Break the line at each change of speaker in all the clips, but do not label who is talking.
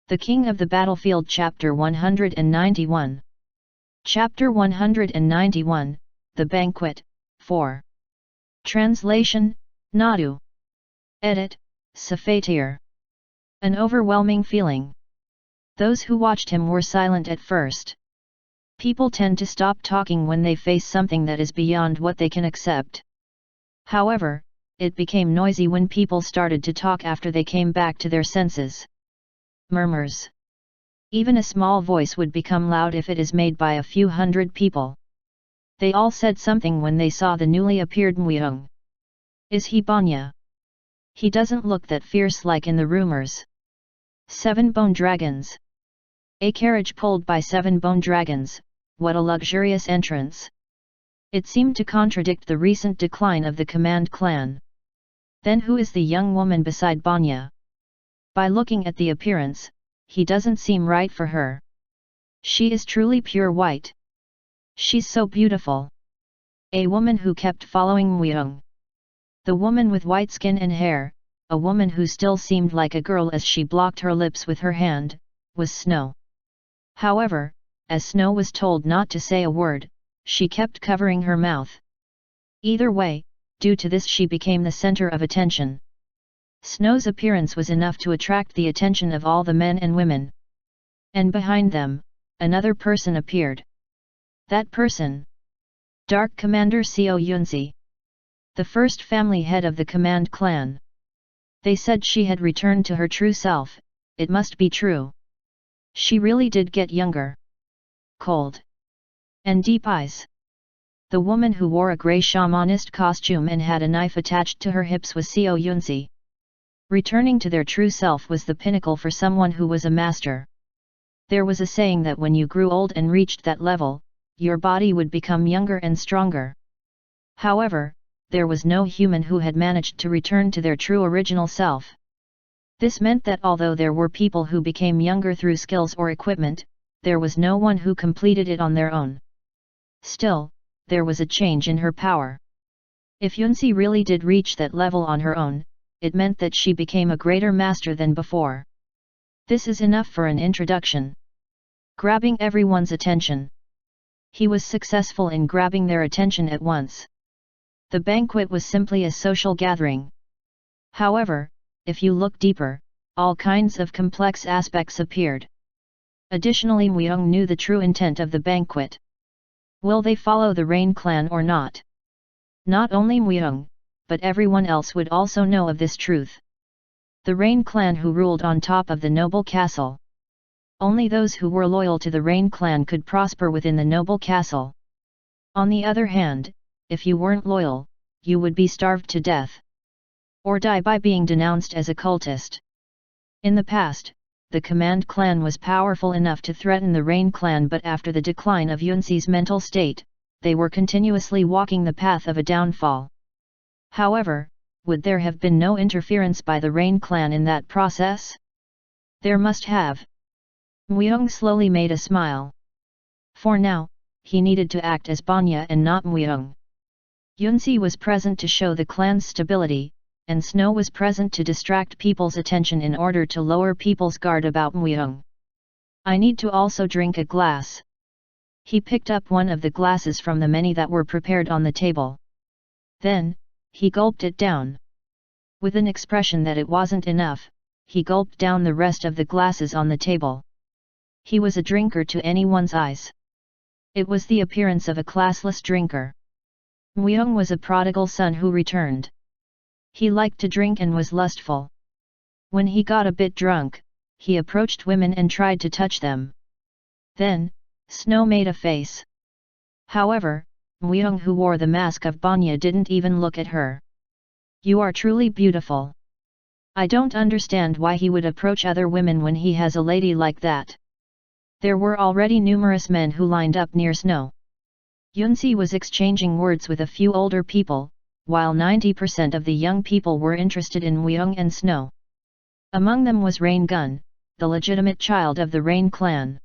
The King of the Battlefield Chapter 191. Chapter 191, The Banquet, 4. Translation, Nadu. Edit, Safatir. An overwhelming feeling. Those who watched him were silent at first. People tend to stop talking when they face something that is beyond what they can accept. However, it became noisy when people started to talk after they came back to their senses. Murmurs. Even a small voice would become loud if it is made by a few hundred people. They all said something when they saw the newly appeared Muyong. Is he Banya? He doesn't look that fierce like in the rumors. 7 bone dragons. A carriage pulled by 7 bone dragons, what a luxurious entrance. It seemed to contradict the recent decline of the Command clan. Then who is the young woman beside Banya? By looking at the appearance, he doesn't seem right for her. She is truly pure white. She's so beautiful. A woman who kept following Muyong. The woman with white skin and hair, a woman who still seemed like a girl as she blocked her lips with her hand, was Snow. However, as Snow was told not to say a word, she kept covering her mouth. Either way, due to this she became the center of attention. Snow's appearance was enough to attract the attention of all the men and women. And behind them, another person appeared. That person. Dark Commander Seo Yunzi. The first family head of the Command clan. They said she had returned to her true self. It must be true. She really did get younger. Cold. And deep eyes. The woman who wore a grey shamanist costume and had a knife attached to her hips was Seo Yunzi. Returning to their true self was the pinnacle for someone who was a master. There was a saying that when you grew old and reached that level, your body would become younger and stronger. However, there was no human who had managed to return to their true original self. This meant that although there were people who became younger through skills or equipment, there was no one who completed it on their own. Still, there was a change in her power. If Yunzi really did reach that level on her own, it meant that she became a greater master than before. This is enough for an introduction. Grabbing everyone's attention. He was successful in grabbing their attention at once. The banquet was simply a social gathering. However, if you look deeper, all kinds of complex aspects appeared. Additionally, Muyong knew the true intent of the banquet. Will they follow the Rain clan or not? Not only Muyong, but everyone else would also know of this truth. The Rain clan who ruled on top of the noble castle. Only those who were loyal to the Rain clan could prosper within the noble castle. On the other hand, if you weren't loyal, you would be starved to death. Or die by being denounced as a cultist. In the past, the Command clan was powerful enough to threaten the Rain clan, but after the decline of Yunzi's mental state, they were continuously walking the path of a downfall. However, would there have been no interference by the Rain clan in that process? There must have. Muyong slowly made a smile. For now, he needed to act as Banya and not Muyong. Yunzi was present to show the clan's stability, and Snow was present to distract people's attention in order to lower people's guard about Muyong. I need to also drink a glass. He picked up one of the glasses from the many that were prepared on the table. Then, he gulped it down. With an expression that it wasn't enough, he gulped down the rest of the glasses on the table. He was a drinker to anyone's eyes. It was the appearance of a classless drinker. Muyong was a prodigal son who returned. He liked to drink and was lustful. When he got a bit drunk, he approached women and tried to touch them. Then, Snow made a face. However, Muyong, who wore the mask of Banya, didn't even look at her. You are truly beautiful. I don't understand why he would approach other women when he has a lady like that. There were already numerous men who lined up near Snow. Yunzi was exchanging words with a few older people, while 90% of the young people were interested in Muyong and Snow. Among them was Rain Gun, the legitimate child of the Rain clan.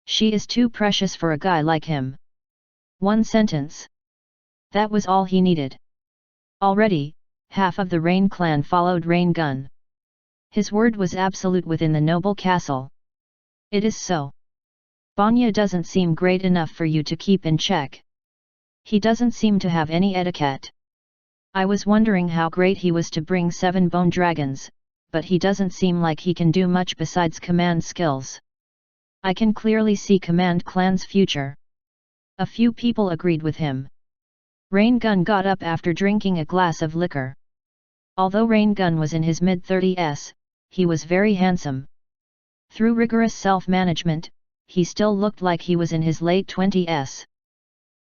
She is too precious for a guy like him. One sentence. That was all he needed. Already, half of the Rain clan followed Rain Gun. His word was absolute within the noble castle. It is so. Banya doesn't seem great enough for you to keep in check. He doesn't seem to have any etiquette. I was wondering how great he was to bring 7 bone dragons, but he doesn't seem like he can do much besides command skills. I can clearly see Command Clan's future. A few people agreed with him. Rain Gun got up after drinking a glass of liquor. Although Rain Gun was in his mid-30s, he was very handsome. Through rigorous self-management, he still looked like he was in his late 20s.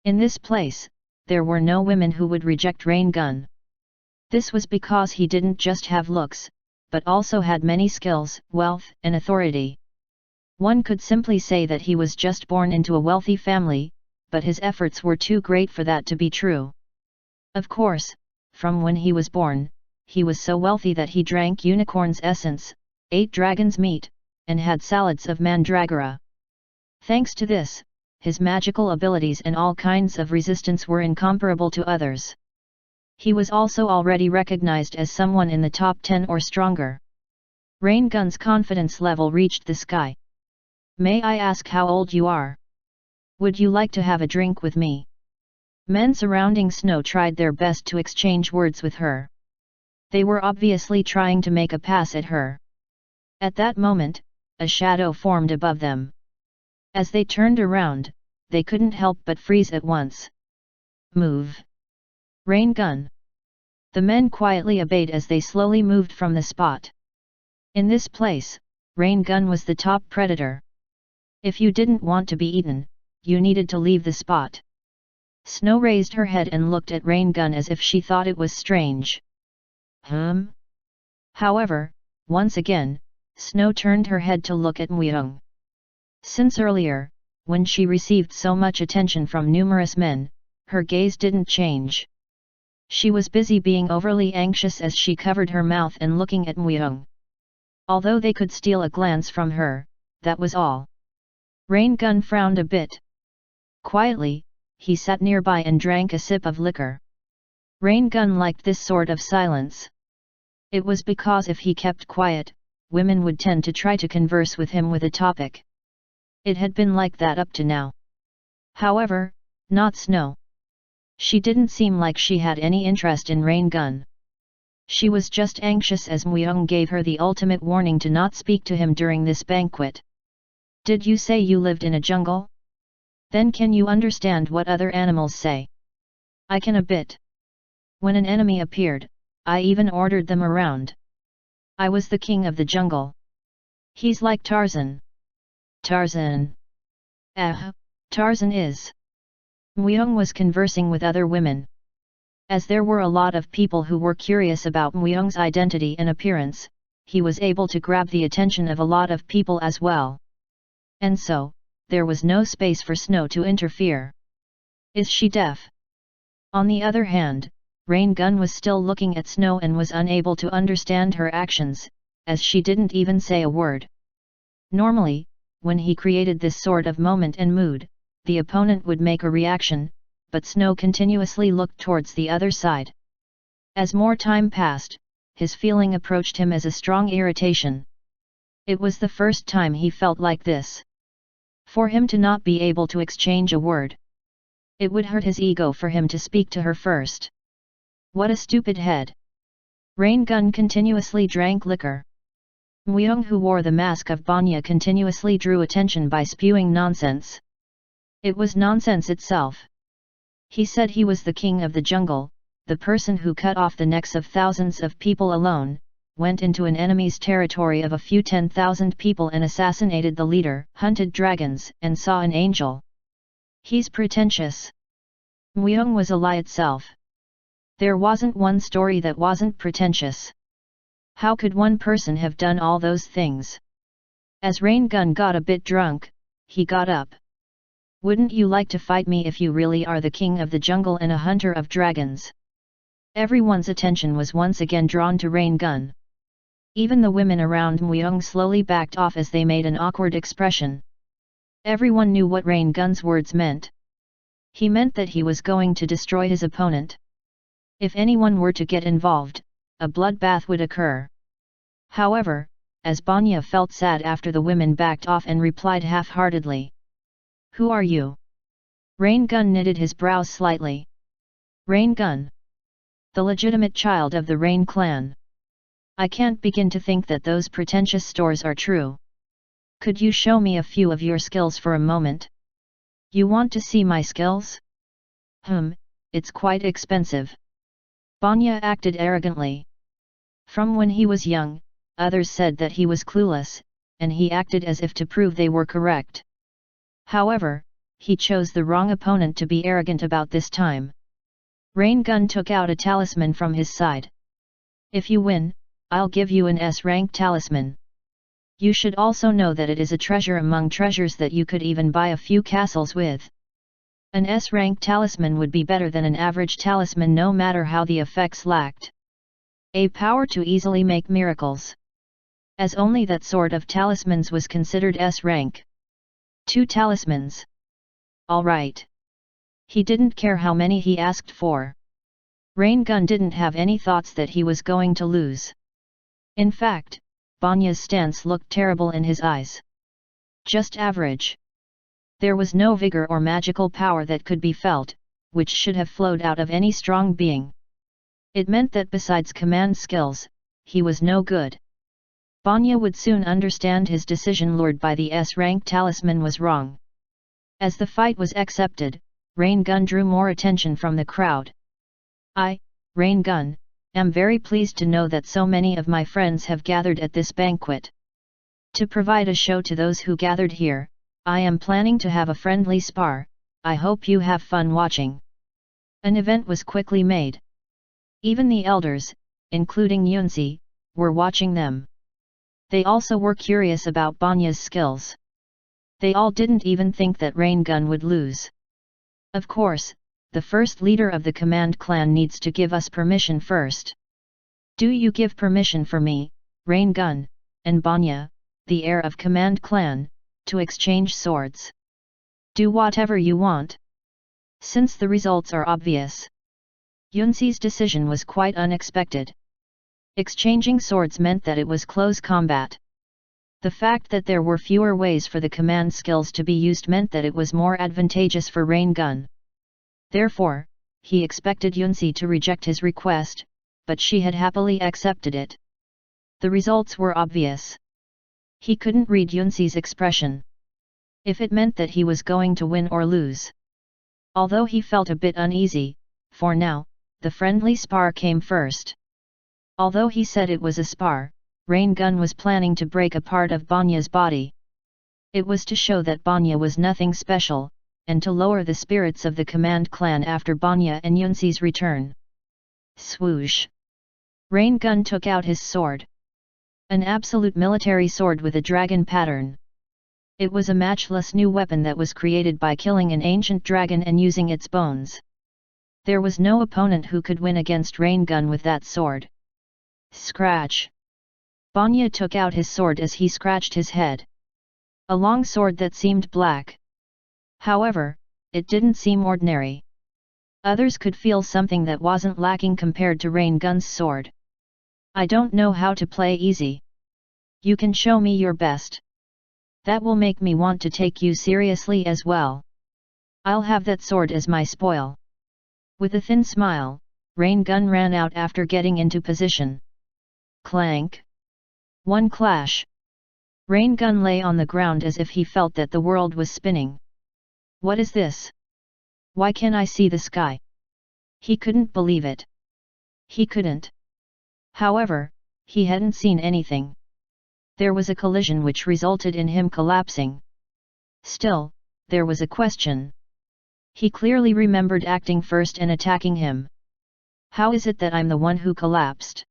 In this place, there were no women who would reject Rain Gun. This was because he didn't just have looks, but also had many skills, wealth, and authority. One could simply say that he was just born into a wealthy family, but his efforts were too great for that to be true. Of course, from when he was born, he was so wealthy that he drank unicorn's essence, ate dragon's meat, and had salads of mandragora. Thanks to this, his magical abilities and all kinds of resistance were incomparable to others. He was also already recognized as someone in the top 10 or stronger. Rain Gun's confidence level reached the sky. May I ask how old you are? Would you like to have a drink with me? Men surrounding Snow tried their best to exchange words with her. They were obviously trying to make a pass at her. At that moment, a shadow formed above them. As they turned around, they couldn't help but freeze at once. Move! Rain Gun! The men quietly obeyed as they slowly moved from the spot. In this place, Rain Gun was the top predator. If you didn't want to be eaten, you needed to leave the spot. Snow raised her head and looked at Rain Gun as if she thought it was strange. However, once again, Snow turned her head to look at Myung. Since earlier, when she received so much attention from numerous men, her gaze didn't change. She was busy being overly anxious as she covered her mouth and looking at Myung. Although they could steal a glance from her, that was all. Rain Gun frowned a bit. Quietly, he sat nearby and drank a sip of liquor. Rain Gun liked this sort of silence. It was because if he kept quiet, women would tend to try to converse with him with a topic. It had been like that up to now. However, not Snow. She didn't seem like she had any interest in Rain Gun. She was just anxious as Myung gave her the ultimate warning to not speak to him during this banquet. Did you say you lived in a jungle? Then can you understand what other animals say? I can a bit. When an enemy appeared, I even ordered them around. I was the king of the jungle. He's like Tarzan. Tarzan. Tarzan is. Myung was conversing with other women. As there were a lot of people who were curious about Myung's identity and appearance, he was able to grab the attention of a lot of people as well. And so, there was no space for Snow to interfere. Is she deaf? On the other hand, Rain Gun was still looking at Snow and was unable to understand her actions, as she didn't even say a word. Normally, when he created this sort of moment and mood, the opponent would make a reaction, but Snow continuously looked towards the other side. As more time passed, his feeling approached him as a strong irritation. It was the first time he felt like this. For him to not be able to exchange a word. It would hurt his ego for him to speak to her first. What a stupid head. Rain Gun continuously drank liquor. Myung, who wore the mask of Banya, continuously drew attention by spewing nonsense. It was nonsense itself. He said he was the king of the jungle, the person who cut off the necks of thousands of people alone, went into an enemy's territory of a few 10,000 people and assassinated the leader, hunted dragons, and saw an angel. He's pretentious. Myung was a lie itself. There wasn't one story that wasn't pretentious. How could one person have done all those things? As Rain Gun got a bit drunk, he got up. Wouldn't you like to fight me if you really are the king of the jungle and a hunter of dragons? Everyone's attention was once again drawn to Rain Gun. Even the women around Myung slowly backed off as they made an awkward expression. Everyone knew what Rain Gun's words meant. He meant that he was going to destroy his opponent. If anyone were to get involved, a bloodbath would occur. However, as Banya felt sad after the women backed off and replied half-heartedly. Who are you? Rain Gun knitted his brows slightly. Rain Gun. The legitimate child of the Rain clan. I can't begin to think that those pretentious stories are true. Could you show me a few of your skills for a moment? You want to see my skills? It's quite expensive. Banya acted arrogantly. From when he was young, others said that he was clueless, and he acted as if to prove they were correct. However, he chose the wrong opponent to be arrogant about this time. Rain Gun took out a talisman from his side. If you win, I'll give you an S-rank talisman. You should also know that it is a treasure among treasures that you could even buy a few castles with. An S-rank talisman would be better than an average talisman no matter how the effects lacked. A power to easily make miracles. As only that sort of talismans was considered S-rank. 2 talismans. Alright. He didn't care how many he asked for. Rain Gun didn't have any thoughts that he was going to lose. In fact, Banya's stance looked terrible in his eyes. Just average. There was no vigor or magical power that could be felt, which should have flowed out of any strong being. It meant that besides command skills, he was no good. Banya would soon understand his decision lured by the S-rank talisman was wrong. As the fight was accepted, Rain Gun drew more attention from the crowd. I, Rain Gun, am very pleased to know that so many of my friends have gathered at this banquet. To provide a show to those who gathered here, I am planning to have a friendly spar. I hope you have fun watching. An event was quickly made. Even the elders, including Yunzi, were watching them. They also were curious about Banya's skills. They all didn't even think that Rain Gun would lose. Of course, the first leader of the command clan needs to give us permission first. Do you give permission for me, Rain Gun, and Banya, the heir of command clan, to exchange swords? Do whatever you want. Since the results are obvious. Yunzi's decision was quite unexpected. Exchanging swords meant that it was close combat. The fact that there were fewer ways for the command skills to be used meant that it was more advantageous for Rain Gun. Therefore, he expected Yunzi to reject his request, but she had happily accepted it. The results were obvious. He couldn't read Yunzi's expression. If it meant that he was going to win or lose. Although he felt a bit uneasy, for now, the friendly spar came first. Although he said it was a spar, Rain Gun was planning to break a part of Banya's body. It was to show that Banya was nothing special, and to lower the spirits of the command clan after Banya and Yunzi's return. Swoosh! Rain Gun took out his sword. An absolute military sword with a dragon pattern. It was a matchless new weapon that was created by killing an ancient dragon and using its bones. There was no opponent who could win against Rain Gun with that sword. Scratch! Banya took out his sword as he scratched his head. A long sword that seemed black. However, it didn't seem ordinary. Others could feel something that wasn't lacking compared to Rain Gun's sword. I don't know how to play easy. You can show me your best. That will make me want to take you seriously as well. I'll have that sword as my spoil. With a thin smile, Rain Gun ran out after getting into position. Clank! One clash. Rain Gun lay on the ground as if he felt that the world was spinning. What is this? Why can't I see the sky? He couldn't believe it. He couldn't. However, he hadn't seen anything. There was a collision which resulted in him collapsing. Still, there was a question. He clearly remembered acting first and attacking him. How is it that I'm the one who collapsed?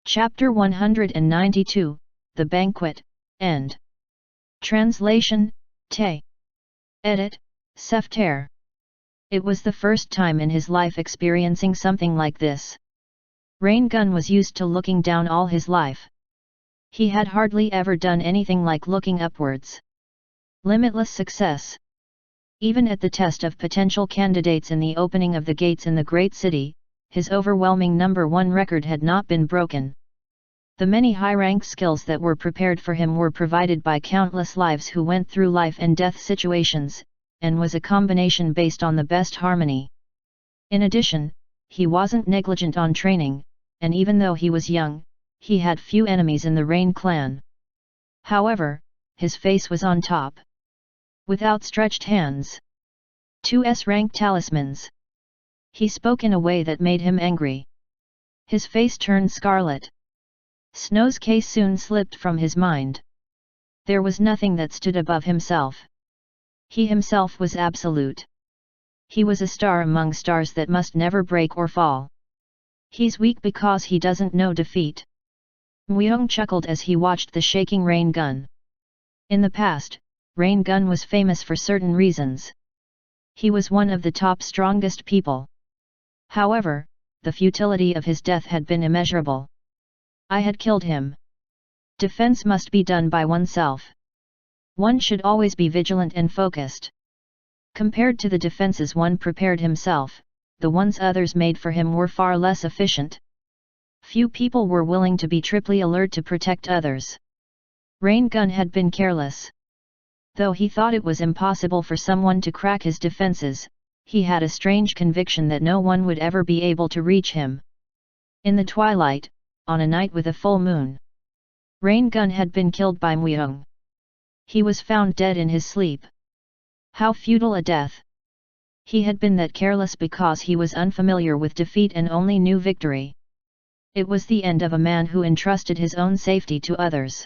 Chapter 192, The Banquet, End. Translation, Te. Edit, Sefter. It was the first time in his life experiencing something like this. Rain Gun was used to looking down all his life. He had hardly ever done anything like looking upwards. Limitless success. Even at the test of potential candidates in the opening of the gates in the great city, his overwhelming #1 record had not been broken. The many high-rank skills that were prepared for him were provided by countless lives who went through life and death situations, and was a combination based on the best harmony. In addition, he wasn't negligent on training, and even though he was young, he had few enemies in the Rain clan. However, his face was on top. With outstretched hands. 2 S-rank talismans. He spoke in a way that made him angry. His face turned scarlet. Snow's case soon slipped from his mind. There was nothing that stood above himself. He himself was absolute. He was a star among stars that must never break or fall. He's weak because he doesn't know defeat. Muyeong chuckled as he watched the shaking rain gun. In the past, Rain Gun was famous for certain reasons. He was one of the top strongest people. However, the futility of his death had been immeasurable. I had killed him. Defense must be done by oneself. One should always be vigilant and focused. Compared to the defenses one prepared himself, the ones others made for him were far less efficient. Few people were willing to be triply alert to protect others. Rain Gun had been careless. Though he thought it was impossible for someone to crack his defenses, he had a strange conviction that no one would ever be able to reach him. In the twilight, on a night with a full moon, Rain Gun had been killed by Muyeong. He was found dead in his sleep. How futile a death! He had been that careless because he was unfamiliar with defeat and only knew victory. It was the end of a man who entrusted his own safety to others.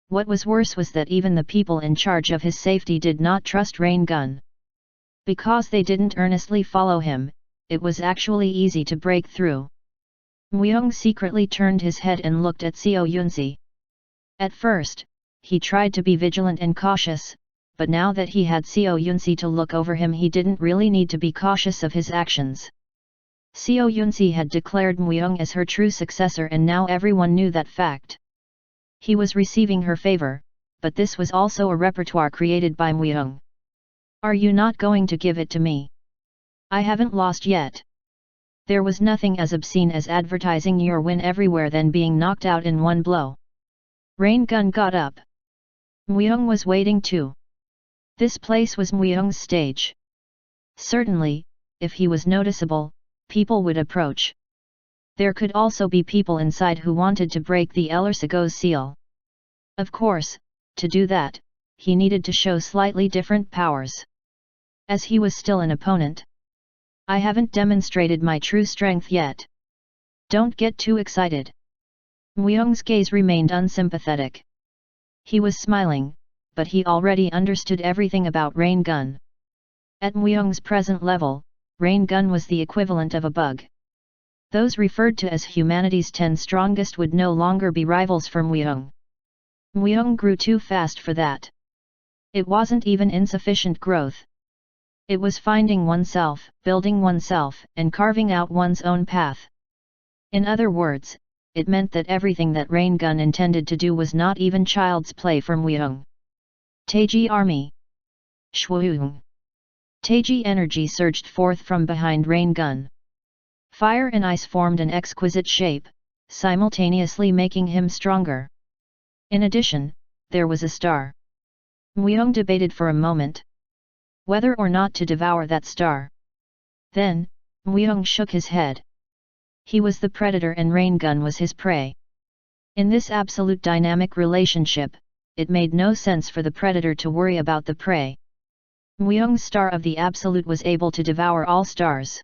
What was worse was that even the people in charge of his safety did not trust Rain Gun. Because they didn't earnestly follow him, it was actually easy to break through. Muyeong secretly turned his head and looked at Seo Yunsi. At first, he tried to be vigilant and cautious, but now that he had Seo Yunsi to look over him, he didn't really need to be cautious of his actions. Seo Yunsi had declared Muyeong as her true successor, and now everyone knew that fact. He was receiving her favor, but this was also a repertoire created by Muyeong. Are you not going to give it to me? I haven't lost yet. There was nothing as obscene as advertising your win everywhere than being knocked out in one blow. Rain Gun got up. Muyeong was waiting too. This place was Muyeong's stage. Certainly, if he was noticeable, people would approach. There could also be people inside who wanted to break the Elursago's seal. Of course, to do that, he needed to show slightly different powers. As he was still an opponent. I haven't demonstrated my true strength yet. Don't get too excited. Muyeong's gaze remained unsympathetic. He was smiling, but he already understood everything about Rain Gun. At Muyeong's present level, Rain Gun was the equivalent of a bug. Those referred to as humanity's 10 strongest would no longer be rivals for Muyeong. Muyeong grew too fast for that. It wasn't even insufficient growth. It was finding oneself, building oneself, and carving out one's own path. In other words, it meant that everything that Rain Gun intended to do was not even child's play for Muyeong. Taiji Army. Shwoong. Taiji energy surged forth from behind Rain Gun. Fire and ice formed an exquisite shape, simultaneously making him stronger. In addition, there was a star. Muyeong debated for a moment whether or not to devour that star. Then, Muyeong shook his head. He was the predator and Rain Gun was his prey. In this absolute dynamic relationship, it made no sense for the predator to worry about the prey. Muyeong's star of the absolute was able to devour all stars.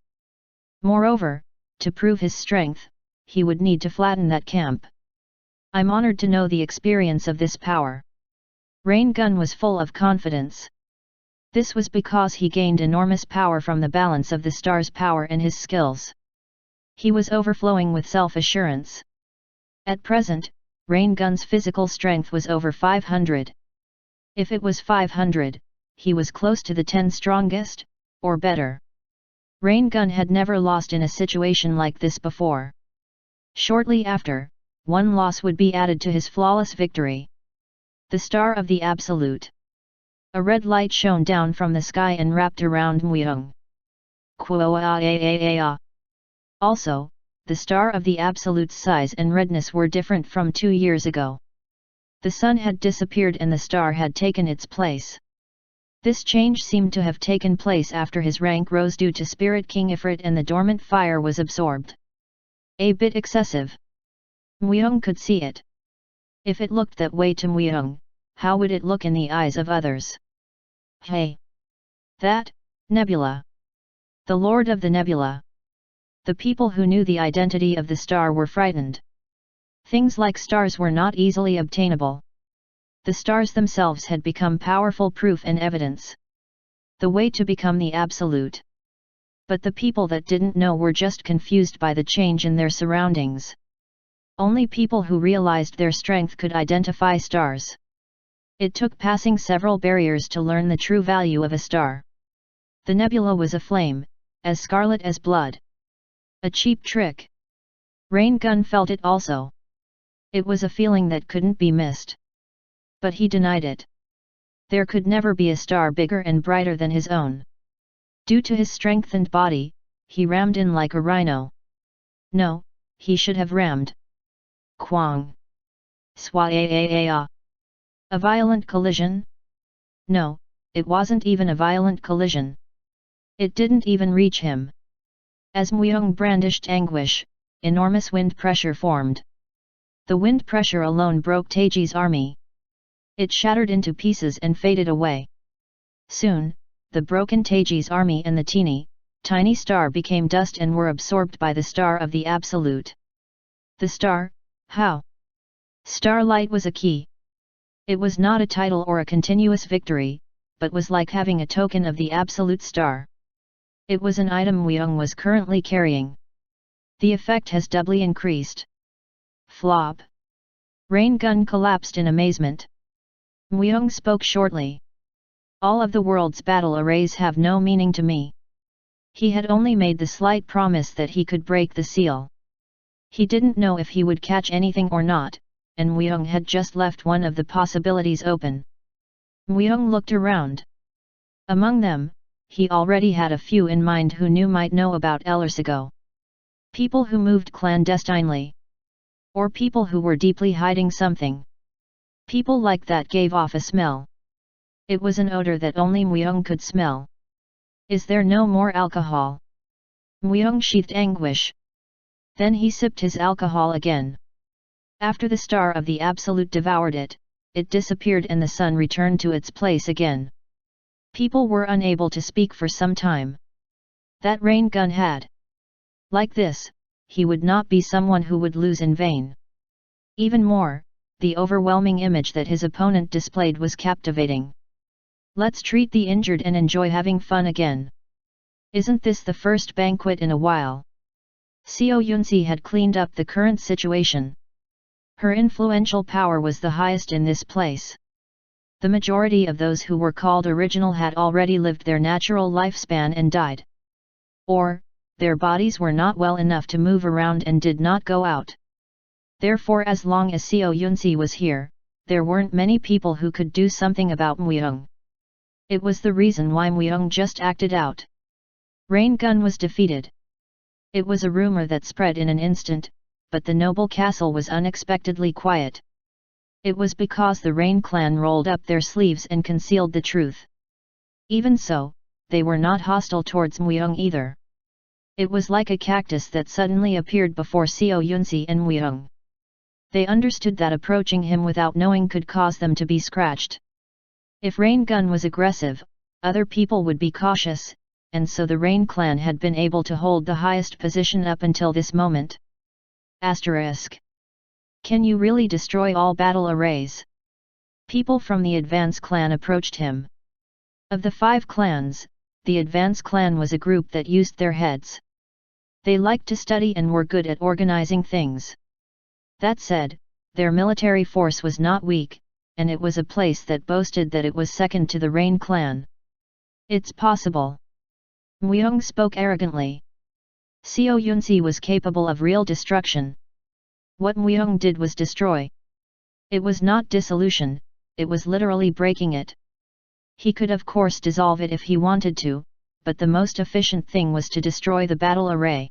Moreover, to prove his strength, he would need to flatten that camp. I'm honored to know the experience of this power. Rain Gun was full of confidence. This was because he gained enormous power from the balance of the star's power and his skills. He was overflowing with self-assurance. At present, Rain Gun's physical strength was over 500. If it was 500, he was close to the 10 strongest, or better. Rain Gun had never lost in a situation like this before. Shortly after, one loss would be added to his flawless victory. The Star of the Absolute. A red light shone down from the sky and wrapped around Muyeong. Also, the star of the Absolute's size and redness were different from 2 years ago. The sun had disappeared and the star had taken its place. This change seemed to have taken place after his rank rose due to Spirit King Ifrit and the dormant fire was absorbed. A bit excessive. Muyong could see it. If it looked that way to Muyong, how would it look in the eyes of others? Hey! That, Nebula! The Lord of the Nebula! The people who knew the identity of the star were frightened. Things like stars were not easily obtainable. The stars themselves had become powerful proof and evidence. The way to become the Absolute. But the people that didn't know were just confused by the change in their surroundings. Only people who realized their strength could identify stars. It took passing several barriers to learn the true value of a star. The nebula was aflame, as scarlet as blood. A cheap trick. Rain Gun felt it also. It was a feeling that couldn't be missed. But he denied it. There could never be a star bigger and brighter than his own. Due to his strengthened body, he rammed in like a rhino. No, he should have rammed. Quang! Swaa! A violent collision? No, it wasn't even a violent collision. It didn't even reach him. As Muyong brandished anguish, enormous wind pressure formed. The wind pressure alone broke Taji's army. It shattered into pieces and faded away. Soon, the broken Taji's army and the tiny star became dust and were absorbed by the star of the Absolute. The star, how? Starlight was a key. It was not a title or a continuous victory, but was like having a token of the Absolute star. It was an item Muyong was currently carrying. The effect has doubly increased. Flop. Rain Gun collapsed in amazement. Muyong spoke shortly. All of the world's battle arrays have no meaning to me. He had only made the slight promise that he could break the seal. He didn't know if he would catch anything or not, and Muyong had just left one of the possibilities open. Muyong looked around. Among them, he already had a few in mind who might know about Elursigo. People who moved clandestinely. Or people who were deeply hiding something. People like that gave off a smell. It was an odor that only Muyong could smell. Is there no more alcohol? Muyong sheathed anguish. Then he sipped his alcohol again. After the star of the Absolute devoured it, it disappeared and the sun returned to its place again. People were unable to speak for some time. That Rain Gun had. Like this, he would not be someone who would lose in vain. Even more, the overwhelming image that his opponent displayed was captivating. Let's treat the injured and enjoy having fun again. Isn't this the first banquet in a while? Xiao Yunzi had cleaned up the current situation. Her influential power was the highest in this place. The majority of those who were called original had already lived their natural lifespan and died. Or, their bodies were not well enough to move around and did not go out. Therefore, as long as Xiao Yunzi was here, there weren't many people who could do something about Muyong. It was the reason why Muyong just acted out. Rain Gun was defeated. It was a rumor that spread in an instant, but the noble castle was unexpectedly quiet. It was because the Rain clan rolled up their sleeves and concealed the truth. Even so, they were not hostile towards Muyong either. It was like a cactus that suddenly appeared before Xiao Yunzi and Muyong. They understood that approaching him without knowing could cause them to be scratched. If Rain Gun was aggressive, other people would be cautious, and so the Rain clan had been able to hold the highest position up until this moment. Asterisk. Can you really destroy all battle arrays? People from the Advance clan approached him. Of the 5 clans, the Advance clan was a group that used their heads. They liked to study and were good at organizing things. That said, their military force was not weak, and it was a place that boasted that it was second to the Rain clan. It's possible. Muyong spoke arrogantly. Xiao Yunzi was capable of real destruction. What Muyong did was destroy. It was not dissolution, it was literally breaking it. He could of course dissolve it if he wanted to, but the most efficient thing was to destroy the battle array.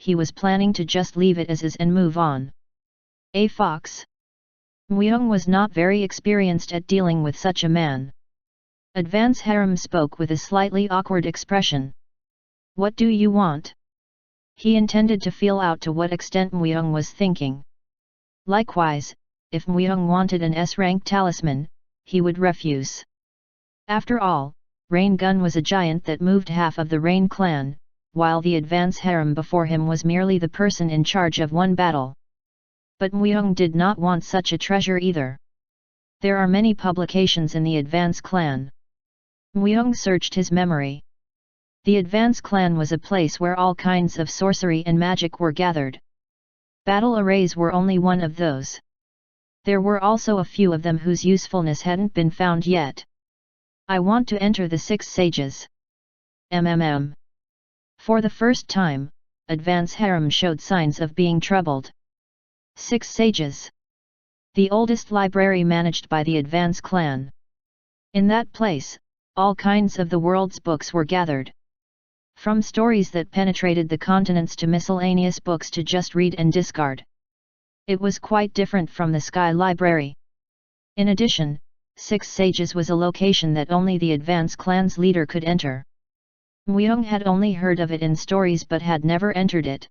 he was planning to just leave it as is and move on. A fox? Myung was not very experienced at dealing with such a man. Advance Harem spoke with a slightly awkward expression. What do you want? He intended to feel out to what extent Myung was thinking. Likewise, if Myung wanted an S-rank talisman, he would refuse. After all, Rain Gun was a giant that moved half of the Rain clan, while the advance harem before him was merely the person in charge of one battle. But Myung did not want such a treasure either. There are many publications in the advance clan. Myung searched his memory. The advance clan was a place where all kinds of sorcery and magic were gathered. Battle arrays were only one of those. There were also a few of them whose usefulness hadn't been found yet. I want to enter the 6 sages. For the first time, Advance Harem showed signs of being troubled. 6 sages. The oldest library managed by the Advance clan. In that place, all kinds of the world's books were gathered. From stories that penetrated the continents to miscellaneous books to just read and discard. It was quite different from the Sky Library. In addition, 6 Sages was a location that only the Advance clan's leader could enter. Myung had only heard of it in stories but had never entered it.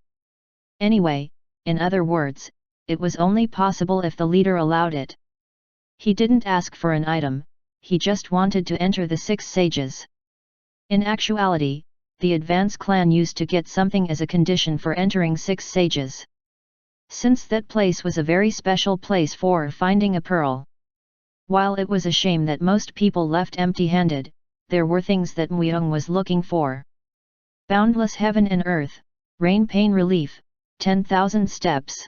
Anyway, in other words, it was only possible if the leader allowed it. He didn't ask for an item, he just wanted to enter the 6 Sages. In actuality, the Advance clan used to get something as a condition for entering 6 Sages. Since that place was a very special place for finding a pearl. While it was a shame that most people left empty-handed, there were things that Myung was looking for. Boundless heaven and earth, rain pain relief, 10,000 steps.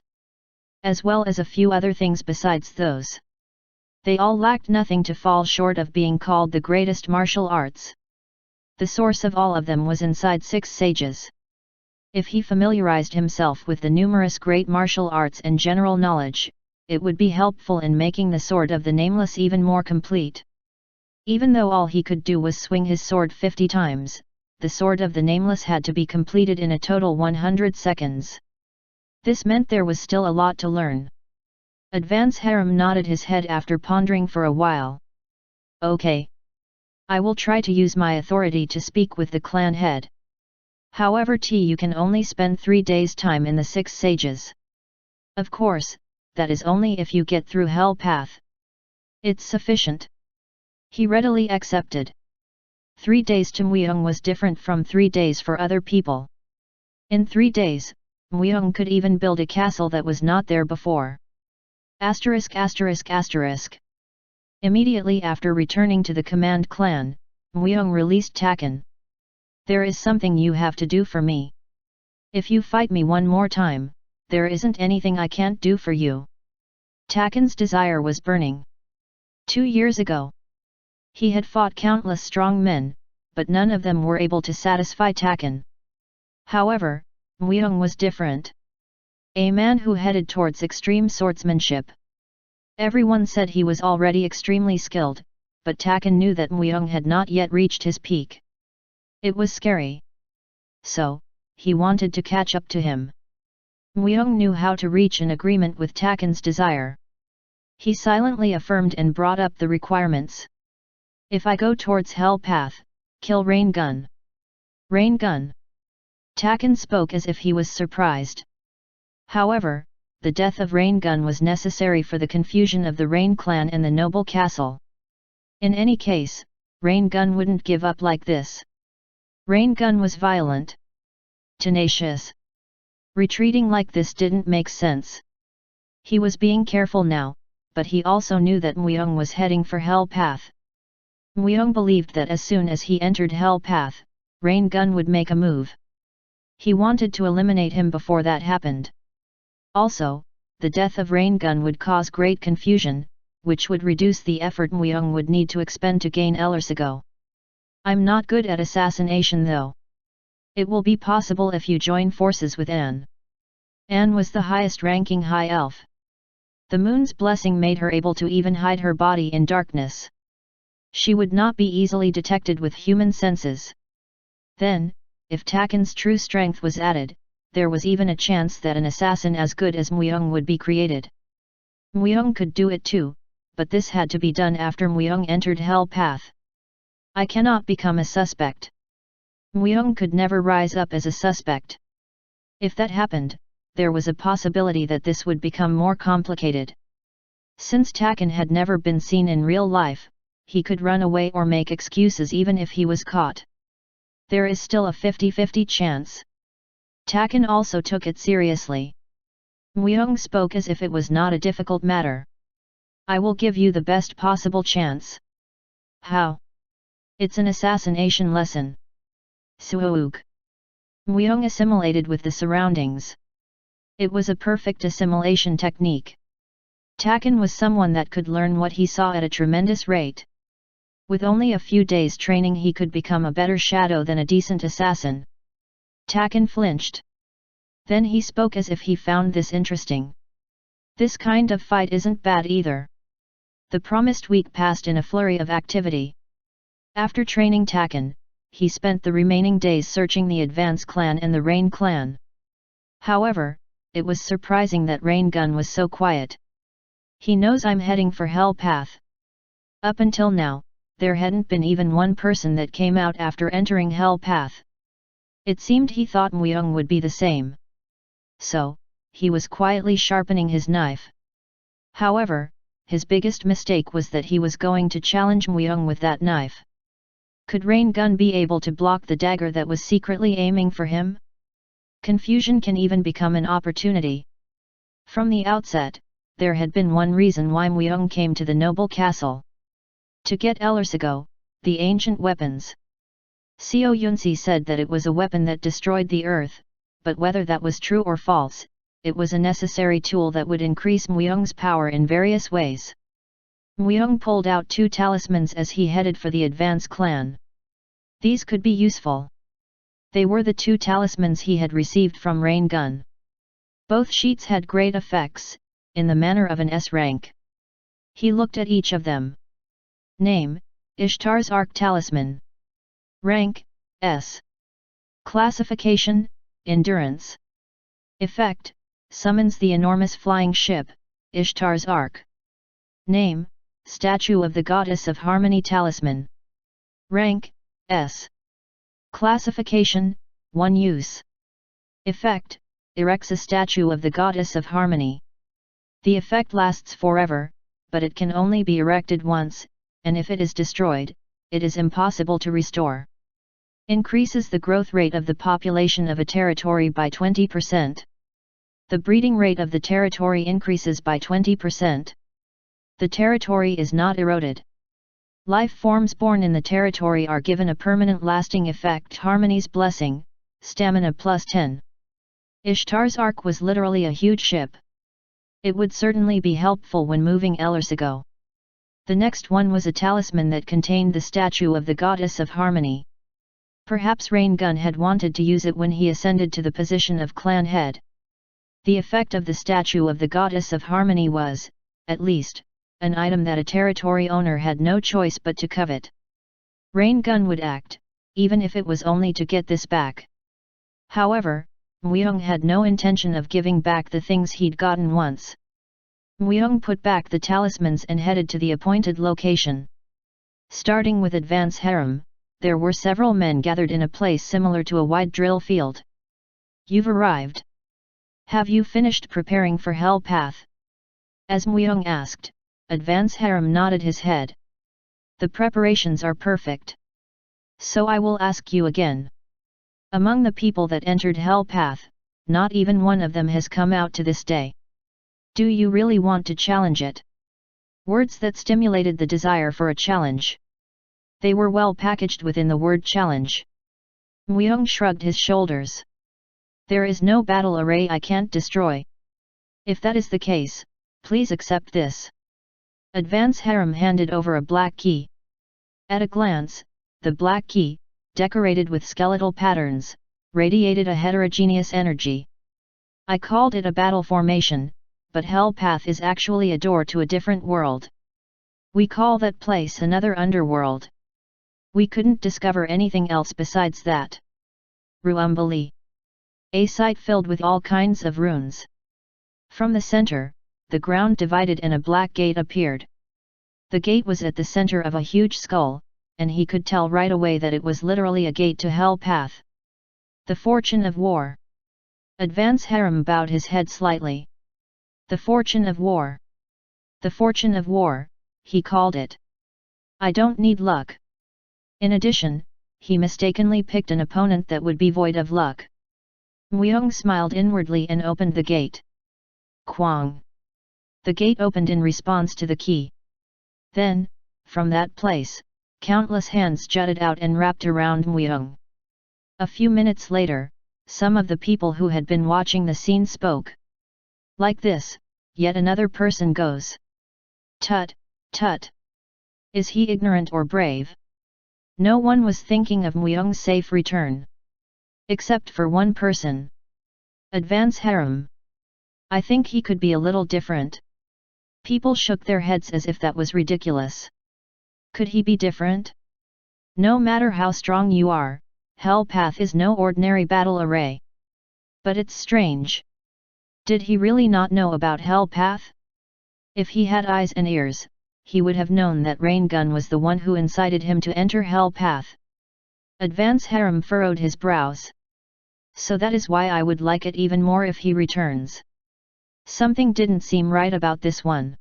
As well as a few other things besides those. They all lacked nothing to fall short of being called the greatest martial arts. The source of all of them was inside 6 sages. If he familiarized himself with the numerous great martial arts and general knowledge, it would be helpful in making the Sword of the Nameless even more complete. Even though all he could do was swing his sword 50 times, the Sword of the Nameless had to be completed in a total 100 seconds. This meant there was still a lot to learn. Advance Harem nodded his head after pondering for a while. Okay. I will try to use my authority to speak with the clan head. However, you can only spend 3 days' time in the 6 sages. Of course, that is only if you get through Hell Path. It's sufficient. He readily accepted. 3 days to Myung was different from 3 days for other people. In 3 days, Myung could even build a castle that was not there before. ******. Immediately after returning to the command clan, Myung released Taken. There is something you have to do for me. If you fight me one more time, there isn't anything I can't do for you. Taken's desire was burning. 2 years ago, he had fought countless strong men, but none of them were able to satisfy Taken. However, Myung was different. A man who headed towards extreme swordsmanship. Everyone said he was already extremely skilled, but Taken knew that Myung had not yet reached his peak. It was scary. So, he wanted to catch up to him. Myung knew how to reach an agreement with Taken's desire. He silently affirmed and brought up the requirements. If I go towards Hell Path, kill Rain Gun. Rain Gun. Taken spoke as if he was surprised. However, the death of Rain Gun was necessary for the confusion of the Rain clan and the noble castle. In any case, Rain Gun wouldn't give up like this. Rain Gun was violent. Tenacious. Retreating like this didn't make sense. He was being careful now, but he also knew that Myung was heading for Hell Path. Myung believed that as soon as he entered Hell Path, Rain Gun would make a move. He wanted to eliminate him before that happened. Also, the death of Rain Gun would cause great confusion, which would reduce the effort Myung would need to expend to gain Elursigo. I'm not good at assassination though. It will be possible if you join forces with Anne. Anne was the highest-ranking high elf. The moon's blessing made her able to even hide her body in darkness. She would not be easily detected with human senses. Then, if Taken's true strength was added, there was even a chance that an assassin as good as Muyeong would be created. Muyeong could do it too, but this had to be done after Muyeong entered Hell Path. I cannot become a suspect. Muyeong could never rise up as a suspect. If that happened, there was a possibility that this would become more complicated. Since Taken had never been seen in real life, he could run away or make excuses even if he was caught. There is still a 50-50 chance. Taken also took it seriously. Muyeong spoke as if it was not a difficult matter. I will give you the best possible chance. How? It's an assassination lesson. Suoog. Muyeong assimilated with the surroundings. It was a perfect assimilation technique. Taken was someone that could learn what he saw at a tremendous rate. With only a few days training he could become a better shadow than a decent assassin. Taken flinched. Then he spoke as if he found this interesting. This kind of fight isn't bad either. The promised week passed in a flurry of activity. After training Taken, he spent the remaining days searching the Advance clan and the Rain clan. However, it was surprising that Rain Gun was so quiet. He knows I'm heading for Hell Path. Up until now, there hadn't been even one person that came out after entering Hell Path. It seemed he thought Muyeong would be the same. So, he was quietly sharpening his knife. However, his biggest mistake was that he was going to challenge Muyeong with that knife. Could Rain Gun be able to block the dagger that was secretly aiming for him? Confusion can even become an opportunity. From the outset, there had been one reason why Muyeong came to the noble castle. To get Elersigo, the ancient weapons. Seo Yunsi said that it was a weapon that destroyed the earth, but whether that was true or false, it was a necessary tool that would increase Muyeong's power in various ways. Muyeong pulled out 2 talismans as he headed for the Advance clan. These could be useful. They were the 2 talismans he had received from Rain Gun. Both sheets had great effects, in the manner of an S rank. He looked at each of them. Name, Ishtar's Arc Talisman. Rank, S. Classification, Endurance. Effect, summons the enormous flying ship, Ishtar's Ark. Name, Statue of the Goddess of Harmony Talisman. Rank, S. Classification, 1 use. Effect, erects a statue of the Goddess of Harmony. The effect lasts forever, but it can only be erected once, and if it is destroyed, it is impossible to restore. Increases the growth rate of the population of a territory by 20%. The breeding rate of the territory increases by 20%. The territory is not eroded. Life forms born in the territory are given a permanent lasting effect, Harmony's Blessing, stamina plus 10. Ishtar's Ark was literally a huge ship. It would certainly be helpful when moving Elersigo. The next one was a talisman that contained the statue of the Goddess of Harmony. Perhaps Rain Gun had wanted to use it when he ascended to the position of clan head. The effect of the statue of the Goddess of Harmony was, at least, an item that a territory owner had no choice but to covet. Rain Gun would act, even if it was only to get this back. However, Muyeong had no intention of giving back the things he'd gotten once. Muyeong put back the talismans and headed to the appointed location. Starting with Advance Harem, there were several men gathered in a place similar to a wide drill field. You've arrived. Have you finished preparing for Hell Path? As Muyeong asked, Advance Harem nodded his head. The preparations are perfect. So I will ask you again. Among the people that entered Hell Path, not even one of them has come out to this day. Do you really want to challenge it? Words that stimulated the desire for a challenge. They were well packaged within the word challenge. Muyeong shrugged his shoulders. There is no battle array I can't destroy. If that is the case, please accept this. Advance Harem handed over a black key. At a glance, the black key, decorated with skeletal patterns, radiated a heterogeneous energy. I called it a battle formation, but Hell Path is actually a door to a different world. We call that place another underworld. We couldn't discover anything else besides that. Ruumbali. A site filled with all kinds of runes. From the center, the ground divided and a black gate appeared. The gate was at the center of a huge skull, and he could tell right away that it was literally a gate to Hell Path. The fortune of war. Advance Harem bowed his head slightly. The fortune of war. The fortune of war, he called it. I don't need luck. In addition, he mistakenly picked an opponent that would be void of luck. Myung smiled inwardly and opened the gate. Kwang. The gate opened in response to the key. Then, from that place, countless hands jutted out and wrapped around Myung. A few minutes later, some of the people who had been watching the scene spoke. Like this, yet another person goes. Tut, tut. Is he ignorant or brave? No one was thinking of Myung's safe return. Except for one person. Advance Harem. I think he could be a little different. People shook their heads as if that was ridiculous. Could he be different? No matter how strong you are, Hell Path is no ordinary battle array. But it's strange. Did he really not know about Hell Path? If he had eyes and ears, he would have known that Rain Gun was the one who incited him to enter Hell Path. Advance Harem furrowed his brows. So that is why I would like it even more if he returns. Something didn't seem right about this one.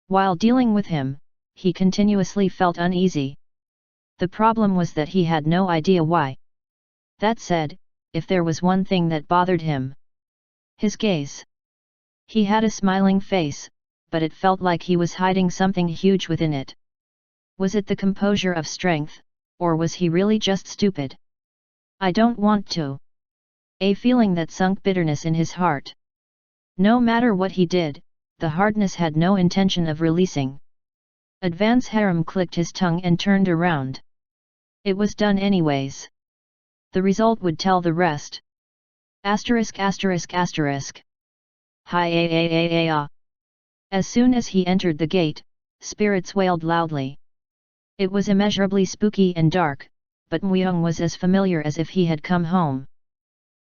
While dealing with him, he continuously felt uneasy. The problem was that he had no idea why. That said, if there was one thing that bothered him. His gaze. He had a smiling face, but it felt like he was hiding something huge within it. Was it the composure of strength, or was he really just stupid? I don't want to. A feeling that sunk bitterness in his heart. No matter what he did, the hardness had no intention of releasing. Advance Harem clicked his tongue and turned around. It was done anyways. The result would tell the rest. Asterisk asterisk asterisk. Hi. As soon as he entered the gate, spirits wailed loudly. It was immeasurably spooky and dark, but Myung was as familiar as if he had come home.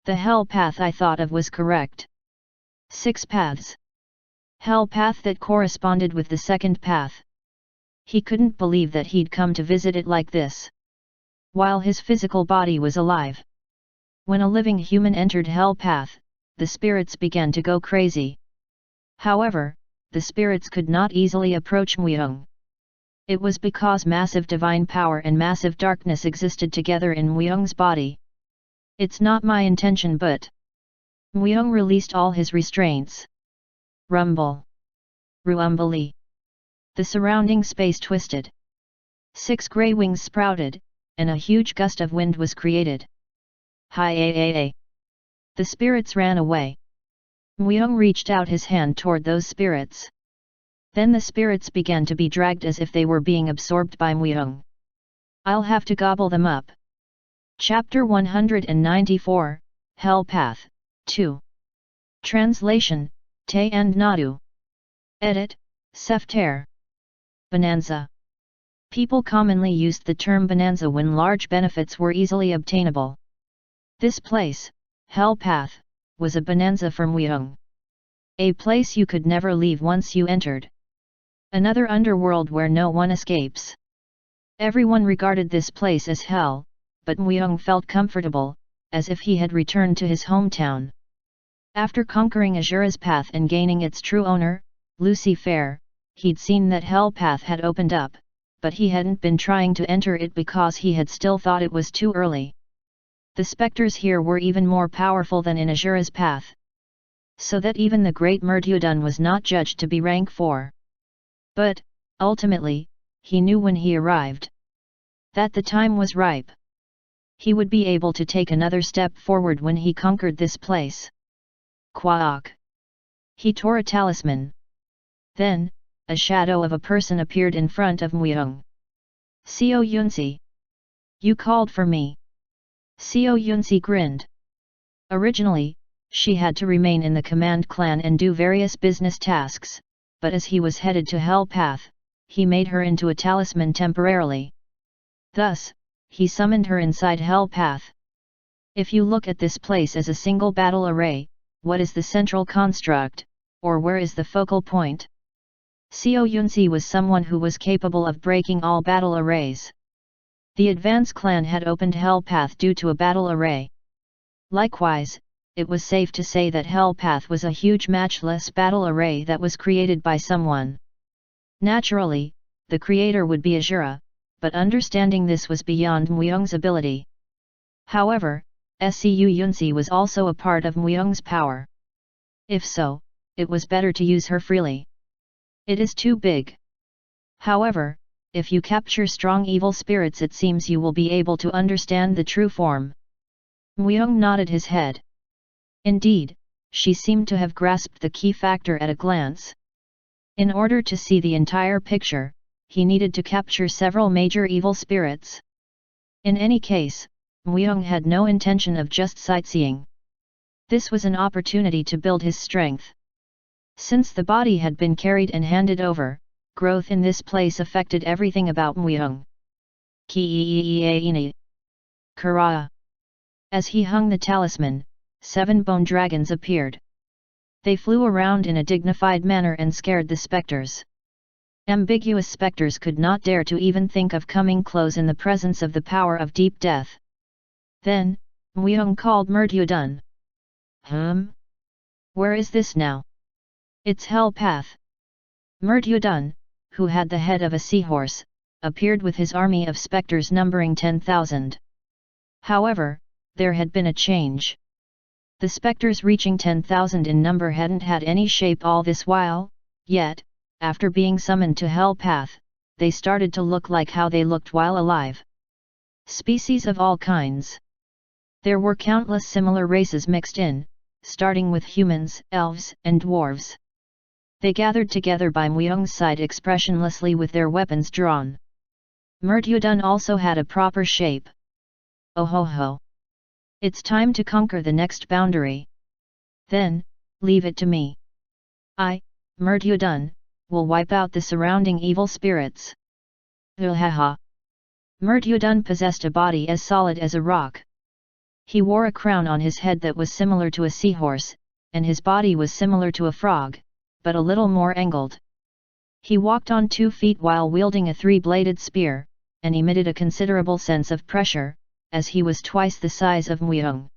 The Hell Path I thought of was correct. 6 paths. Hell Path that corresponded with the second path. He couldn't believe that he'd come to visit it like this. While his physical body was alive. When a living human entered Hell Path, the spirits began to go crazy. However, the spirits could not easily approach Myung. It was because massive divine power and massive darkness existed together in Myung's body. It's not my intention but... Myung released all his restraints. Rumble. Ruumbly. The surrounding space twisted. 6 grey wings sprouted, and a huge gust of wind was created. Hi. The spirits ran away. Myung reached out his hand toward those spirits. Then the spirits began to be dragged as if they were being absorbed by Myung. I'll have to gobble them up. Chapter 194, Hell Path, 2. Translation, Te and Nadu. Edit, Sefter. Bonanza. People commonly used the term bonanza when large benefits were easily obtainable. This place, Hell Path, was a bonanza for Myung. A place you could never leave once you entered. Another underworld where no one escapes. Everyone regarded this place as hell, but Myung felt comfortable, as if he had returned to his hometown. After conquering Azura's path and gaining its true owner, Lucifer, he'd seen that Hell Path had opened up, but he hadn't been trying to enter it because he had still thought it was too early. The specters here were even more powerful than in Azura's path. So that even the great Murtyudun was not judged to be rank 4. But, ultimately, he knew when he arrived that the time was ripe. He would be able to take another step forward when he conquered this place. Quack! He tore a talisman. Then, a shadow of a person appeared in front of Myung. Seo Yunsi. You called for me. Seo Yunsi grinned. Originally, she had to remain in the command clan and do various business tasks, but as he was headed to Hell Path, he made her into a talisman temporarily. Thus, he summoned her inside Hell Path. If you look at this place as a single battle array, what is the central construct, or where is the focal point? Xiao Yunzi was someone who was capable of breaking all battle arrays. The Advance clan had opened Hell Path due to a battle array. Likewise, it was safe to say that Hell Path was a huge matchless battle array that was created by someone. Naturally, the creator would be Azura, but understanding this was beyond Muyong's ability. However, Scu Yunzi was also a part of Muyong's power. If so, it was better to use her freely. It is too big. However, if you capture strong evil spirits, it seems you will be able to understand the true form. Muyong nodded his head. Indeed, she seemed to have grasped the key factor at a glance. In order to see the entire picture, he needed to capture several major evil spirits. In any case, Muyong had no intention of just sightseeing. This was an opportunity to build his strength. Since the body had been carried and handed over, growth in this place affected everything about Muyong. Ki-i-i-i-i-ni. Kara. As he hung the talisman, 7 bone dragons appeared. They flew around in a dignified manner and scared the specters. Ambiguous specters could not dare to even think of coming close in the presence of the power of deep death. Then, Muyong called Mertyudun. Where is this now? It's Hell Path. Mertyudun, who had the head of a seahorse, appeared with his army of specters numbering 10,000. However, there had been a change. The specters reaching 10,000 in number hadn't had any shape all this while, yet, after being summoned to Hell Path, they started to look like how they looked while alive. Species of all kinds. There were countless similar races mixed in, starting with humans, elves, and dwarves. They gathered together by Muyong's side expressionlessly with their weapons drawn. Mertyudun also had a proper shape. Oh ho ho! It's time to conquer the next boundary. Then, leave it to me. I, Mertyudun, will wipe out the surrounding evil spirits. Ulhaha! Mertyudun possessed a body as solid as a rock. He wore a crown on his head that was similar to a seahorse, and his body was similar to a frog, but a little more angled. He walked on 2 feet while wielding a 3-bladed spear, and emitted a considerable sense of pressure, as he was twice the size of Muyong.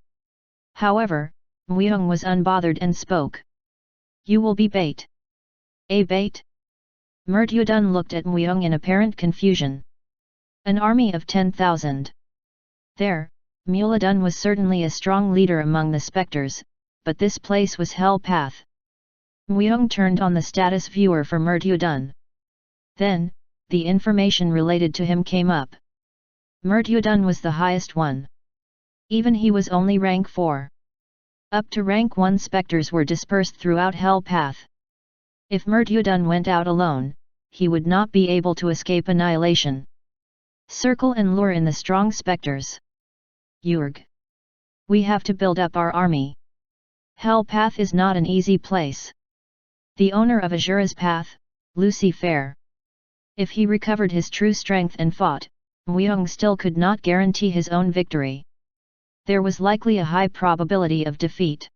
However, Muyong was unbothered and spoke. You will be bait. A bait? Mertyudun looked at Muyong in apparent confusion. An army of 10,000. There, Muladun was certainly a strong leader among the specters, but this place was Hell Path. Muyong turned on the status viewer for Mertyudun. Then, the information related to him came up. Mertyudun was the highest one. Even he was only rank 4. Up to rank 1 specters were dispersed throughout Hell Path. If Mertyudun went out alone, he would not be able to escape annihilation. Circle and lure in the strong specters. Urg. We have to build up our army. Hell Path is not an easy place. The owner of Azura's path, Lucifer. If he recovered his true strength and fought, Muyong still could not guarantee his own victory. There was likely a high probability of defeat.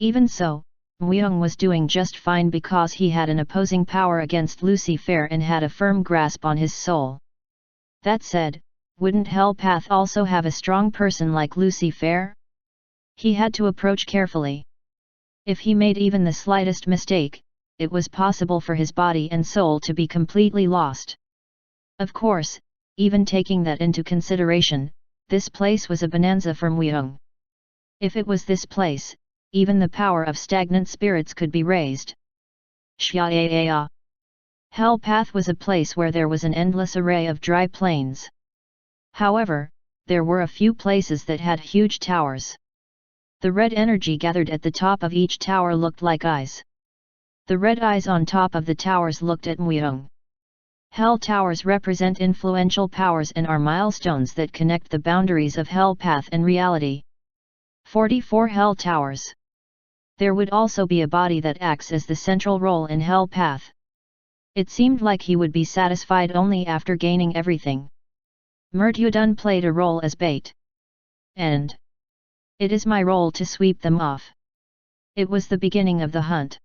Even so, Muyong was doing just fine because he had an opposing power against Lucifer and had a firm grasp on his soul. That said, wouldn't Hell Path also have a strong person like Lucifer? He had to approach carefully. If he made even the slightest mistake, it was possible for his body and soul to be completely lost. Of course, even taking that into consideration, this place was a bonanza for Muyong. If it was this place, even the power of stagnant spirits could be raised. Shya-ya-ya. Hell Path was a place where there was an endless array of dry plains. However, there were a few places that had huge towers. The red energy gathered at the top of each tower looked like eyes. The red eyes on top of the towers looked at Muyong. Hell towers represent influential powers and are milestones that connect the boundaries of Hell Path and reality. 44 Hell towers. There would also be a body that acts as the central role in Hell Path. It seemed like he would be satisfied only after gaining everything. Mertyudun played a role as bait. End. It is my role to sweep them off. It was the beginning of the hunt.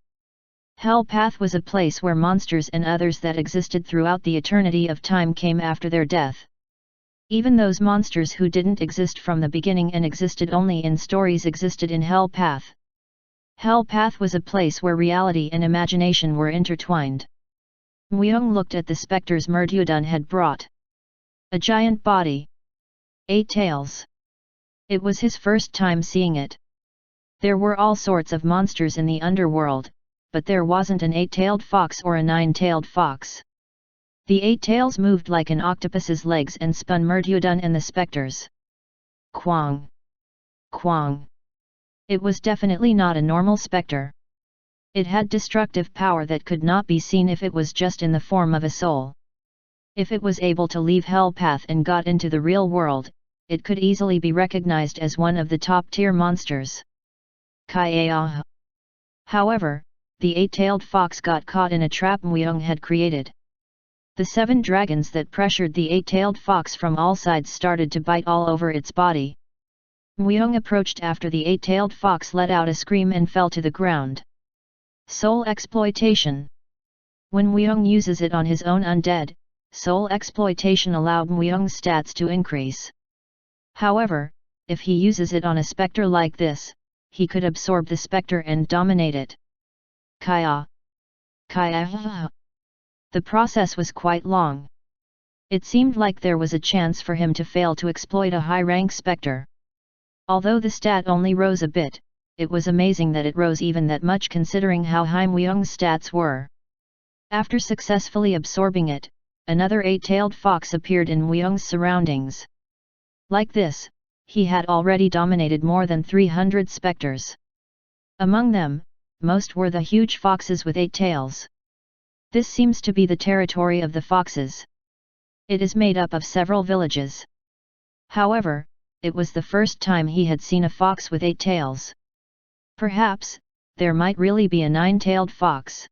Hell Path was a place where monsters and others that existed throughout the eternity of time came after their death. Even those monsters who didn't exist from the beginning and existed only in stories existed in Hell Path. Hell Path was a place where reality and imagination were intertwined. Myung looked at the specters Murdyudun had brought. A giant body. 8 tails. It was his first time seeing it. There were all sorts of monsters in the underworld, but there wasn't an 8-tailed fox or a 9-tailed fox. The 8 tails moved like an octopus's legs and spun Murdyudun and the specters. Quang! Quang! It was definitely not a normal specter. It had destructive power that could not be seen if it was just in the form of a soul. If it was able to leave Hell Path and got into the real world, it could easily be recognized as one of the top-tier monsters. Kaya. However, the 8-tailed fox got caught in a trap Myung had created. The 7 dragons that pressured the 8-tailed fox from all sides started to bite all over its body. Myung approached after the 8-tailed fox let out a scream and fell to the ground. Soul exploitation. When Myung uses it on his own undead, soul exploitation allowed Myung's stats to increase. However, if he uses it on a specter like this, he could absorb the specter and dominate it. Kaya. Kaya. The process was quite long. It seemed like there was a chance for him to fail to exploit a high-rank specter. Although the stat only rose a bit, it was amazing that it rose even that much considering how high Myung's stats were. After successfully absorbing it, another 8-tailed fox appeared in Myung's surroundings. Like this, he had already dominated more than 300 specters. Among them, most were the huge foxes with 8 tails. This seems to be the territory of the foxes. It is made up of several villages. However, it was the first time he had seen a fox with 8 tails. Perhaps, there might really be a 9-tailed fox.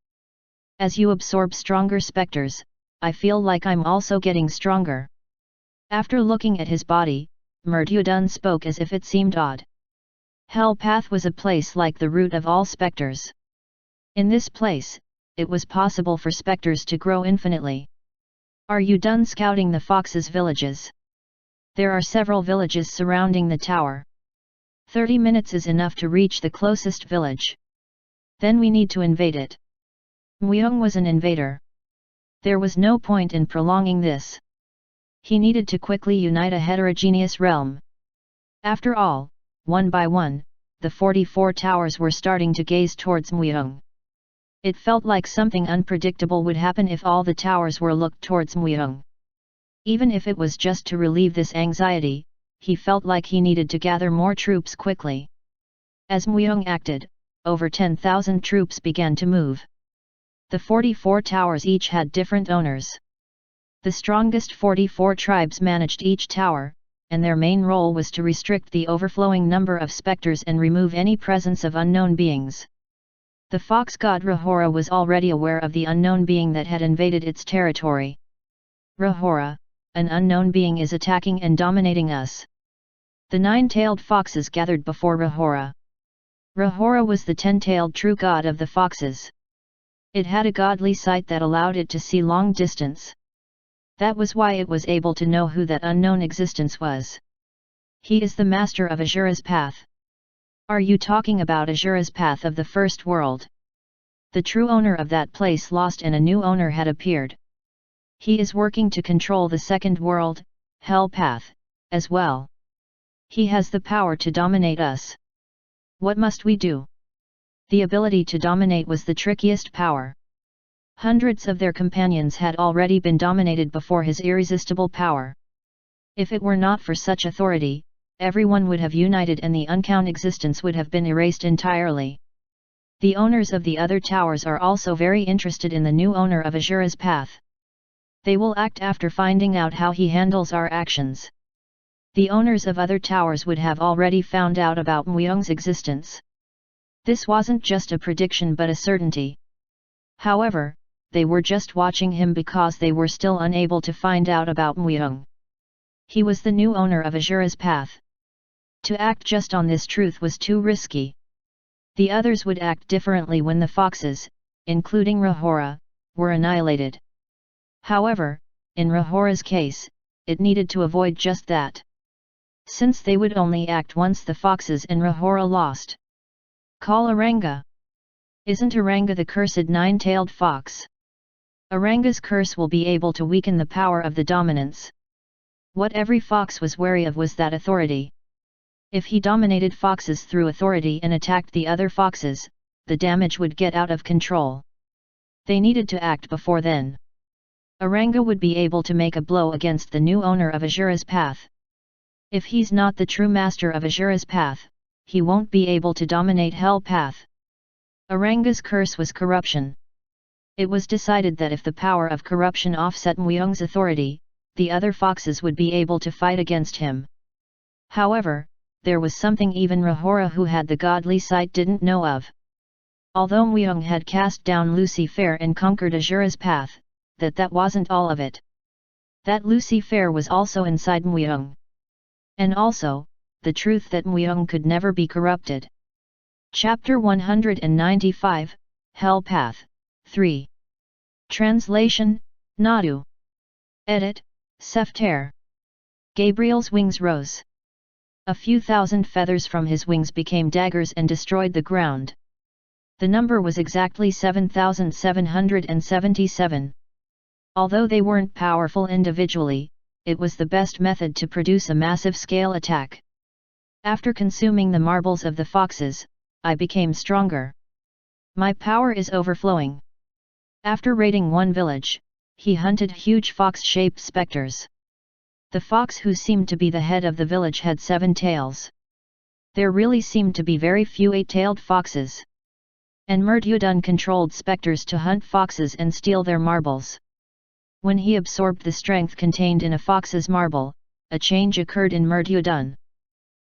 As you absorb stronger specters, I feel like I'm also getting stronger. After looking at his body, Murdyudun spoke as if it seemed odd. Hell Path was a place like the root of all specters. In this place, it was possible for specters to grow infinitely. Are you done scouting the foxes' villages? There are several villages surrounding the tower. 30 minutes is enough to reach the closest village. Then we need to invade it. Myung was an invader. There was no point in prolonging this. He needed to quickly unite a heterogeneous realm. After all, one by one, the 44 towers were starting to gaze towards Myung. It felt like something unpredictable would happen if all the towers were looked towards Myung. Even if it was just to relieve this anxiety, he felt like he needed to gather more troops quickly. As Myung acted, over 10,000 troops began to move. The 44 towers each had different owners. The strongest 44 tribes managed each tower, and their main role was to restrict the overflowing number of specters and remove any presence of unknown beings. The fox god Rahora was already aware of the unknown being that had invaded its territory. Rahora, an unknown being is attacking and dominating us. The 9-tailed foxes gathered before Rahora. Rahora was the 10-tailed true god of the foxes. It had a godly sight that allowed it to see long distance. That was why it was able to know who that unknown existence was. He is the master of Azura's path. Are you talking about Azura's path of the first world? The true owner of that place lost and a new owner had appeared. He is working to control the second world, Hell Path, as well. He has the power to dominate us. What must we do? The ability to dominate was the trickiest power. Hundreds of their companions had already been dominated before his irresistible power. If it were not for such authority, everyone would have united and the uncount existence would have been erased entirely. The owners of the other towers are also very interested in the new owner of Azura's path. They will act after finding out how he handles our actions. The owners of other towers would have already found out about Myung's existence. This wasn't just a prediction but a certainty. However, they were just watching him because they were still unable to find out about Myung. He was the new owner of Azura's path. To act just on this truth was too risky. The others would act differently when the foxes, including Rahora, were annihilated. However, in Rahora's case, it needed to avoid just that. Since they would only act once the foxes and Rahora lost. Call Aranga. Isn't Aranga the cursed nine-tailed fox? Aranga's curse will be able to weaken the power of the dominance. What every fox was wary of was that authority. If he dominated foxes through authority and attacked the other foxes, the damage would get out of control. They needed to act before then. Aranga would be able to make a blow against the new owner of Azura's path. If he's not the true master of Azura's path, he won't be able to dominate Hell Path. Aranga's curse was corruption. It was decided that if the power of corruption offset Muyong's authority, the other foxes would be able to fight against him. However, there was something even Rahora, who had the godly sight, didn't know of. Although Muyong had cast down Lucifer and conquered Azura's path, that wasn't all of it. That Lucifer was also inside Muyong. And also, the truth that Muyong could never be corrupted. Chapter 195, Hell Path, 3. Translation, Nadu. Edit, Sefter. Gabriel's wings rose. A few thousand feathers from his wings became daggers and destroyed the ground. The number was exactly 7,777. Although they weren't powerful individually, it was the best method to produce a massive scale attack. After consuming the marbles of the foxes, I became stronger. My power is overflowing. After raiding one village, he hunted huge fox-shaped specters. The fox who seemed to be the head of the village had 7 tails. There really seemed to be very few 8-tailed foxes. And Murtyudun controlled specters to hunt foxes and steal their marbles. When he absorbed the strength contained in a fox's marble, a change occurred in Murtyudun.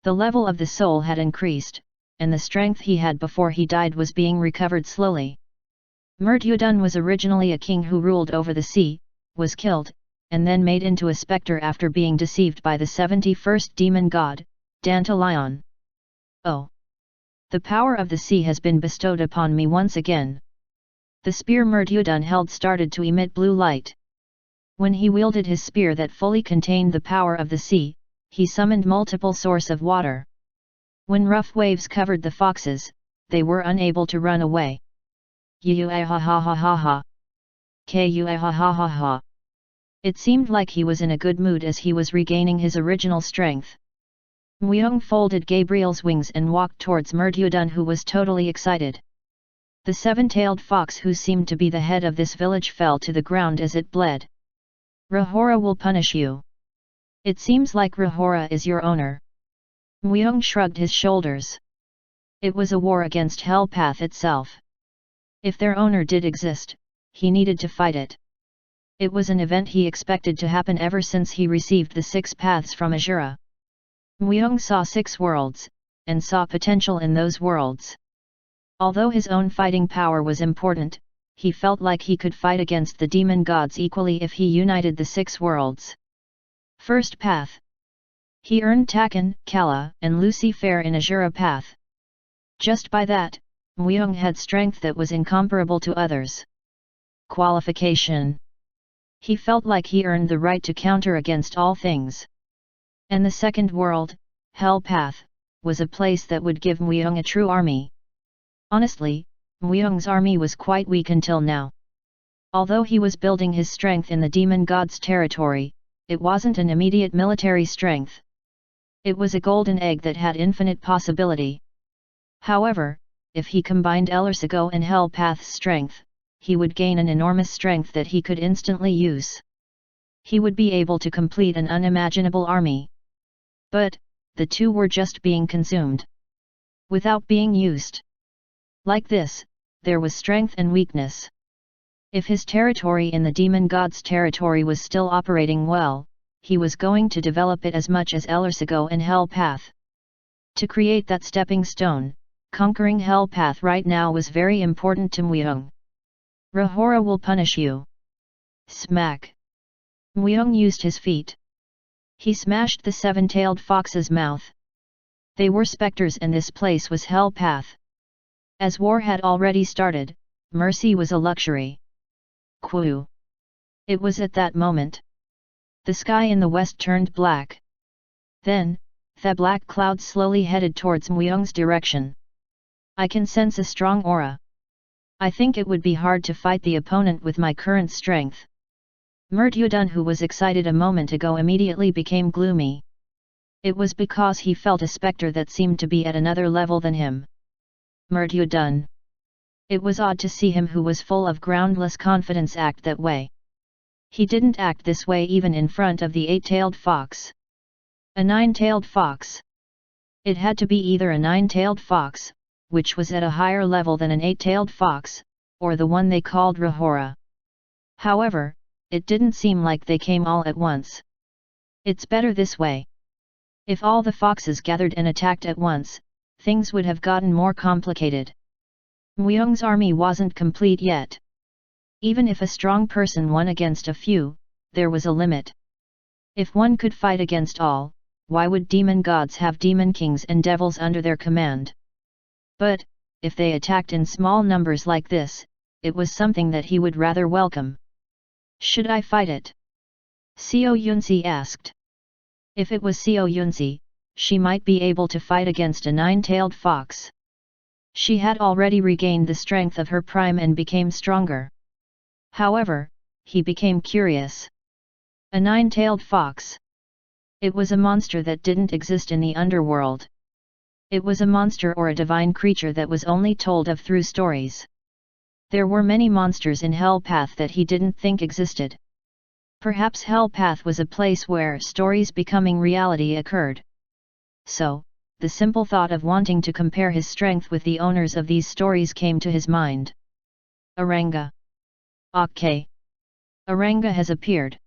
The level of the soul had increased, and the strength he had before he died was being recovered slowly. Murtyudun was originally a king who ruled over the sea, was killed, and then made into a spectre after being deceived by the 71st demon god, Dantalion. Oh! The power of the sea has been bestowed upon me once again. The spear Murtyudun held started to emit blue light. When he wielded his spear that fully contained the power of the sea, he summoned multiple sources of water. When rough waves covered the foxes, they were unable to run away. Yui ha ha ha ha ha. Kui ha ha ha ha. It seemed like he was in a good mood as he was regaining his original strength. Muyong folded Gabriel's wings and walked towards Murtyudun, who was totally excited. The 7-tailed fox who seemed to be the head of this village fell to the ground as it bled. Rahora will punish you. It seems like Rahora is your owner. Muyong shrugged his shoulders. It was a war against Hell Path itself. If their owner did exist, he needed to fight it. It was an event he expected to happen ever since he received the 6 paths from Azura. Muyong saw 6 worlds, and saw potential in those worlds. Although his own fighting power was important, he felt like he could fight against the demon gods equally if he united the 6 worlds. First path. He earned Takan, Kala, and Lucifer in Azura path. Just by that, Muyong had strength that was incomparable to others. Qualification. He felt like he earned the right to counter against all things. And the second world, Hell Path, was a place that would give Muyong a true army. Honestly, Muyong's army was quite weak until now. Although he was building his strength in the demon god's territory, it wasn't an immediate military strength. It was a golden egg that had infinite possibility. However, if he combined Elersigo and Hell Path's strength, he would gain an enormous strength that he could instantly use. He would be able to complete an unimaginable army. But, the two were just being consumed. Without being used. Like this, there was strength and weakness. If his territory in the demon god's territory was still operating well, he was going to develop it as much as Elersigo and Hell Path. To create that stepping stone, conquering Hell Path right now was very important to Muyong. Rahora will punish you. Smack. Muyong used his feet. He smashed the 7-tailed fox's mouth. They were specters and this place was hell path. As war had already started, mercy was a luxury. Quoo! It was at that moment. The sky in the west turned black. Then, the black cloud slowly headed towards Myung's direction. I can sense a strong aura. I think it would be hard to fight the opponent with my current strength. Onhu, who was excited a moment ago, immediately became gloomy. It was because he felt a spectre that seemed to be at another level than him. Onhu. It was odd to see him, who was full of groundless confidence, act that way. He didn't act this way even in front of the 8-tailed fox. A 9-tailed fox. It had to be either a 9-tailed fox, which was at a higher level than an 8-tailed fox, or the one they called Rahora. However, it didn't seem like they came all at once. It's better this way. If all the foxes gathered and attacked at once, things would have gotten more complicated. Myung's army wasn't complete yet. Even if a strong person won against a few, there was a limit. If one could fight against all, why would demon gods have demon kings and devils under their command? But, if they attacked in small numbers like this, it was something that he would rather welcome. Should I fight it? Seo Yunzi asked. If it was Seo Yunzi, she might be able to fight against a 9-tailed fox. She had already regained the strength of her prime and became stronger. However, he became curious. A 9-tailed fox. It was a monster that didn't exist in the underworld. It was a monster or a divine creature that was only told of through stories. There were many monsters in Hell Path that he didn't think existed. Perhaps Hell Path was a place where stories becoming reality occurred. So, the simple thought of wanting to compare his strength with the owners of these stories came to his mind. Aranga. Okay. Aranga has appeared.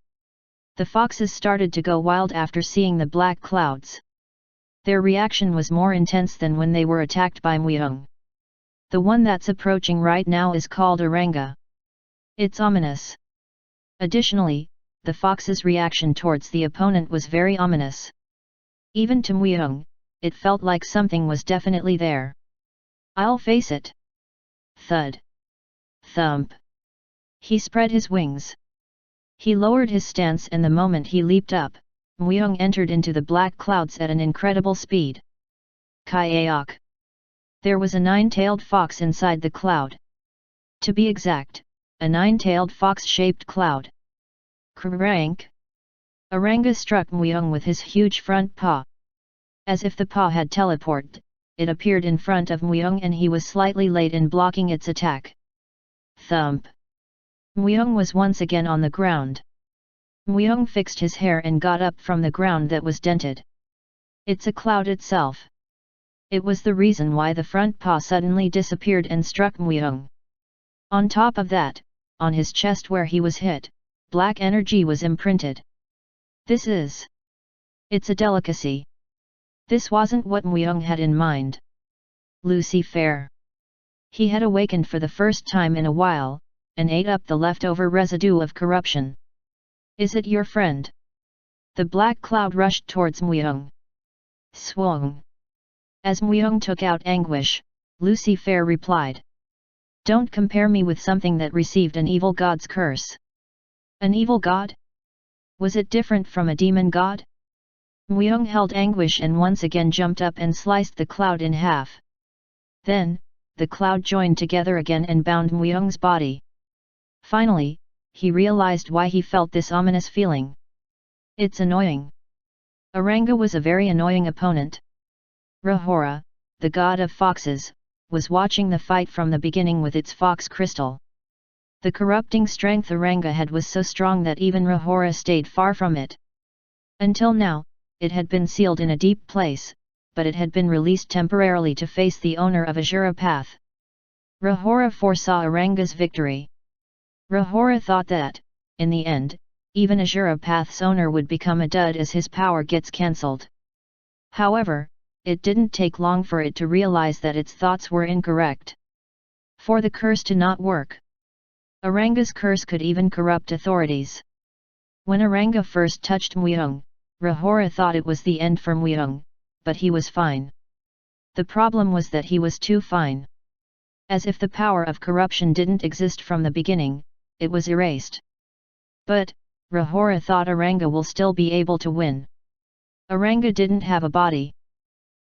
The foxes started to go wild after seeing the black clouds. Their reaction was more intense than when they were attacked by Myung. The one that's approaching right now is called Aranga. It's ominous. Additionally, the fox's reaction towards the opponent was very ominous. Even to Myung, it felt like something was definitely there. I'll face it. Thud. Thump. He spread his wings. He lowered his stance, and the moment he leaped up, Myung entered into the black clouds at an incredible speed. Kayak. There was a 9-tailed fox inside the cloud. To be exact, a 9-tailed fox-shaped cloud. Crank. Aranga struck Myung with his huge front paw. As if the paw had teleported, it appeared in front of Myung and he was slightly late in blocking its attack. Thump. Myung was once again on the ground. Myung fixed his hair and got up from the ground that was dented. It's a cloud itself. It was the reason why the front paw suddenly disappeared and struck Myung. On top of that, on his chest where he was hit, black energy was imprinted. It's a delicacy. This wasn't what Myung had in mind. Lucifer. He had awakened for the first time in a while, and ate up the leftover residue of corruption. Is it your friend? The black cloud rushed towards Myung. Swung. As Myung took out anguish, Lucifer replied. Don't compare me with something that received an evil god's curse. An evil god? Was it different from a demon god? Myung held anguish and once again jumped up and sliced the cloud in half. Then, the cloud joined together again and bound Myung's body. Finally, he realized why he felt this ominous feeling. It's annoying. Aranga was a very annoying opponent. Rahora, the god of foxes, was watching the fight from the beginning with its fox crystal. The corrupting strength Aranga had was so strong that even Rahora stayed far from it. Until now, it had been sealed in a deep place, but it had been released temporarily to face the owner of Azura Path. Rahora foresaw Aranga's victory. Rahora thought that, in the end, even Azura Path's owner would become a dud as his power gets cancelled. However, it didn't take long for it to realize that its thoughts were incorrect. For the curse to not work. Aranga's curse could even corrupt authorities. When Aranga first touched Myung, Rahora thought it was the end for Myung, but he was fine. The problem was that he was too fine. As if the power of corruption didn't exist from the beginning, it was erased. But, Rahora thought Aranga will still be able to win. Aranga didn't have a body.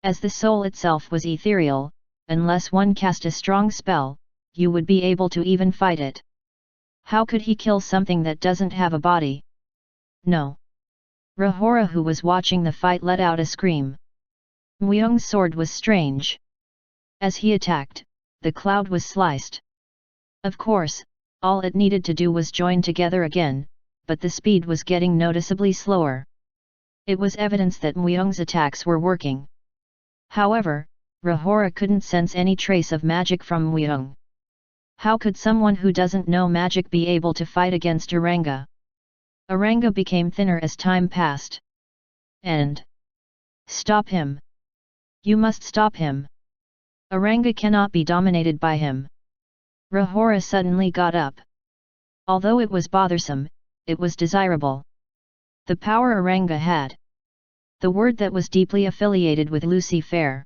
As the soul itself was ethereal, unless one cast a strong spell, you would be able to even fight it. How could he kill something that doesn't have a body? No. Rahora, who was watching the fight, let out a scream. Muyong's sword was strange. As he attacked, the cloud was sliced. Of course, all it needed to do was join together again, but the speed was getting noticeably slower. It was evidence that Muyong's attacks were working. However, Rahora couldn't sense any trace of magic from Muyong. How could someone who doesn't know magic be able to fight against Aranga? Aranga became thinner as time passed. And stop him! You must stop him! Aranga cannot be dominated by him. Rahora suddenly got up. Although it was bothersome, it was desirable. The power Aranga had. The word that was deeply affiliated with Lucifer.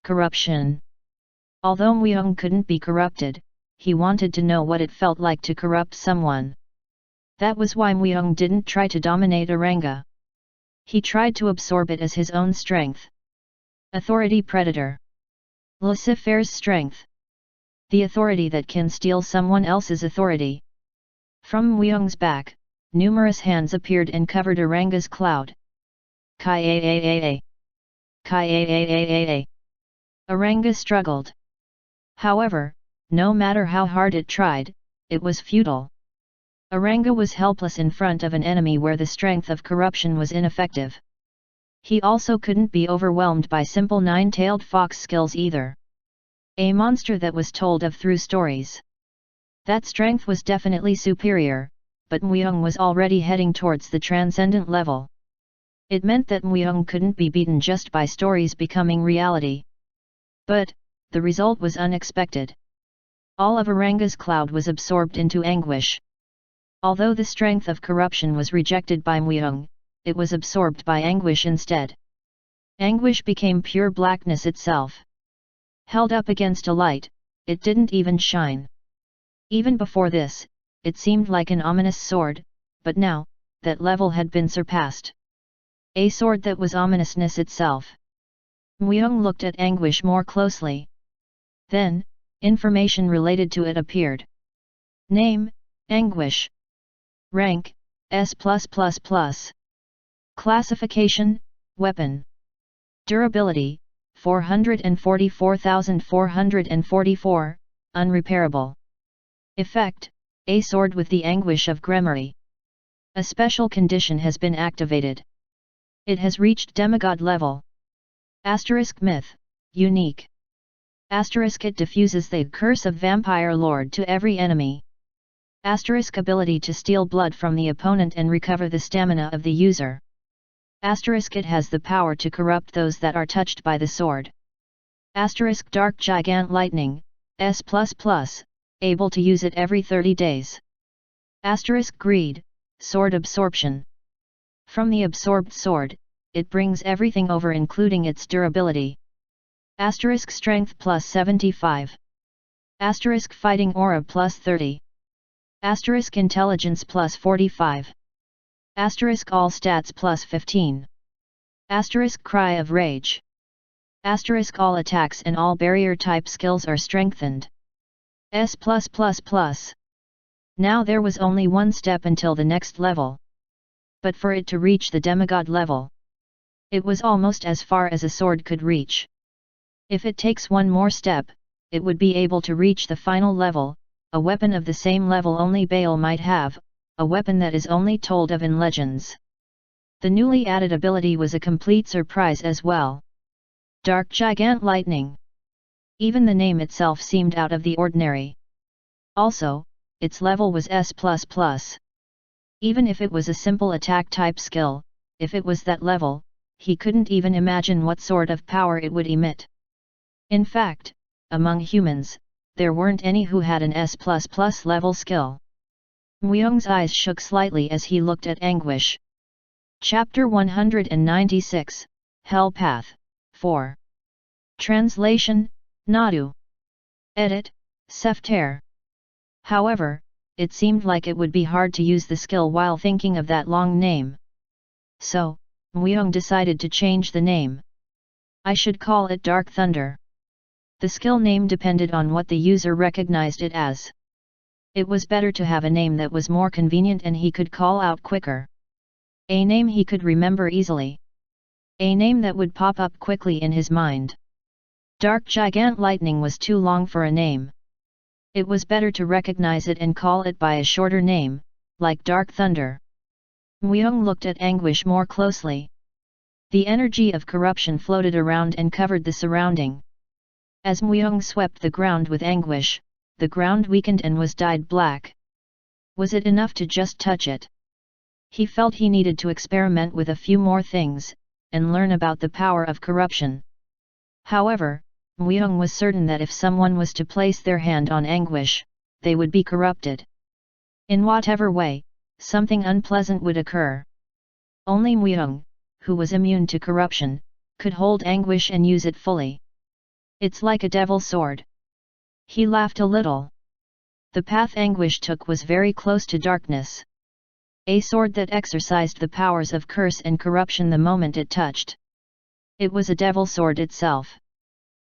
Corruption. Although Muyong couldn't be corrupted, he wanted to know what it felt like to corrupt someone. That was why Muyong didn't try to dominate Aranga. He tried to absorb it as his own strength. Authority predator. Lucifer's strength. The authority that can steal someone else's authority. From Muyong's back, numerous hands appeared and covered Aranga's cloud. Kai-a-a-a-a. Kai-a-a-a-a-a. Aranga struggled. However, no matter how hard it tried, it was futile. Aranga was helpless in front of an enemy where the strength of corruption was ineffective. He also couldn't be overwhelmed by simple nine-tailed fox skills either. A monster that was told of through stories. That strength was definitely superior, but Muyong was already heading towards the transcendent level. It meant that Muyong couldn't be beaten just by stories becoming reality. But, the result was unexpected. All of Aranga's cloud was absorbed into anguish. Although the strength of corruption was rejected by Muyong, it was absorbed by anguish instead. Anguish became pure blackness itself. Held up against a light, it didn't even shine. Even before this, it seemed like an ominous sword, but now, that level had been surpassed. A sword that was ominousness itself. Muyong looked at anguish more closely. Then, information related to it appeared. Name, Anguish. Rank, S+++. Classification, Weapon. Durability, 444,444, unrepairable. Effect, a sword with the anguish of Gremory. A special condition has been activated. It has reached demigod level. Asterisk myth, unique. Asterisk it diffuses the curse of Vampire Lord to every enemy. Asterisk ability to steal blood from the opponent and recover the stamina of the user. Asterisk it has the power to corrupt those that are touched by the sword. Asterisk dark gigant lightning, S++, able to use it every 30 days. Asterisk greed, sword absorption. From the absorbed sword, it brings everything over including its durability. Asterisk strength plus 75. Asterisk fighting aura plus 30. Asterisk intelligence plus 45. Asterisk all stats plus 15. Asterisk cry of rage. Asterisk all attacks and all barrier type skills are strengthened. S+++. Now there was only one step until the next level. But for it to reach the demigod level, it was almost as far as a sword could reach. If it takes one more step, it would be able to reach the final level, a weapon of the same level only Baal might have, a weapon that is only told of in legends. The newly added ability was a complete surprise as well. Dark Gigant Lightning. Even the name itself seemed out of the ordinary. Also, its level was S++. Even if it was a simple attack type skill, if it was that level, he couldn't even imagine what sort of power it would emit. In fact, among humans, there weren't any who had an S++ level skill. Muyong's eyes shook slightly as he looked at Anguish. Chapter 196, Hell Path, 4. Translation, Nadu. Edit, Sefter. However, it seemed like it would be hard to use the skill while thinking of that long name. So, Muyong decided to change the name. I should call it Dark Thunder. The skill name depended on what the user recognized it as. It was better to have a name that was more convenient and he could call out quicker. A name he could remember easily. A name that would pop up quickly in his mind. Dark Gigant Lightning was too long for a name. It was better to recognize it and call it by a shorter name, like Dark Thunder. Muyong looked at Anguish more closely. The energy of corruption floated around and covered the surrounding. As Muyong swept the ground with anguish, the ground weakened and was dyed black. Was it enough to just touch it? He felt he needed to experiment with a few more things, and learn about the power of corruption. However, Muyong was certain that if someone was to place their hand on anguish, they would be corrupted. In whatever way, something unpleasant would occur. Only Muyong, who was immune to corruption, could hold anguish and use it fully. It's like a devil sword. He laughed a little. The path anguish took was very close to darkness. A sword that exercised the powers of curse and corruption the moment it touched. It was a devil sword itself.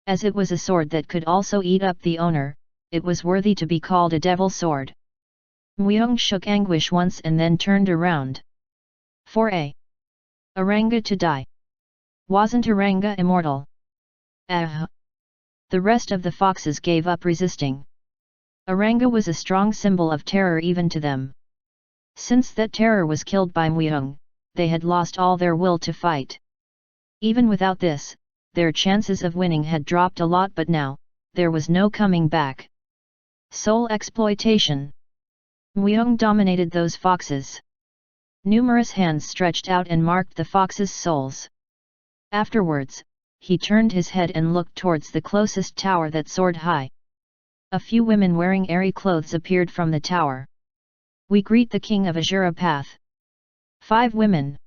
As it was a sword that could also eat up the owner, it was worthy to be called a devil sword. Muyong shook anguish once and then turned around. For Aranga to die. Wasn't Aranga immortal? The rest of the foxes gave up resisting. Aranga was a strong symbol of terror even to them. Since that terror was killed by Muyong, they had lost all their will to fight. Even without this, their chances of winning had dropped a lot, but now, there was no coming back. Soul exploitation. Muyong dominated those foxes. Numerous hands stretched out and marked the foxes' souls. Afterwards, he turned his head and looked towards the closest tower that soared high. A few women wearing airy clothes appeared from the tower. We greet the king of Azura Path. 5 women.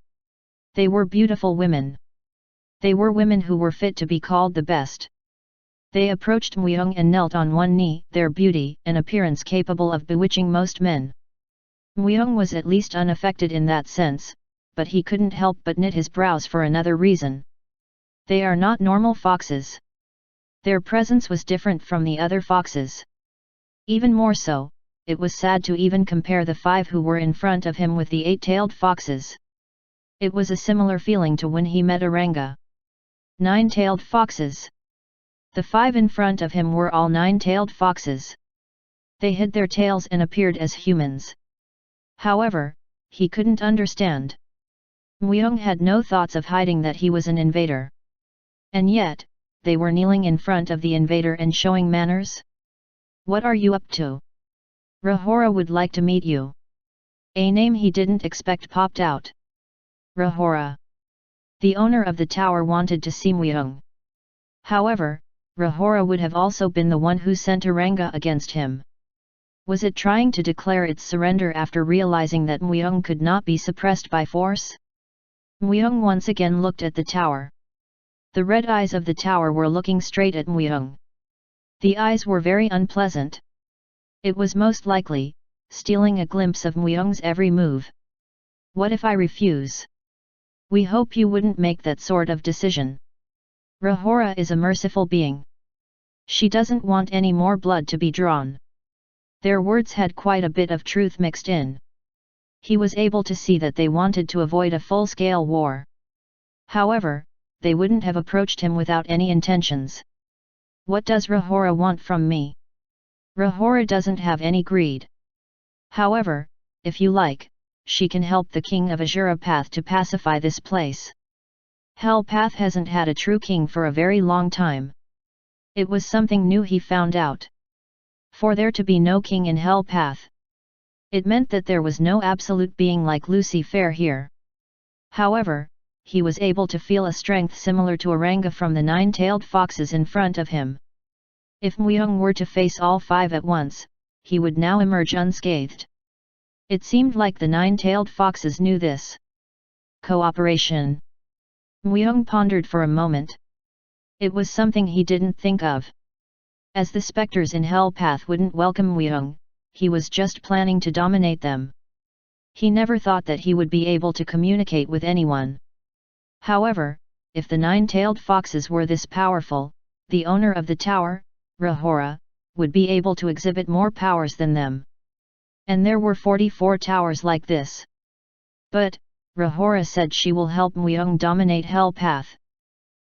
They were beautiful women. They were women who were fit to be called the best. They approached Muyong and knelt on one knee, their beauty and appearance capable of bewitching most men. Muyong was at least unaffected in that sense, but he couldn't help but knit his brows for another reason. They are not normal foxes. Their presence was different from the other foxes. Even more so, it was sad to even compare the 5 who were in front of him with the 8-tailed foxes. It was a similar feeling to when he met Aranga. 9-tailed foxes. The 5 in front of him were all 9-tailed foxes. They hid their tails and appeared as humans. However, he couldn't understand. Muyong had no thoughts of hiding that he was an invader. And yet, they were kneeling in front of the invader and showing manners? What are you up to? Rahora would like to meet you. A name he didn't expect popped out. Rahora. The owner of the tower wanted to see Muyong. However, Rahora would have also been the one who sent Aranga against him. Was it trying to declare its surrender after realizing that Muyong could not be suppressed by force? Muyong once again looked at the tower. The red eyes of the tower were looking straight at Muyong. The eyes were very unpleasant. It was most likely, stealing a glimpse of Muyong's every move. What if I refuse? We hope you wouldn't make that sort of decision. Rahora is a merciful being. She doesn't want any more blood to be drawn. Their words had quite a bit of truth mixed in. He was able to see that they wanted to avoid a full-scale war. However, they wouldn't have approached him without any intentions. What does Rahora want from me? Rahora doesn't have any greed. However, if you like, she can help the king of Azura Path to pacify this place. Hell Path hasn't had a true king for a very long time. It was something new he found out. For there to be no king in Hell Path, it meant that there was no absolute being like Lucifer here. However, he was able to feel a strength similar to Aranga from the 9-tailed foxes in front of him. If Muyong were to face all 5 at once, he would now emerge unscathed. It seemed like the 9-tailed foxes knew this. Cooperation. Muyong pondered for a moment. It was something he didn't think of. As the specters in Hell Path wouldn't welcome Weung, he was just planning to dominate them. He never thought that he would be able to communicate with anyone. However, if the nine-tailed foxes were this powerful, the owner of the tower, Rahora, would be able to exhibit more powers than them. And there were 44 towers like this. But, Rahora said she will help Weung dominate Hell Path.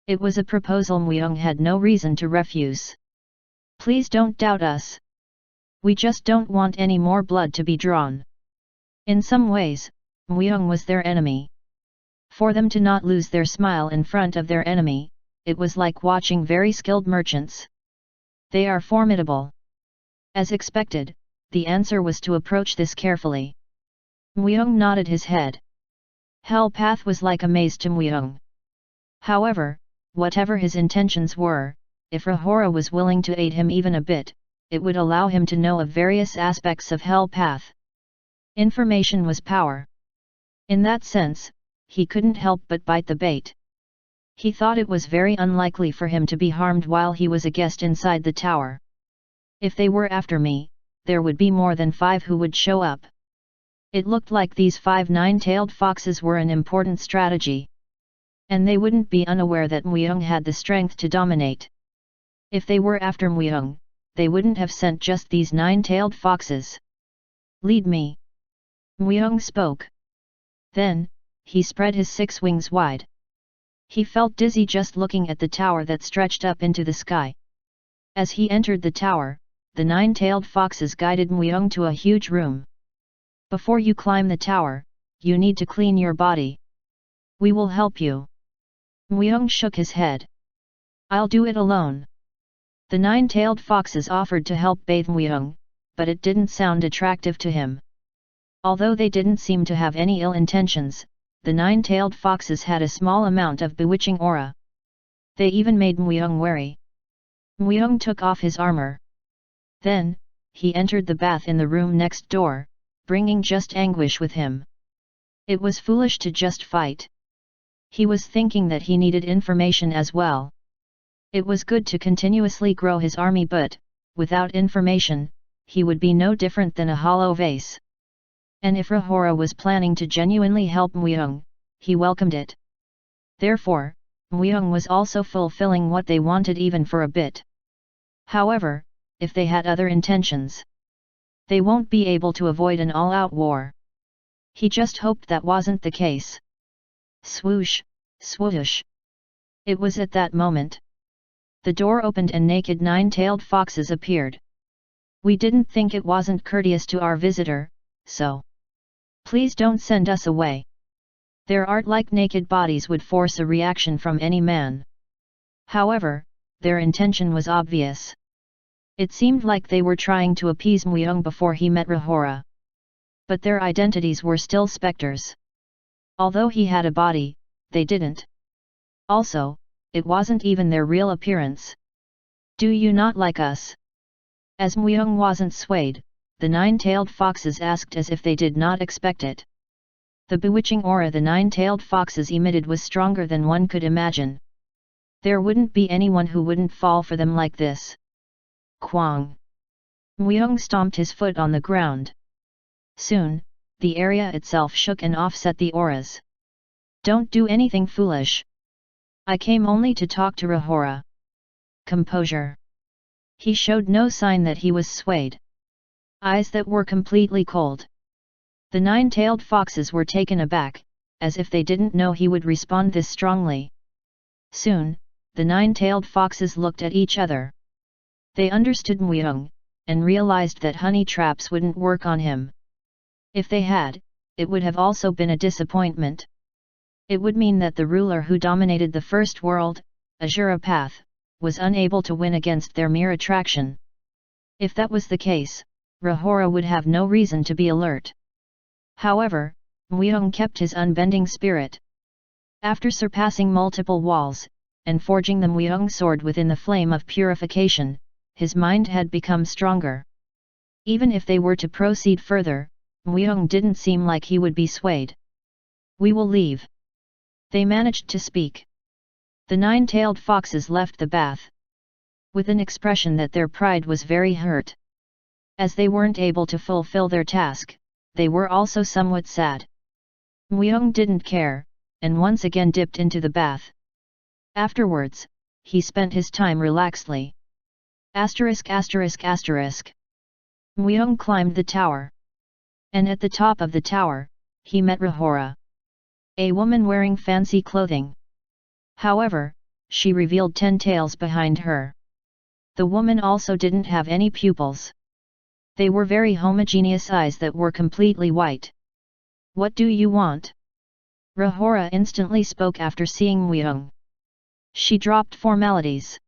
It was a proposal Weung had no reason to refuse. Please don't doubt us. We just don't want any more blood to be drawn. In some ways, Weung was their enemy. For them to not lose their smile in front of their enemy, it was like watching very skilled merchants. They are formidable. As expected, the answer was to approach this carefully. Weung nodded his head. Hell Path was like a maze to Weung. However, whatever his intentions were, if Rahora was willing to aid him even a bit, it would allow him to know of various aspects of Hell Path. Information was power. In that sense, he couldn't help but bite the bait. He thought it was very unlikely for him to be harmed while he was a guest inside the tower. If they were after me, there would be more than 5 who would show up. It looked like these 5 nine-tailed foxes were an important strategy. And they wouldn't be unaware that Weung had the strength to dominate. If they were after Weung, they wouldn't have sent just these nine-tailed foxes. Lead me. Weung spoke. Then, he spread his 6 wings wide. He felt dizzy just looking at the tower that stretched up into the sky. As he entered the tower, the nine-tailed foxes guided Weung to a huge room. Before you climb the tower, you need to clean your body. We will help you. Weung shook his head. I'll do it alone. The nine-tailed foxes offered to help bathe Weung, but it didn't sound attractive to him. Although they didn't seem to have any ill intentions, the nine-tailed foxes had a small amount of bewitching aura. They even made Weung wary. Weung took off his armor. Then, he entered the bath in the room next door, bringing just anguish with him. It was foolish to just fight. He was thinking that he needed information as well. It was good to continuously grow his army, but, without information, he would be no different than a hollow vase. And if Rahora was planning to genuinely help Weung, he welcomed it. Therefore, Weung was also fulfilling what they wanted even for a bit. However, if they had other intentions, they won't be able to avoid an all-out war. He just hoped that wasn't the case. Swoosh, swoosh. It was at that moment. The door opened and naked nine-tailed foxes appeared. We didn't think it wasn't courteous to our visitor, so please don't send us away. Their art-like naked bodies would force a reaction from any man. However, their intention was obvious. It seemed like they were trying to appease Weung before he met Rahora. But their identities were still specters. Although he had a body, they didn't. Also, it wasn't even their real appearance. Do you not like us? As Weung wasn't swayed, the nine-tailed foxes asked as if they did not expect it. The bewitching aura the nine-tailed foxes emitted was stronger than one could imagine. There wouldn't be anyone who wouldn't fall for them like this. Quang! Weung stomped his foot on the ground. Soon, the area itself shook and offset the auras. Don't do anything foolish. I came only to talk to Rahora. Composure. He showed no sign that he was swayed. Eyes that were completely cold. The nine-tailed foxes were taken aback, as if they didn't know he would respond this strongly. Soon, the nine-tailed foxes looked at each other. They understood Weung, and realized that honey traps wouldn't work on him. If they had, it would have also been a disappointment. It would mean that the ruler who dominated the first world, Azura Path, was unable to win against their mere attraction. If that was the case, Rahora would have no reason to be alert. However, Weung kept his unbending spirit. After surpassing multiple walls, and forging the Weung sword within the flame of purification, his mind had become stronger. Even if they were to proceed further, Weung didn't seem like he would be swayed. We will leave. They managed to speak. The nine-tailed foxes left the bath with an expression that their pride was very hurt. As they weren't able to fulfill their task, they were also somewhat sad. Myung didn't care, and once again dipped into the bath. Afterwards, he spent his time relaxedly. Myung climbed the tower. And at the top of the tower, he met Rahora, a woman wearing fancy clothing. However, she revealed 10 tails behind her. The woman also didn't have any pupils. They were very homogeneous eyes that were completely white. "What do you want?" Rahora instantly spoke after seeing Myung. She dropped formalities.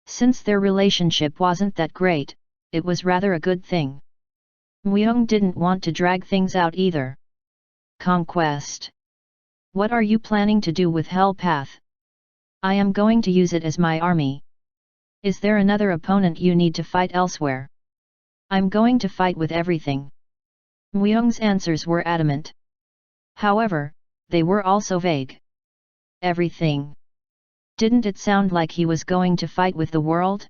Since their relationship wasn't that great, it was rather a good thing. Myung didn't want to drag things out either. "Conquest. What are you planning to do with Hell Path?" "I am going to use it as my army." "Is there another opponent you need to fight elsewhere?" "I'm going to fight with everything." Myung's answers were adamant. However, they were also vague. Everything. Didn't it sound like he was going to fight with the world?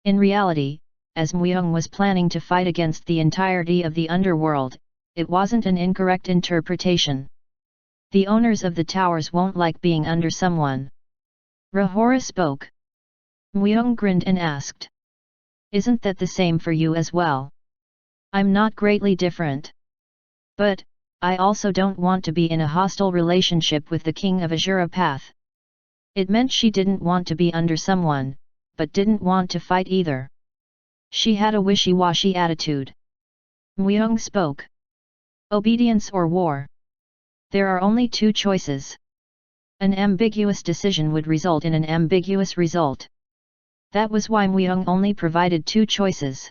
In reality, as Myung was planning to fight against the entirety of the underworld, it wasn't an incorrect interpretation. The owners of the towers won't like being under someone. Rahora spoke. Myung grinned and asked. "Isn't that the same for you as well?" "I'm not greatly different. But, I also don't want to be in a hostile relationship with the king of Azura Path." It meant she didn't want to be under someone, but didn't want to fight either. She had a wishy-washy attitude. Myung spoke. "Obedience or war? There are only two choices. An ambiguous decision would result in an ambiguous result." That was why Myung only provided two choices.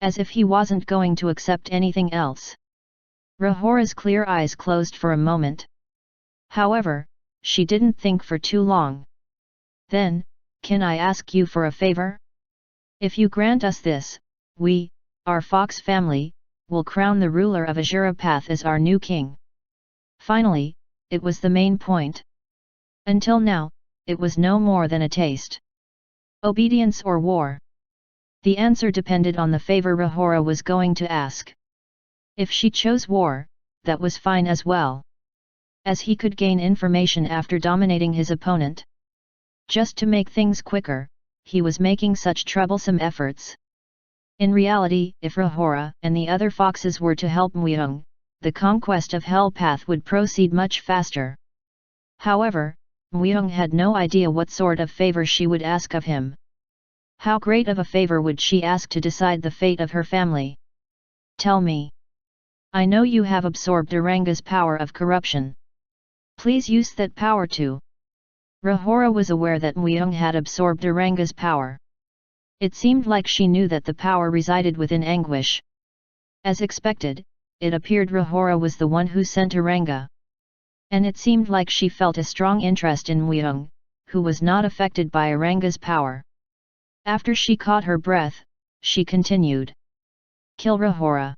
As if he wasn't going to accept anything else. Rahora's clear eyes closed for a moment. However, she didn't think for too long. "Then, can I ask you for a favor? If you grant us this, we, our Fox family, will crown the ruler of Azura Path as our new king." Finally, it was the main point. Until now, it was no more than a taste. Obedience or war? The answer depended on the favor Rahora was going to ask. If she chose war, that was fine as well. As he could gain information after dominating his opponent. Just to make things quicker, he was making such troublesome efforts. In reality, if Rahora and the other foxes were to help Myung, the conquest of Hell Path would proceed much faster. However, Myung had no idea what sort of favor she would ask of him. How great of a favor would she ask to decide the fate of her family? "Tell me. I know you have absorbed Aranga's power of corruption. Please use that power too." Rahora was aware that Myung had absorbed Aranga's power. It seemed like she knew that the power resided within Anguish. As expected, it appeared Rahora was the one who sent Aranga. And it seemed like she felt a strong interest in Myung, who was not affected by Aranga's power. After she caught her breath, she continued. Kill Rahora.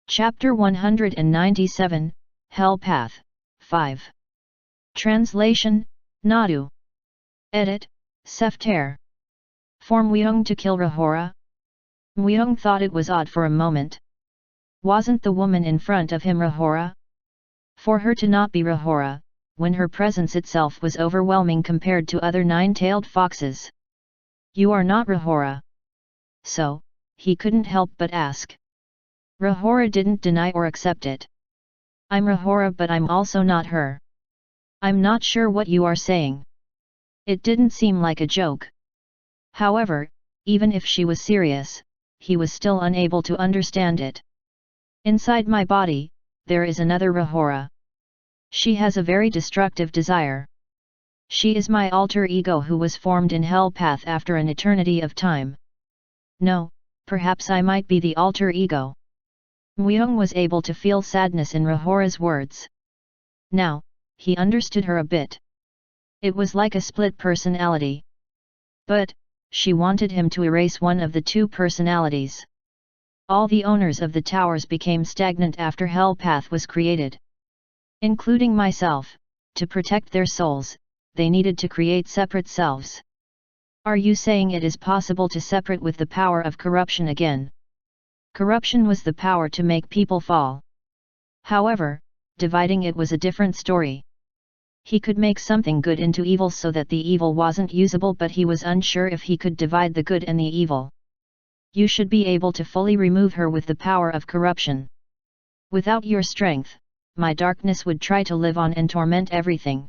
Chapter 197, Hell Path, 5. Translation, Nadu. Edit, Sefter. For Myung to kill Rahora? Myung thought it was odd for a moment. Wasn't the woman in front of him Rahora? For her to not be Rahora, when her presence itself was overwhelming compared to other nine-tailed foxes. "You are not Rahora." So, he couldn't help but ask. Rahora didn't deny or accept it. "I'm Rahora, but I'm also not her." "I'm not sure what you are saying." It didn't seem like a joke. However, even if she was serious, he was still unable to understand it. "Inside my body, there is another Rahora. She has a very destructive desire. She is my alter ego who was formed in Hell Path after an eternity of time." "No, perhaps I might be the alter ego." Myung was able to feel sadness in Rahora's words. Now, he understood her a bit. It was like a split personality. But, she wanted him to erase one of the two personalities. All the owners of the towers became stagnant after Hell Path was created. Including myself, to protect their souls, they needed to create separate selves. Are you saying it is possible to separate with the power of corruption again? Corruption was the power to make people fall. However, dividing it was a different story. He could make something good into evil so that the evil wasn't usable, but he was unsure if he could divide the good and the evil. You should be able to fully remove her with the power of corruption. Without your strength, my darkness would try to live on and torment everything.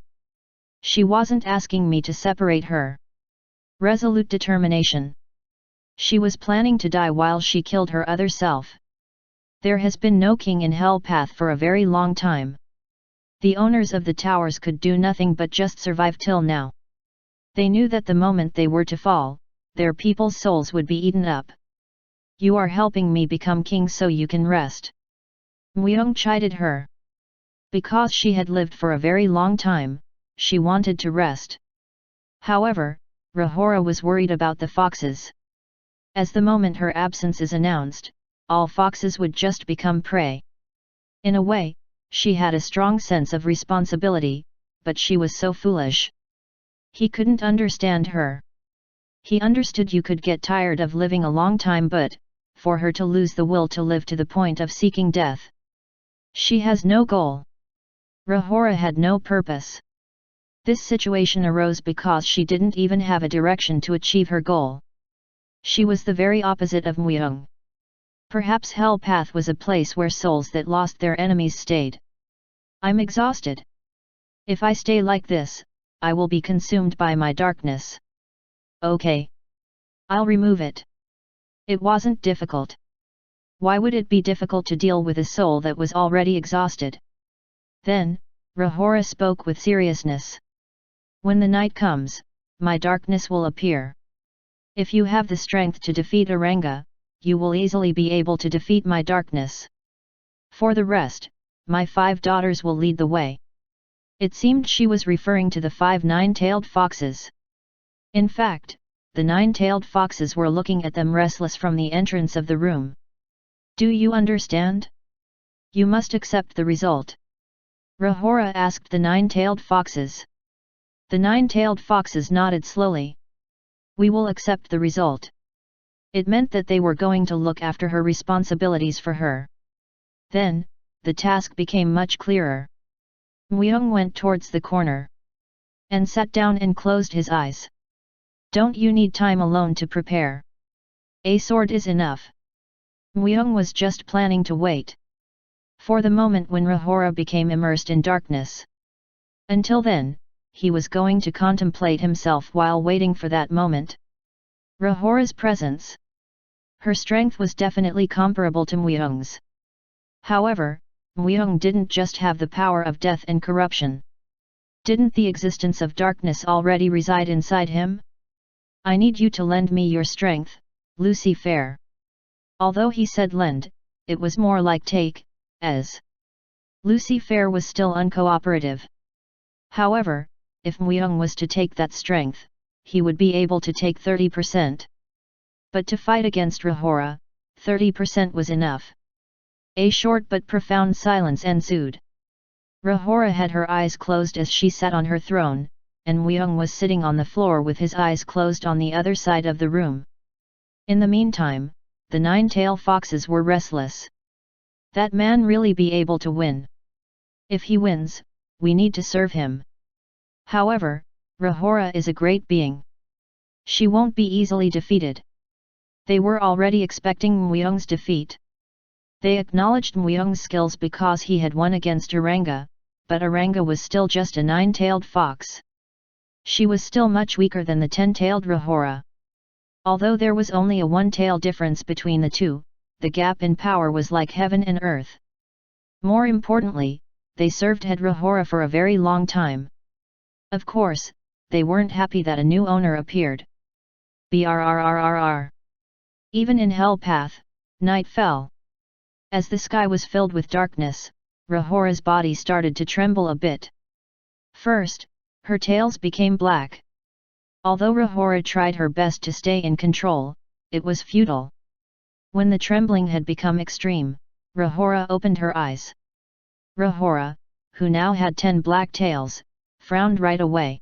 She wasn't asking me to separate her. Resolute determination. She was planning to die while she killed her other self. There has been no king in Hell Path for a very long time. The owners of the towers could do nothing but just survive till now. They knew that the moment they were to fall, their people's souls would be eaten up. You are helping me become king so you can rest. Myung chided her. Because she had lived for a very long time, she wanted to rest. However, Rahora was worried about the foxes. As the moment her absence is announced, all foxes would just become prey. In a way, she had a strong sense of responsibility, but she was so foolish. He couldn't understand her. He understood you could get tired of living a long time, but for her to lose the will to live to the point of seeking death. She has no goal. Rahora had no purpose. This situation arose because she didn't even have a direction to achieve her goal. She was the very opposite of Myung. Perhaps Hell Path was a place where souls that lost their enemies stayed. I'm exhausted. If I stay like this, I will be consumed by my darkness. Okay. I'll remove it. It wasn't difficult. Why would it be difficult to deal with a soul that was already exhausted? Then, Rahora spoke with seriousness. When the night comes, my darkness will appear. If you have the strength to defeat Aranga, you will easily be able to defeat my darkness. For the rest, my 5 daughters will lead the way. It seemed she was referring to the 5 nine-tailed foxes. In fact, the 9-tailed foxes were looking at them restless from the entrance of the room. Do you understand? You must accept the result. Rahora asked the 9-tailed foxes. The 9-tailed foxes nodded slowly. We will accept the result. It meant that they were going to look after her responsibilities for her. Then, the task became much clearer. Myung went towards the corner and sat down and closed his eyes. Don't you need time alone to prepare? A sword is enough. Myung was just planning to wait for the moment when Rahora became immersed in darkness. Until then, he was going to contemplate himself while waiting for that moment. Rahora's presence. Her strength was definitely comparable to Myung's. However, Myung didn't just have the power of death and corruption. Didn't the existence of darkness already reside inside him? I need you to lend me your strength, Lucifer. Although he said lend, it was more like take, as Lucifer was still uncooperative. However, if Myung was to take that strength, he would be able to take 30%. But to fight against Rahora, 30% was enough. A short but profound silence ensued. Rahora had her eyes closed as she sat on her throne, and Myung was sitting on the floor with his eyes closed on the other side of the room. In the meantime, the 9-tailed foxes were restless. That man really be able to win? If he wins, we need to serve him. However, Rahora is a great being. She won't be easily defeated. They were already expecting Myung's defeat. They acknowledged Myung's skills because he had won against Aranga, but Aranga was still just a 9-tailed fox. She was still much weaker than the 10-tailed Rahora. Although there was only a 1-tail difference between the two, the gap in power was like heaven and earth. More importantly, they served Head Rahora for a very long time. Of course, they weren't happy that a new owner appeared. Brrrrrrr. Even in Hell Path, night fell. As the sky was filled with darkness, Rahora's body started to tremble a bit. First, her tails became black. Although Rahora tried her best to stay in control, it was futile. When the trembling had become extreme, Rahora opened her eyes. Rahora, who now had 10 black tails, frowned right away.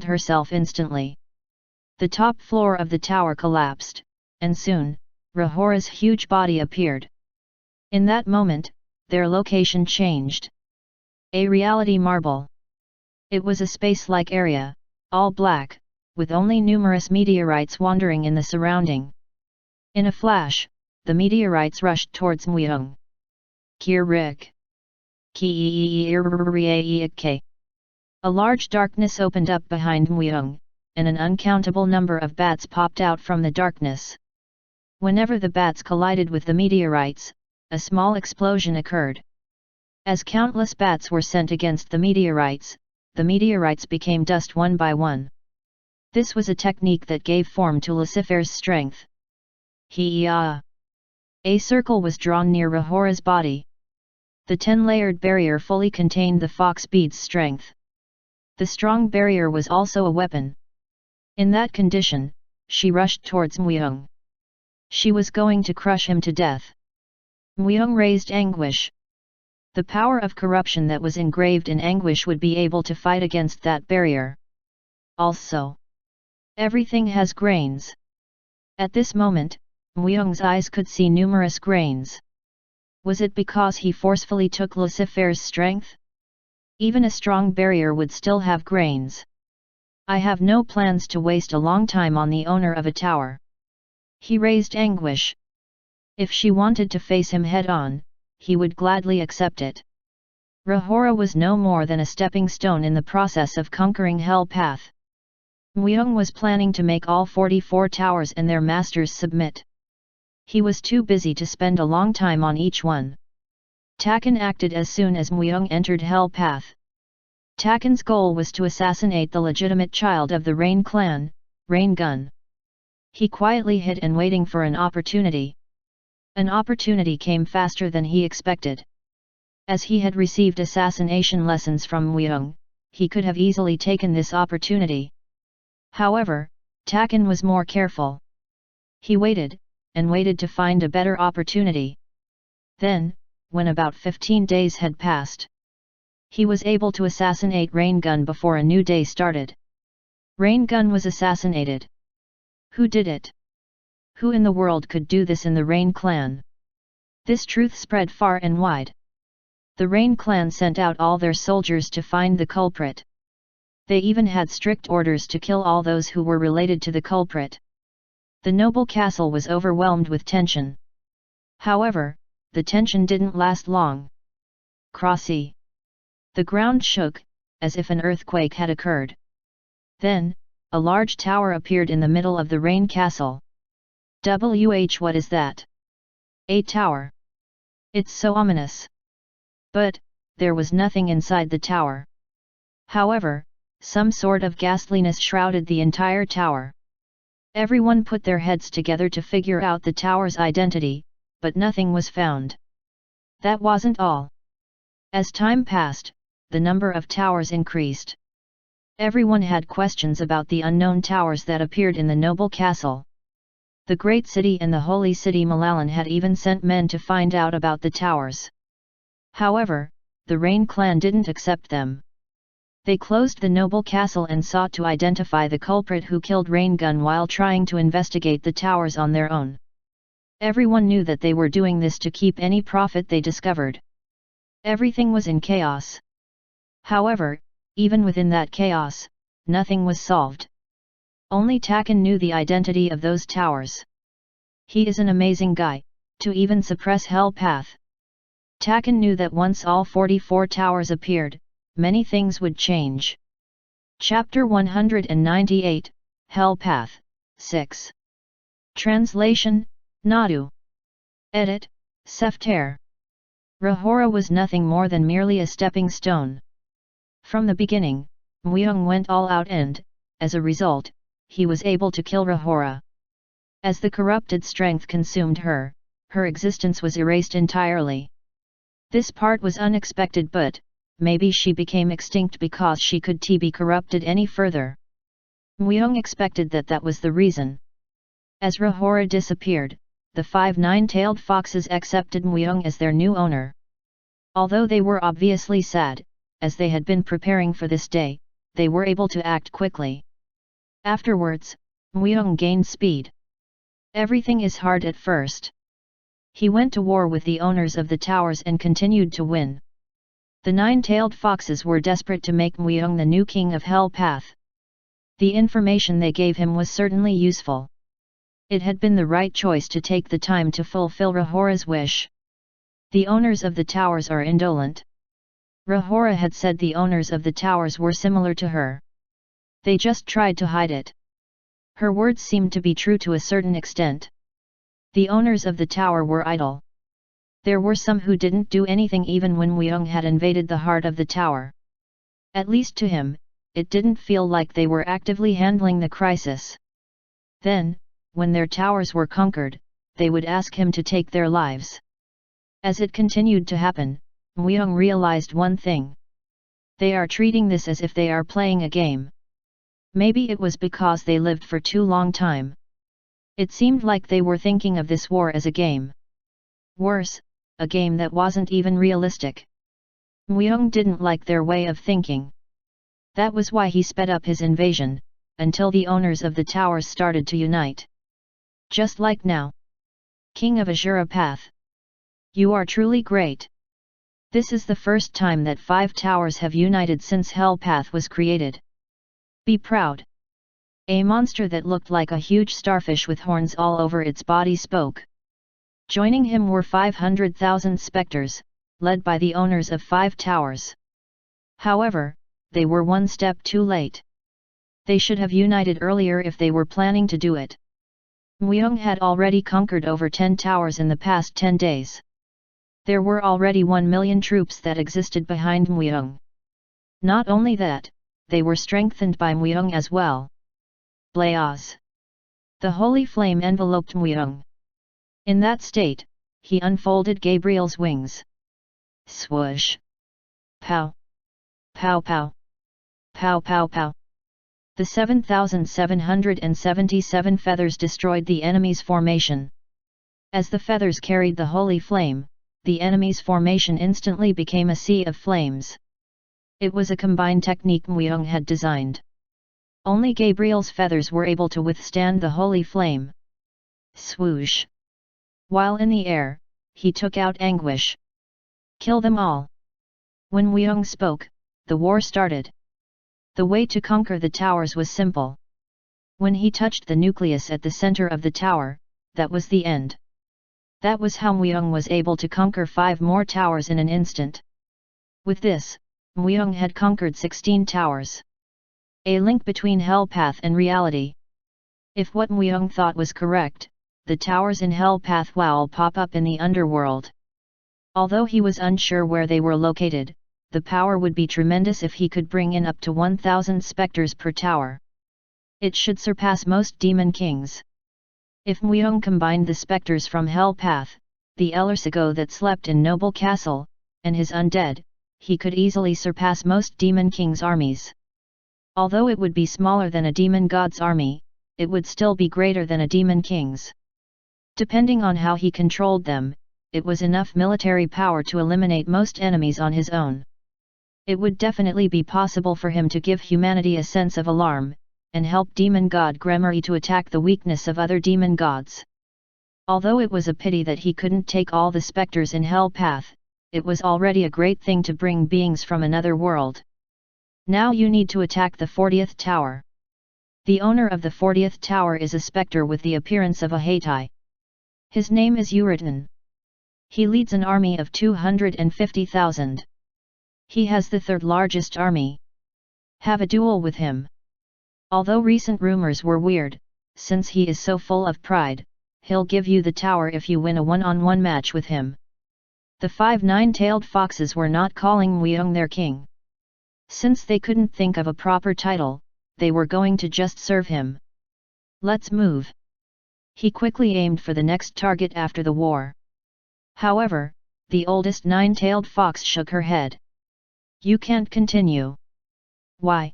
revealed herself instantly. The top floor of the tower collapsed, and soon, Rahora's huge body appeared. In that moment, their location changed. A reality marble. It was a space-like area, all black, with only numerous meteorites wandering in the surrounding. In a flash, the meteorites rushed towards Myung. Kirik. A large darkness opened up behind Myung, and an uncountable number of bats popped out from the darkness. Whenever the bats collided with the meteorites, a small explosion occurred. As countless bats were sent against the meteorites became dust one by one. This was a technique that gave form to Lucifer's strength. A circle was drawn near Rahora's body. The 10-layered barrier fully contained the fox bead's strength. The strong barrier was also a weapon. In that condition, she rushed towards Myung. She was going to crush him to death. Myung raised anguish. The power of corruption that was engraved in anguish would be able to fight against that barrier. Also, everything has grains. At this moment, Myung's eyes could see numerous grains. Was it because he forcefully took Lucifer's strength? Even a strong barrier would still have grains. I have no plans to waste a long time on the owner of a tower. He raised anguish. If she wanted to face him head-on, he would gladly accept it. Rahora was no more than a stepping stone in the process of conquering Hell Path. Myung was planning to make all 44 towers and their masters submit. He was too busy to spend a long time on each one. Takan acted as soon as Myung entered Hell Path. Takan's goal was to assassinate the legitimate child of the Rain clan, Rain Gun. He quietly hid and waiting for an opportunity. An opportunity came faster than he expected. As he had received assassination lessons from Myung, he could have easily taken this opportunity. However, Takan was more careful. He waited, and waited to find a better opportunity. Then, when about 15 days had passed, he was able to assassinate Rain Gun before a new day started. Rain Gun was assassinated. Who did it? Who in the world could do this in the Rain clan? This truth spread far and wide. The Rain clan sent out all their soldiers to find the culprit. They even had strict orders to kill all those who were related to the culprit. The noble castle was overwhelmed with tension. However, the tension didn't last long. Crossy. The ground shook, as if an earthquake had occurred. Then, a large tower appeared in the middle of the Rain castle. What is that? A tower. It's so ominous. But, there was nothing inside the tower. However, some sort of ghastliness shrouded the entire tower. Everyone put their heads together to figure out the tower's identity, but nothing was found. That wasn't all. As time passed, the number of towers increased. Everyone had questions about the unknown towers that appeared in the noble castle. The great city and the holy city Malalan had even sent men to find out about the towers. However, the Rain clan didn't accept them. They closed the noble castle and sought to identify the culprit who killed Rain Gun while trying to investigate the towers on their own. Everyone knew that they were doing this to keep any profit they discovered. Everything was in chaos. However, even within that chaos, nothing was solved. Only Takan knew the identity of those towers. He is an amazing guy, to even suppress Hell Path. Takan knew that once all 44 towers appeared, many things would change. Chapter 198, Hell Path, 6. Translation, Nadu. Edit, Sefter. Rahora was nothing more than merely a stepping stone. From the beginning, Myung went all out and, as a result, he was able to kill Rahora. As the corrupted strength consumed her, her existence was erased entirely. This part was unexpected, but maybe she became extinct because she could be corrupted any further. Myung expected that was the reason. As Rahora disappeared, the 5 nine-tailed foxes accepted Myung as their new owner. Although they were obviously sad, as they had been preparing for this day, they were able to act quickly. Afterwards, Myung gained speed. Everything is hard at first. He went to war with the owners of the towers and continued to win. The 9-tailed foxes were desperate to make Myung the new king of Hell Path. The information they gave him was certainly useful. It had been the right choice to take the time to fulfill Rahora's wish. The owners of the towers are indolent. Rahora had said the owners of the towers were similar to her. They just tried to hide it. Her words seemed to be true to a certain extent. The owners of the tower were idle. There were some who didn't do anything even when Myung had invaded the heart of the tower. At least to him, it didn't feel like they were actively handling the crisis. Then, when their towers were conquered, they would ask him to take their lives. As it continued to happen, Myung realized one thing. They are treating this as if they are playing a game. Maybe it was because they lived for too long time. It seemed like they were thinking of this war as a game. Worse, a game that wasn't even realistic. Myung didn't like their way of thinking. That was why he sped up his invasion, until the owners of the towers started to unite. Just like now. King of Azura Path. You are truly great. This is the first time that 5 towers have united since Hell Path was created. Be proud. A monster that looked like a huge starfish with horns all over its body spoke. Joining him were 500,000 specters, led by the owners of 5 towers. However, they were one step too late. They should have united earlier if they were planning to do it. Myung had already conquered over 10 towers in the past 10 days. There were already 1,000,000 troops that existed behind Muyeong. Not only that, they were strengthened by Muyeong as well. Blaze! The holy flame enveloped Muyeong. In that state, he unfolded Gabriel's wings. Swoosh! Pow! Pow pow! Pow pow pow! The 7,777 feathers destroyed the enemy's formation. As the feathers carried the holy flame, the enemy's formation instantly became a sea of flames. It was a combined technique Muyeong had designed. Only Gabriel's feathers were able to withstand the holy flame. Swoosh! While in the air, he took out anguish. Kill them all! When Muyeong spoke, the war started. The way to conquer the towers was simple. When he touched the nucleus at the center of the tower, that was the end. That was how Muyeong was able to conquer 5 more towers in an instant. With this, Muyeong had conquered 16 towers. A link between Hell Path and reality. If what Muyeong thought was correct, the towers in Hell Path will pop up in the underworld. Although he was unsure where they were located, the power would be tremendous if he could bring in up to 1,000 specters per tower. It should surpass most demon kings. If Muyeong combined the specters from Hell Path, the Elursigo that slept in Noble Castle, and his undead, he could easily surpass most demon kings' armies. Although it would be smaller than a demon god's army, it would still be greater than a demon king's. Depending on how he controlled them, it was enough military power to eliminate most enemies on his own. It would definitely be possible for him to give humanity a sense of alarm, and help demon god Gremory to attack the weakness of other demon gods. Although it was a pity that he couldn't take all the specters in Hell Path, it was already a great thing to bring beings from another world. Now you need to attack the 40th tower. The owner of the 40th tower is a specter with the appearance of a Heitai. His name is Uritan. He leads an army of 250,000. He has the 3rd largest army. Have a duel with him. Although recent rumors were weird, since he is so full of pride, he'll give you the tower if you win a one-on-one match with him. The 5 nine-tailed foxes were not calling Muyeong their king. Since they couldn't think of a proper title, they were going to just serve him. Let's move. He quickly aimed for the next target after the war. However, the oldest 9-tailed fox shook her head. You can't continue. Why?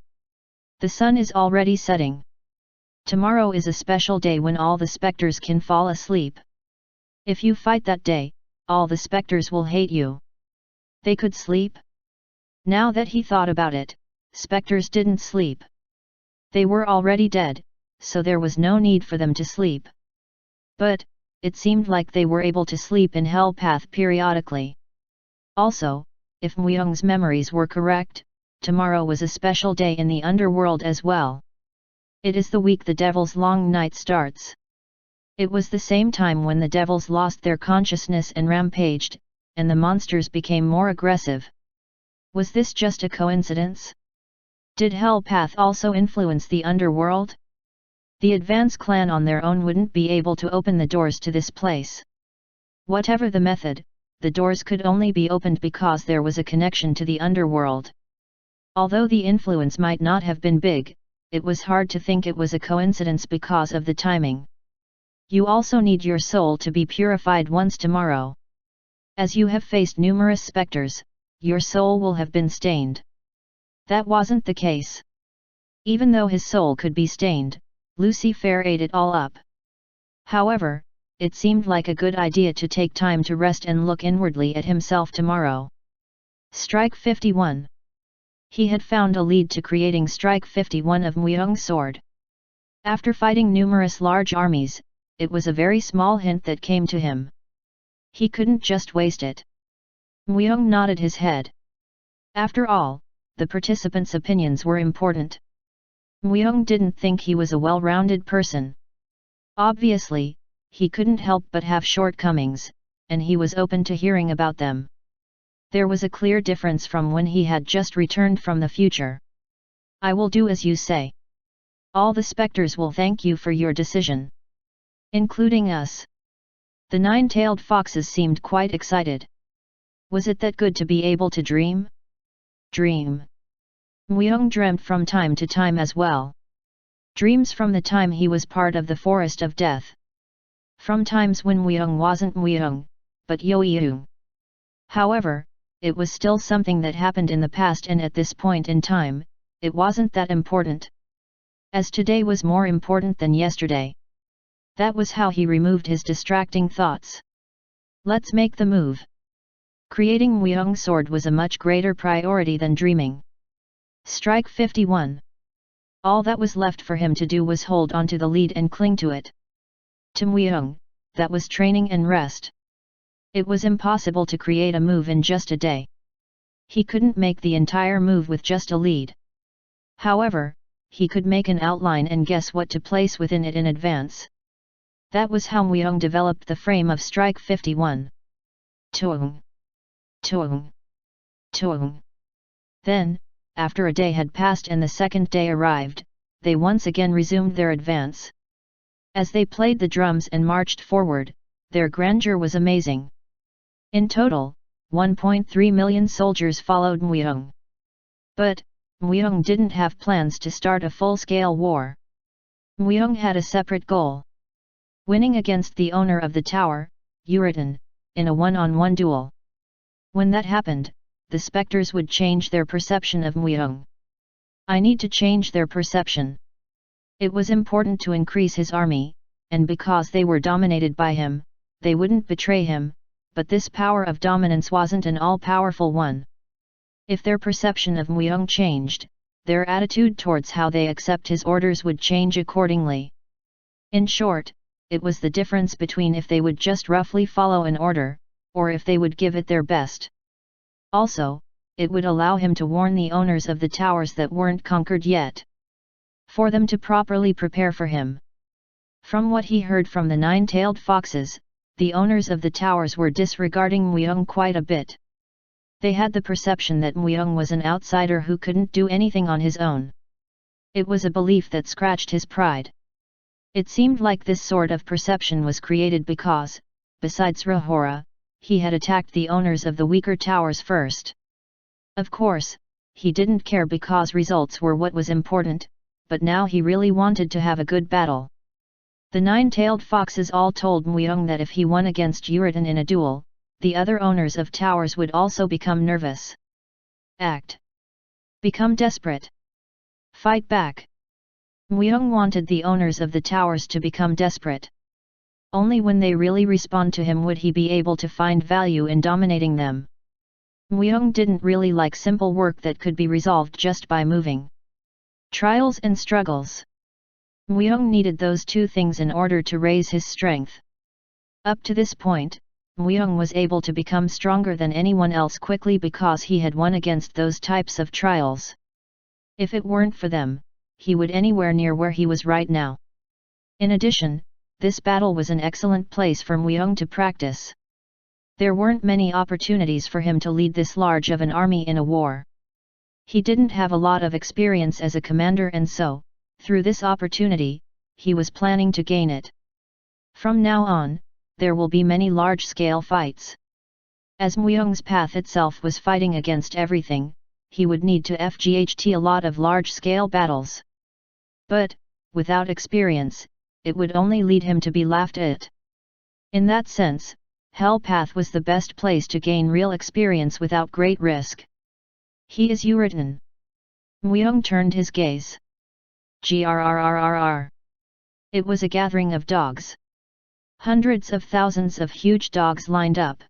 The sun is already setting. Tomorrow is a special day when all the specters can fall asleep. If you fight that day, all the specters will hate you. They could sleep? Now that he thought about it, specters didn't sleep. They were already dead, so there was no need for them to sleep. But, it seemed like they were able to sleep in Hell Path periodically. Also, if Muyeong's memories were correct, tomorrow was a special day in the underworld as well. It is the week the devil's long night starts. It was the same time when the devils lost their consciousness and rampaged, and the monsters became more aggressive. Was this just a coincidence? Did Hell Path also influence the underworld? The Advance clan on their own wouldn't be able to open the doors to this place. Whatever the method, the doors could only be opened because there was a connection to the underworld. Although the influence might not have been big, it was hard to think it was a coincidence because of the timing. You also need your soul to be purified once tomorrow. As you have faced numerous specters, your soul will have been stained. That wasn't the case. Even though his soul could be stained, Lucifer ate it all up. However, it seemed like a good idea to take time to rest and look inwardly at himself tomorrow. Strike 51. He had found a lead to creating Strike 51 of Muyeong's sword. After fighting numerous large armies, it was a very small hint that came to him. He couldn't just waste it. Muyeong nodded his head. After all, the participants' opinions were important. Muyeong didn't think he was a well-rounded person. Obviously, he couldn't help but have shortcomings, and he was open to hearing about them. There was a clear difference from when he had just returned from the future. I will do as you say. All the specters will thank you for your decision. Including us. The 9-tailed foxes seemed quite excited. Was it that good to be able to dream? Dream. Muyeong dreamt from time to time as well. Dreams from the time he was part of the forest of death. From times when Muyeong wasn't Muyeong, but Yoeung. However, it was still something that happened in the past, and at this point in time, it wasn't that important. As today was more important than yesterday. That was how he removed his distracting thoughts. Let's make the move. Creating Muyeong's sword was a much greater priority than dreaming. Strike 51. All that was left for him to do was hold onto the lead and cling to it. To Muyeong, that was training and rest. It was impossible to create a move in just a day. He couldn't make the entire move with just a lead. However, he could make an outline and guess what to place within it in advance. That was how Muyeong developed the frame of Strike 51. Toong. Toong. Toong. Then, after a day had passed and the second day arrived, they once again resumed their advance. As they played the drums and marched forward, their grandeur was amazing. In total, 1.3 million soldiers followed Muyeong. But, Muyeong didn't have plans to start a full-scale war. Muyeong had a separate goal. Winning against the owner of the tower, Uritan, in a one-on-one duel. When that happened, the specters would change their perception of Muyeong. I need to change their perception. It was important to increase his army, and because they were dominated by him, they wouldn't betray him, but this power of dominance wasn't an all-powerful one. If their perception of Muyeong changed, their attitude towards how they accept his orders would change accordingly. In short, it was the difference between if they would just roughly follow an order, or if they would give it their best. Also, it would allow him to warn the owners of the towers that weren't conquered yet. For them to properly prepare for him. From what he heard from the nine-tailed foxes, the owners of the towers were disregarding Muyeong quite a bit. They had the perception that Muyeong was an outsider who couldn't do anything on his own. It was a belief that scratched his pride. It seemed like this sort of perception was created because, besides Rahora, he had attacked the owners of the weaker towers first. Of course, he didn't care because results were what was important, but now he really wanted to have a good battle. The nine-tailed foxes all told Muyeong that if he won against Uritan in a duel, the other owners of towers would also become nervous. Act. Become desperate. Fight back. Muyeong wanted the owners of the towers to become desperate. Only when they really respond to him would he be able to find value in dominating them. Muyeong didn't really like simple work that could be resolved just by moving. Trials and struggles. Muyeong needed those two things in order to raise his strength. Up to this point, Muyeong was able to become stronger than anyone else quickly because he had won against those types of trials. If it weren't for them, he would anywhere near where he was right now. In addition, this battle was an excellent place for Muyeong to practice. There weren't many opportunities for him to lead this large of an army in a war. He didn't have a lot of experience as a commander, and so, through this opportunity, he was planning to gain it. From now on, there will be many large-scale fights. As Muyeong's path itself was fighting against everything, he would need to FGHT a lot of large-scale battles. But, without experience, it would only lead him to be laughed at. In that sense, Hell Path was the best place to gain real experience without great risk. He is Uritan. Muyeong turned his gaze. Grrrrrr. It was a gathering of dogs. Hundreds of thousands of huge dogs lined up.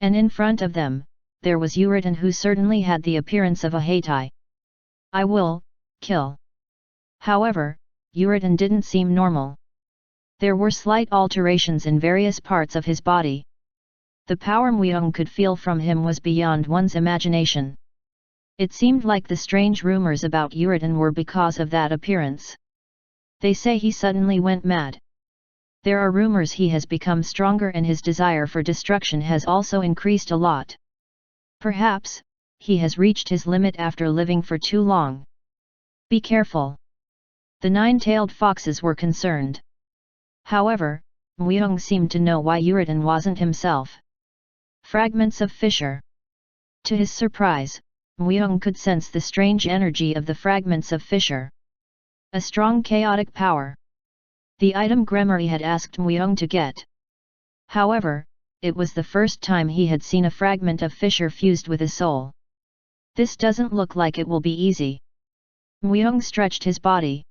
And in front of them, there was Uritan, who certainly had the appearance of a Heitai. I will kill. However, Uritan didn't seem normal. There were slight alterations in various parts of his body. The power Muyeong could feel from him was beyond one's imagination. It seemed like the strange rumors about Uritan were because of that appearance. They say he suddenly went mad. There are rumors he has become stronger and his desire for destruction has also increased a lot. Perhaps, he has reached his limit after living for too long. Be careful. The nine-tailed foxes were concerned. However, Muyeong seemed to know why Uritan wasn't himself. Fragments of fissure. To his surprise, Muyoung could sense the strange energy of the fragments of fissure. A strong chaotic power. The item Gremory had asked Muyoung to get. However, it was the first time he had seen a fragment of fissure fused with a soul. This doesn't look like it will be easy. Muyoung stretched his body.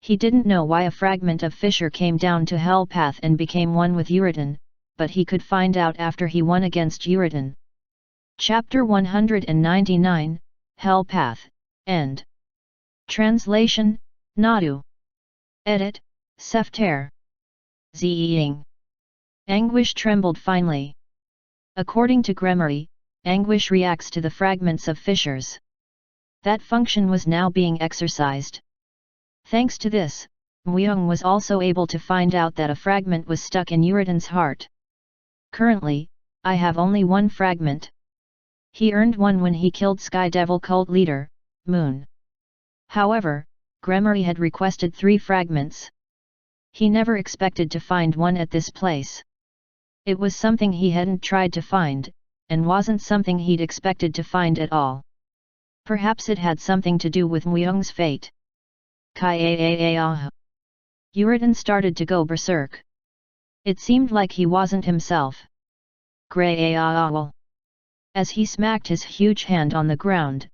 He didn't know why a fragment of fissure came down to Hell Path and became one with Uridan, but he could find out after he won against Uridan. Chapter 199, Hell Path, End. Translation, Nadu. Edit, Sefter. Ziying. Anguish trembled finely. According to Gremory, anguish reacts to the fragments of fissures. That function was now being exercised. Thanks to this, Muyoung was also able to find out that a fragment was stuck in Uridan's heart. Currently, I have only one fragment. He earned one when he killed Sky Devil cult leader, Moon. However, Gremory had requested 3 fragments. He never expected to find one at this place. It was something he hadn't tried to find, and wasn't something he'd expected to find at all. Perhaps it had something to do with Muyoung's fate. Kai-a-a-a-ah. Uridan started to go berserk. It seemed like he wasn't himself. Gray-a-a-a-wal. As he smacked his huge hand on the ground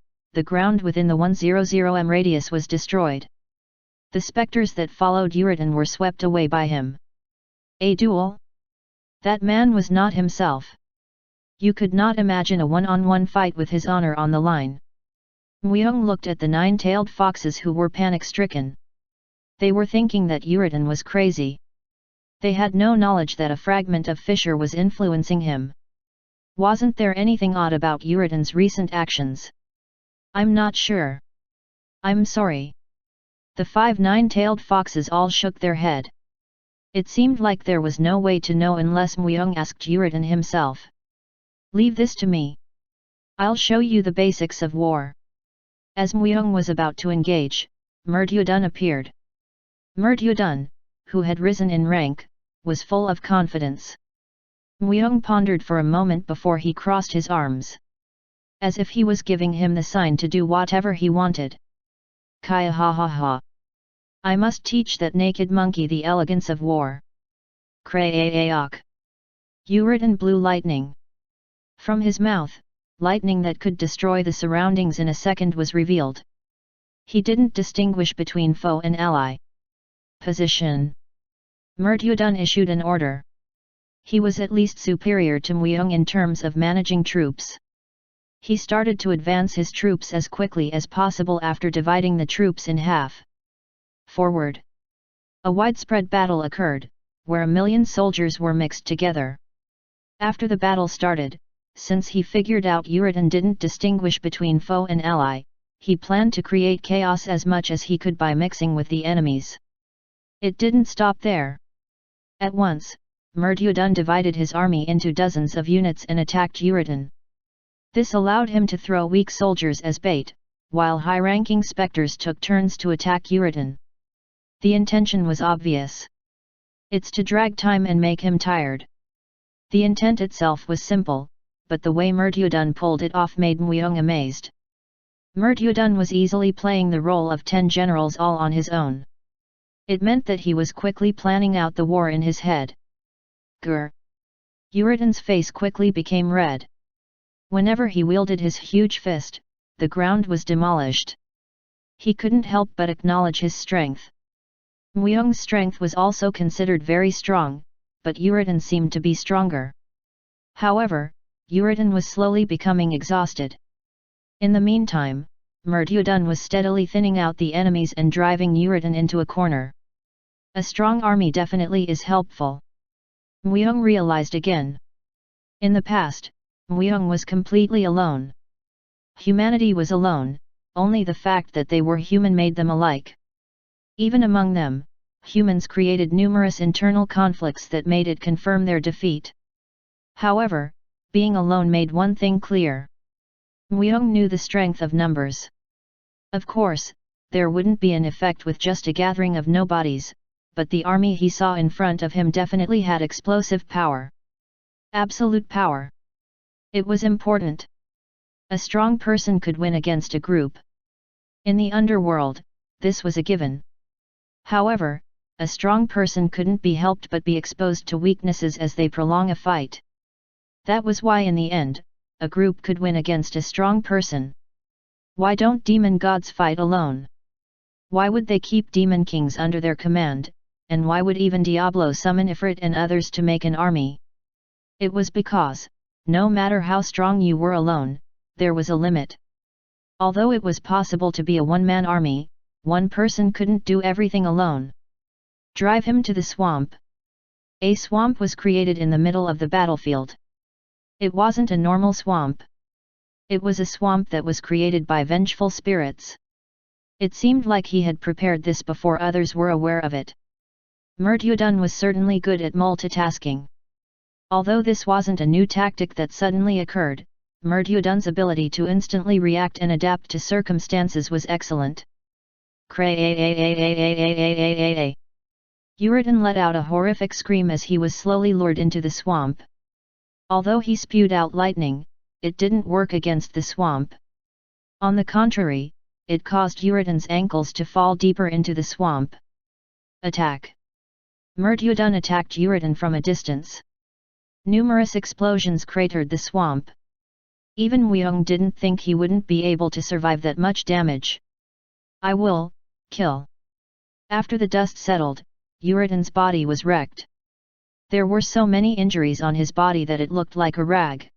within the 100m radius was destroyed. The specters that followed Uridan were swept away by him. A duel? That man was not himself. You could not imagine a one-on-one fight with his honor on the line. Muyoung looked at the 9-tailed foxes who were panic-stricken. They were thinking that Uridan was crazy. They had no knowledge that a fragment of fissure was influencing him. Wasn't there anything odd about Uridan's recent actions? I'm not sure. I'm sorry. The 5 9-tailed foxes all shook their head. It seemed like there was no way to know unless Muyoung asked Uridan himself. Leave this to me. I'll show you the basics of war. As Muyoung was about to engage, Murdyudun appeared. Murdyudun, who had risen in rank, was full of confidence. Muyoung pondered for a moment before he crossed his arms. As if he was giving him the sign to do whatever he wanted. Kaya ha ha ha. I must teach that naked monkey the elegance of war. Cray-a-a-ok. Uridan blew lightning. From his mouth, lightning that could destroy the surroundings in a second was revealed. He didn't distinguish between foe and ally. Position. Murdyudun issued an order. He was at least superior to Muyoung in terms of managing troops. He started to advance his troops as quickly as possible after dividing the troops in half. Forward. A widespread battle occurred, where 1,000,000 soldiers were mixed together. After the battle started, since he figured out Uridan didn't distinguish between foe and ally, he planned to create chaos as much as he could by mixing with the enemies. It didn't stop there. At once, Murdyudun divided his army into dozens of units and attacked Uridan. This allowed him to throw weak soldiers as bait, while high-ranking specters took turns to attack Uridan. The intention was obvious. It's to drag time and make him tired. The intent itself was simple, but the way Murdyudun pulled it off made Muyoung amazed. Murdyudun was easily playing the role of 10 generals all on his own. It meant that he was quickly planning out the war in his head. Grr! Uridan's face quickly became red. Whenever he wielded his huge fist, the ground was demolished. He couldn't help but acknowledge his strength. Muyoung's strength was also considered very strong, but Uridan seemed to be stronger. However, Uridan was slowly becoming exhausted. In the meantime, Murdyudun was steadily thinning out the enemies and driving Uridan into a corner. A strong army definitely is helpful. Muyoung realized again. In the past, Muyoung was completely alone. Humanity was alone, only the fact that they were human made them alike. Even among them, humans created numerous internal conflicts that made it confirm their defeat. However, being alone made one thing clear. Muyoung knew the strength of numbers. Of course, there wouldn't be an effect with just a gathering of nobodies, but the army he saw in front of him definitely had explosive power. Absolute power. It was important. A strong person could win against a group. In the underworld, this was a given. However, a strong person couldn't be helped but be exposed to weaknesses as they prolong a fight. That was why in the end, a group could win against a strong person. Why don't demon gods fight alone? Why would they keep demon kings under their command, and why would even Diablo summon Ifrit and others to make an army? It was because, no matter how strong you were alone, there was a limit. Although it was possible to be a one-man army, one person couldn't do everything alone. Drive him to the swamp. A swamp was created in the middle of the battlefield. It wasn't a normal swamp. It was a swamp that was created by vengeful spirits. It seemed like he had prepared this before others were aware of it. Murtyudun was certainly good at multitasking. Although this wasn't a new tactic that suddenly occurred, Murtyudun's ability to instantly react and adapt to circumstances was excellent. Uridin let out a horrific scream as he was slowly lured into the swamp. Although he spewed out lightning, it didn't work against the swamp. On the contrary, it caused Uridin's ankles to fall deeper into the swamp. Attack! Murtyudun attacked Uridin from a distance. Numerous explosions cratered the swamp. Even Weong didn't think he wouldn't be able to survive that much damage. I will kill. After the dust settled, Uridin's body was wrecked. There were so many injuries on his body that it looked like a rag.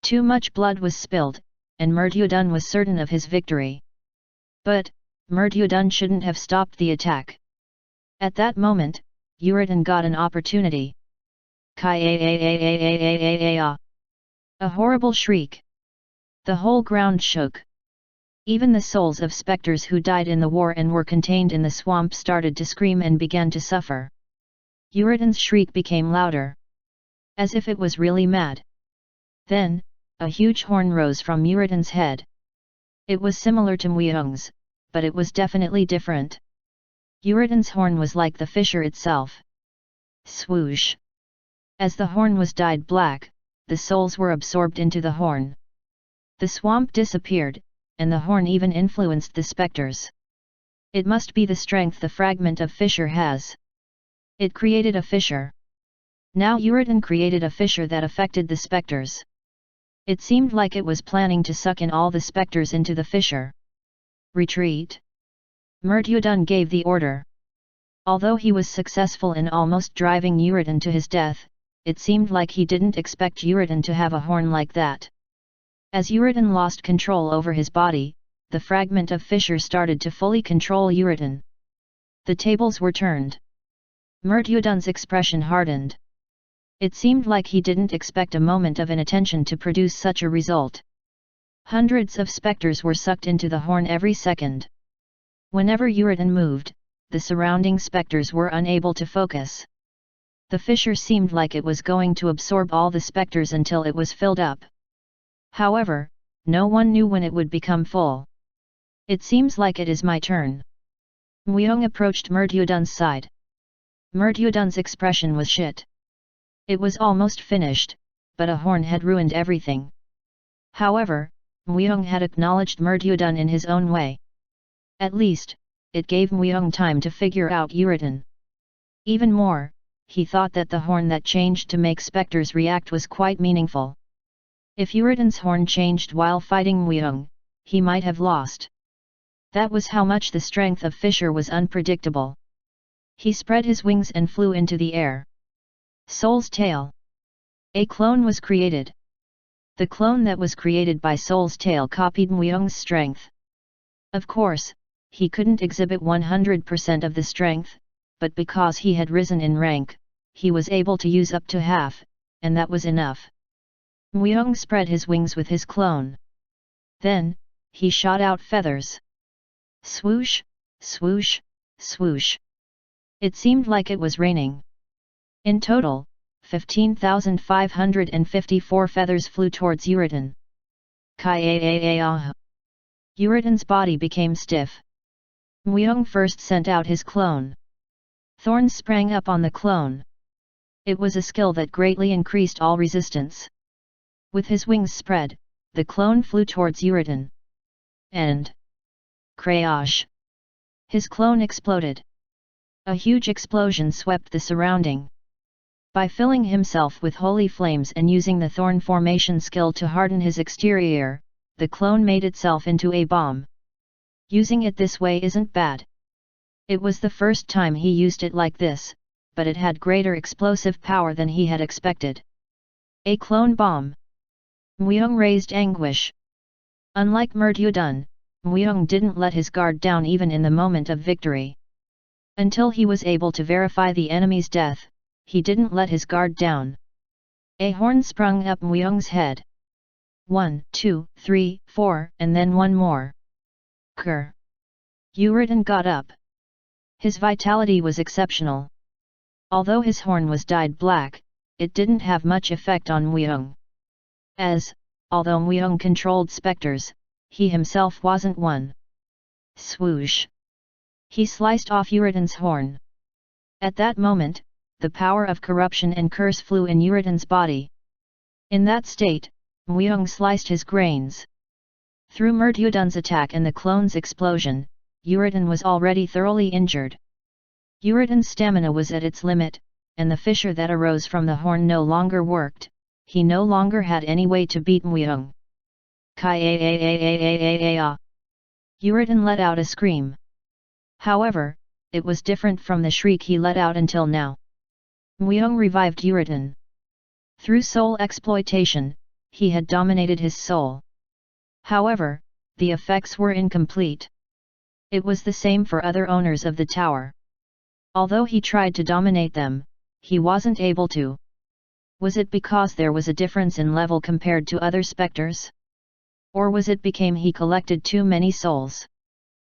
Too much blood was spilled, and Murtyudun was certain of his victory. But, Murtyudun shouldn't have stopped the attack. At that moment, Uridin got an opportunity. A horrible shriek. The whole ground shook. Even the souls of specters who died in the war and were contained in the swamp started to scream and began to suffer. Uridin's shriek became louder. As if it was really mad. Then, a huge horn rose from Uridin's head. It was similar to Weong's, but it was definitely different. Uridin's horn was like the fissure itself. Swoosh! As the horn was dyed black, the souls were absorbed into the horn. The swamp disappeared, and the horn even influenced the specters. It must be the strength the fragment of fissure has. It created a fissure. Now Uridin created a fissure that affected the specters. It seemed like it was planning to suck in all the specters into the fissure. Retreat! Murtyudun gave the order. Although he was successful in almost driving Uridin to his death, it seemed like he didn't expect Uridin to have a horn like that. As Uridin lost control over his body, the fragment of fissure started to fully control Uridin. The tables were turned. Murtyudun's expression hardened. It seemed like he didn't expect a moment of inattention to produce such a result. Hundreds of specters were sucked into the horn every second. Whenever Uridin moved, the surrounding specters were unable to focus. The fissure seemed like it was going to absorb all the specters until it was filled up. However, no one knew when it would become full. It seems like it is my turn. Weong approached Murtyudun's side. Murtyudun's expression was shit. It was almost finished, but a horn had ruined everything. However, Weong had acknowledged Murtyudun in his own way. At least, it gave Weong time to figure out Uridin. Even more, he thought that the horn that changed to make specters react was quite meaningful. If Uridin's horn changed while fighting Weong, he might have lost. That was how much the strength of fissure was unpredictable. He spread his wings and flew into the air. Soul's Tail. A clone was created. The clone that was created by Soul's Tail copied Weong's strength. Of course, he couldn't exhibit 100% of the strength, but because he had risen in rank, he was able to use up to half, and that was enough. Weong spread his wings with his clone. Then, he shot out feathers. Swoosh, swoosh, swoosh. It seemed like it was raining. In total, 15,554 feathers flew towards Uridin. Uridin's body became stiff. Weong first sent out his clone. Thorns sprang up on the clone. It was a skill that greatly increased all resistance. With his wings spread, the clone flew towards Uritan. And crash! His clone exploded. A huge explosion swept the surrounding. By filling himself with holy flames and using the thorn formation skill to harden his exterior, the clone made itself into a bomb. Using it this way isn't bad. It was the first time he used it like this, but it had greater explosive power than he had expected. A clone bomb. Muyong raised anguish. Unlike Mertyudun, Muyong didn't let his guard down even in the moment of victory. Until he was able to verify the enemy's death, he didn't let his guard down. A horn sprung up Muyong's head. 1, 2, 3, 4, and then one more. Grr! Uritan got up. His vitality was exceptional. Although his horn was dyed black, it didn't have much effect on Muyong. Although Muyong controlled specters, he himself wasn't one. Swoosh! He sliced off Uritan's horn. At that moment, the power of corruption and curse flew in Uritan's body. In that state, Muyong sliced his grains. Through Mertyudun's attack and the clone's explosion, Uritan was already thoroughly injured. Uritan's stamina was at its limit, and the fissure that arose from the horn no longer worked. He no longer had any way to beat Muyong. Kai-a-a-a-a-a-a-a. Uritan let out a scream. However, it was different from the shriek he let out until now. Muyong revived Uritan. Through soul exploitation, he had dominated his soul. However, the effects were incomplete. It was the same for other owners of the tower. Although he tried to dominate them, he wasn't able to. Was it because there was a difference in level compared to other specters? Or was it because he collected too many souls?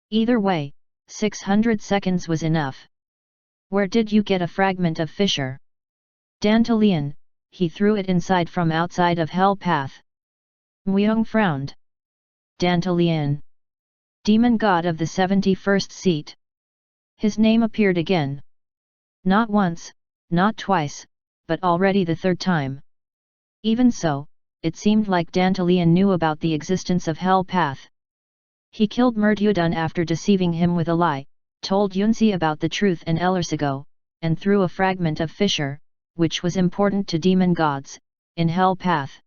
Either way, 600 seconds was enough. Where did you get a fragment of fissure? Dantalian, he threw it inside from outside of Hell Path. Muyong frowned. Dantalian. Demon god of the 71st seat. His name appeared again. Not once, not twice, but already the third time. Even so, it seemed like Dantalian knew about the existence of Hell Path. He killed Mertyudun after deceiving him with a lie, told Yunzi about the truth and Elursigo, and threw a fragment of fissure, which was important to demon gods, in Hell Path.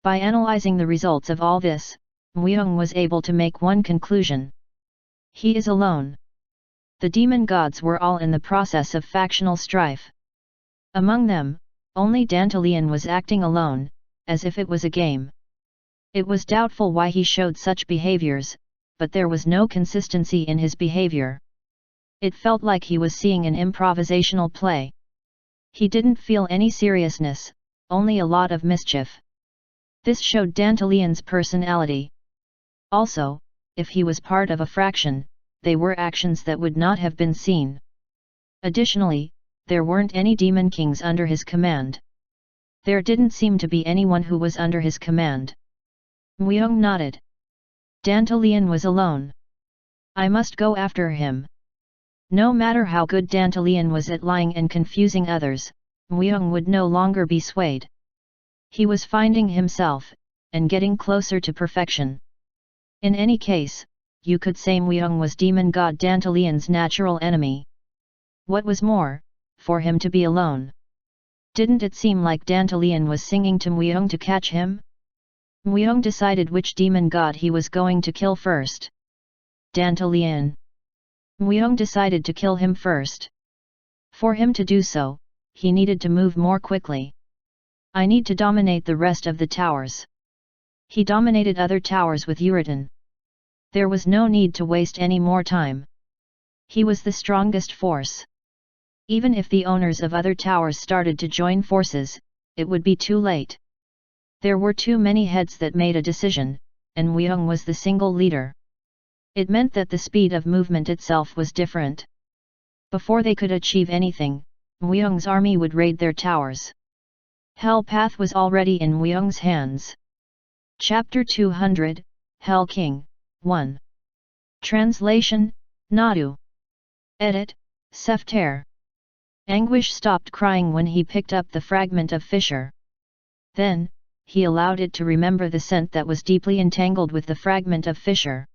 By analyzing the results of all this, Muyong was able to make one conclusion. He is alone. The demon gods were all in the process of factional strife. Among them, only Dantalian was acting alone, as if it was a game. It was doubtful why he showed such behaviors, but there was no consistency in his behavior. It felt like he was seeing an improvisational play. He didn't feel any seriousness, only a lot of mischief. This showed Dantalian's personality. Also, if he was part of a fraction, they were actions that would not have been seen. Additionally, there weren't any demon kings under his command. There didn't seem to be anyone who was under his command. Muyong nodded. Dantalian was alone. I must go after him. No matter how good Dantalian was at lying and confusing others, Muyong would no longer be swayed. He was finding himself, and getting closer to perfection. In any case, you could say Muyong was demon god Dantalian's natural enemy. What was more, for him to be alone. Didn't it seem like Dantalian was singing to Muyong to catch him? Muyong decided which demon god he was going to kill first. Dantalian. Muyong decided to kill him first. For him to do so, he needed to move more quickly. I need to dominate the rest of the towers. He dominated other towers with Uritan. There was no need to waste any more time. He was the strongest force. Even if the owners of other towers started to join forces, it would be too late. There were too many heads that made a decision, and Muyong was the single leader. It meant that the speed of movement itself was different. Before they could achieve anything, Muyong's army would raid their towers. Hell Path was already in Muyong's hands. Chapter 200, Hell King, 1. Translation, Nadu. Edit, Sefter. Anguish stopped crying when he picked up the fragment of fissure. Then, he allowed it to remember the scent that was deeply entangled with the fragment of fissure.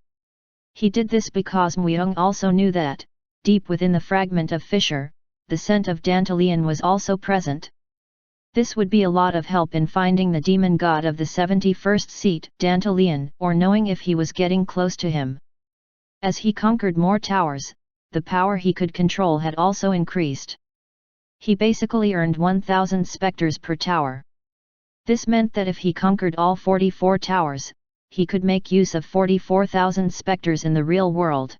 He did this because Muyeong also knew that, deep within the fragment of fissure, the scent of Dandelion was also present. This would be a lot of help in finding the demon god of the 71st seat, Dandelion, or knowing if he was getting close to him. As he conquered more towers, the power he could control had also increased. He basically earned 1,000 specters per tower. This meant that if he conquered all 44 towers, he could make use of 44,000 specters in the real world.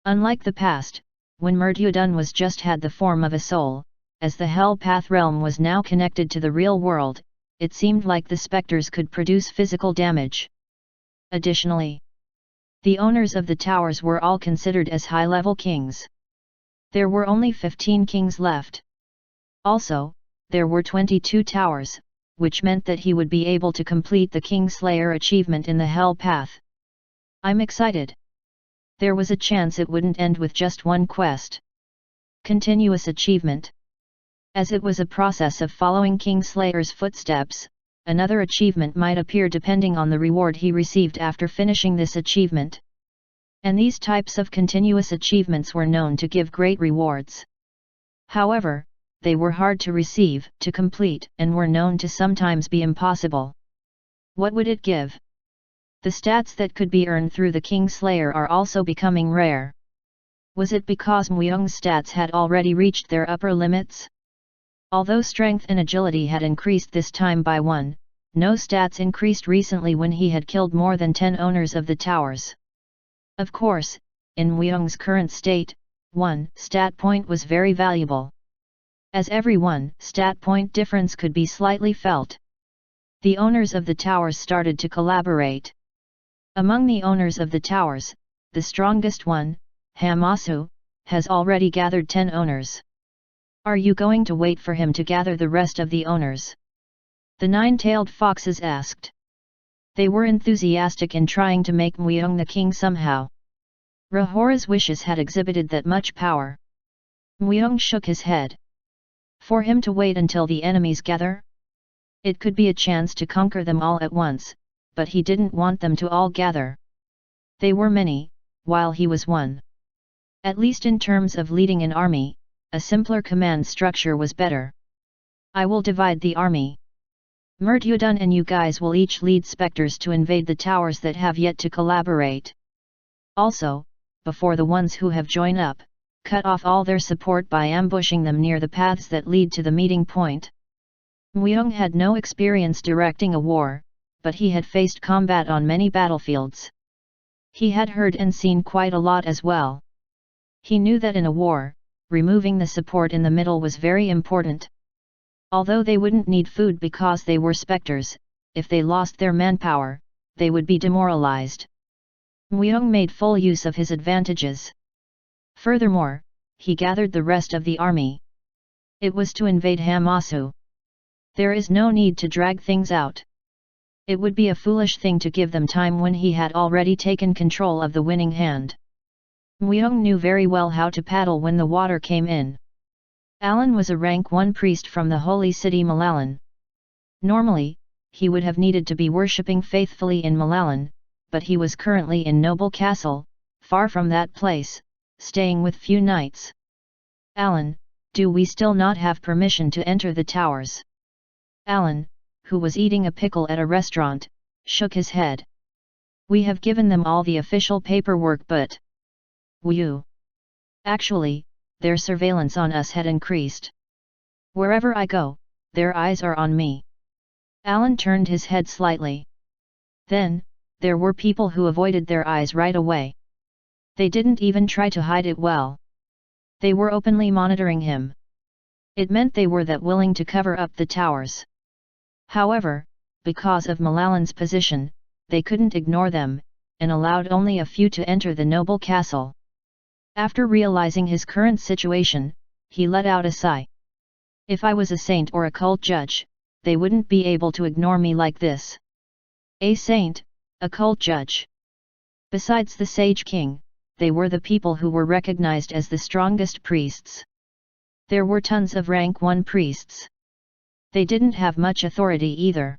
Unlike the past, when Murtyudun was just had the form of a soul, as the Hell Path realm was now connected to the real world, it seemed like the specters could produce physical damage. Additionally, the owners of the towers were all considered as high-level kings. There were only 15 kings left. Also, there were 22 towers, which meant that he would be able to complete the Kingslayer achievement in the Hell Path. I'm excited. There was a chance it wouldn't end with just one quest. Continuous achievement. As it was a process of following Kingslayer's footsteps, another achievement might appear depending on the reward he received after finishing this achievement. And these types of continuous achievements were known to give great rewards. However, they were hard to receive, to complete, and were known to sometimes be impossible. What would it give? The stats that could be earned through the Kingslayer are also becoming rare. Was it because Muyeong's stats had already reached their upper limits? Although strength and agility had increased this time by 1, no stats increased recently when he had killed more than 10 owners of the towers. Of course, in Muyeong's current state, 1 stat point was very valuable. As every 1 stat point difference could be slightly felt. The owners of the towers started to collaborate. Among the owners of the towers, the strongest one, Hamasu, has already gathered 10 owners. Are you going to wait for him to gather the rest of the owners? The nine-tailed foxes asked. They were enthusiastic in trying to make Muyeong the king somehow. Rahora's wishes had exhibited that much power. Muyeong shook his head. For him to wait until the enemies gather? It could be a chance to conquer them all at once, but he didn't want them to all gather. They were many, while he was one. At least in terms of leading an army, a simpler command structure was better. I will divide the army. Murtyudun and you guys will each lead specters to invade the towers that have yet to collaborate. Also, before the ones who have joined up, cut off all their support by ambushing them near the paths that lead to the meeting point. Muyeong had no experience directing a war, but he had faced combat on many battlefields. He had heard and seen quite a lot as well. He knew that in a war, removing the support in the middle was very important. Although they wouldn't need food because they were specters, if they lost their manpower, they would be demoralized. Muyeong made full use of his advantages. Furthermore, he gathered the rest of the army. It was to invade Hamasu. There is no need to drag things out. It would be a foolish thing to give them time when he had already taken control of the winning hand. Muyeong knew very well how to paddle when the water came in. Alan was a rank 1 priest from the holy city Malalan. Normally, he would have needed to be worshipping faithfully in Malalan, but he was currently in Noble Castle, far from that place, staying with few knights. Alan, do we still not have permission to enter the towers? Alan, who was eating a pickle at a restaurant, shook his head. We have given them all the official paperwork but... Whew. Actually, their surveillance on us had increased. Wherever I go, their eyes are on me. Alan turned his head slightly. Then, there were people who avoided their eyes right away. They didn't even try to hide it well. They were openly monitoring him. It meant they were that willing to cover up the towers. However, because of Malalan's position, they couldn't ignore them, and allowed only a few to enter the noble castle. After realizing his current situation, he let out a sigh. If I was a saint or a cult judge, they wouldn't be able to ignore me like this. A saint, a cult judge. Besides the sage king, they were the people who were recognized as the strongest priests. There were tons of rank 1 priests. They didn't have much authority either.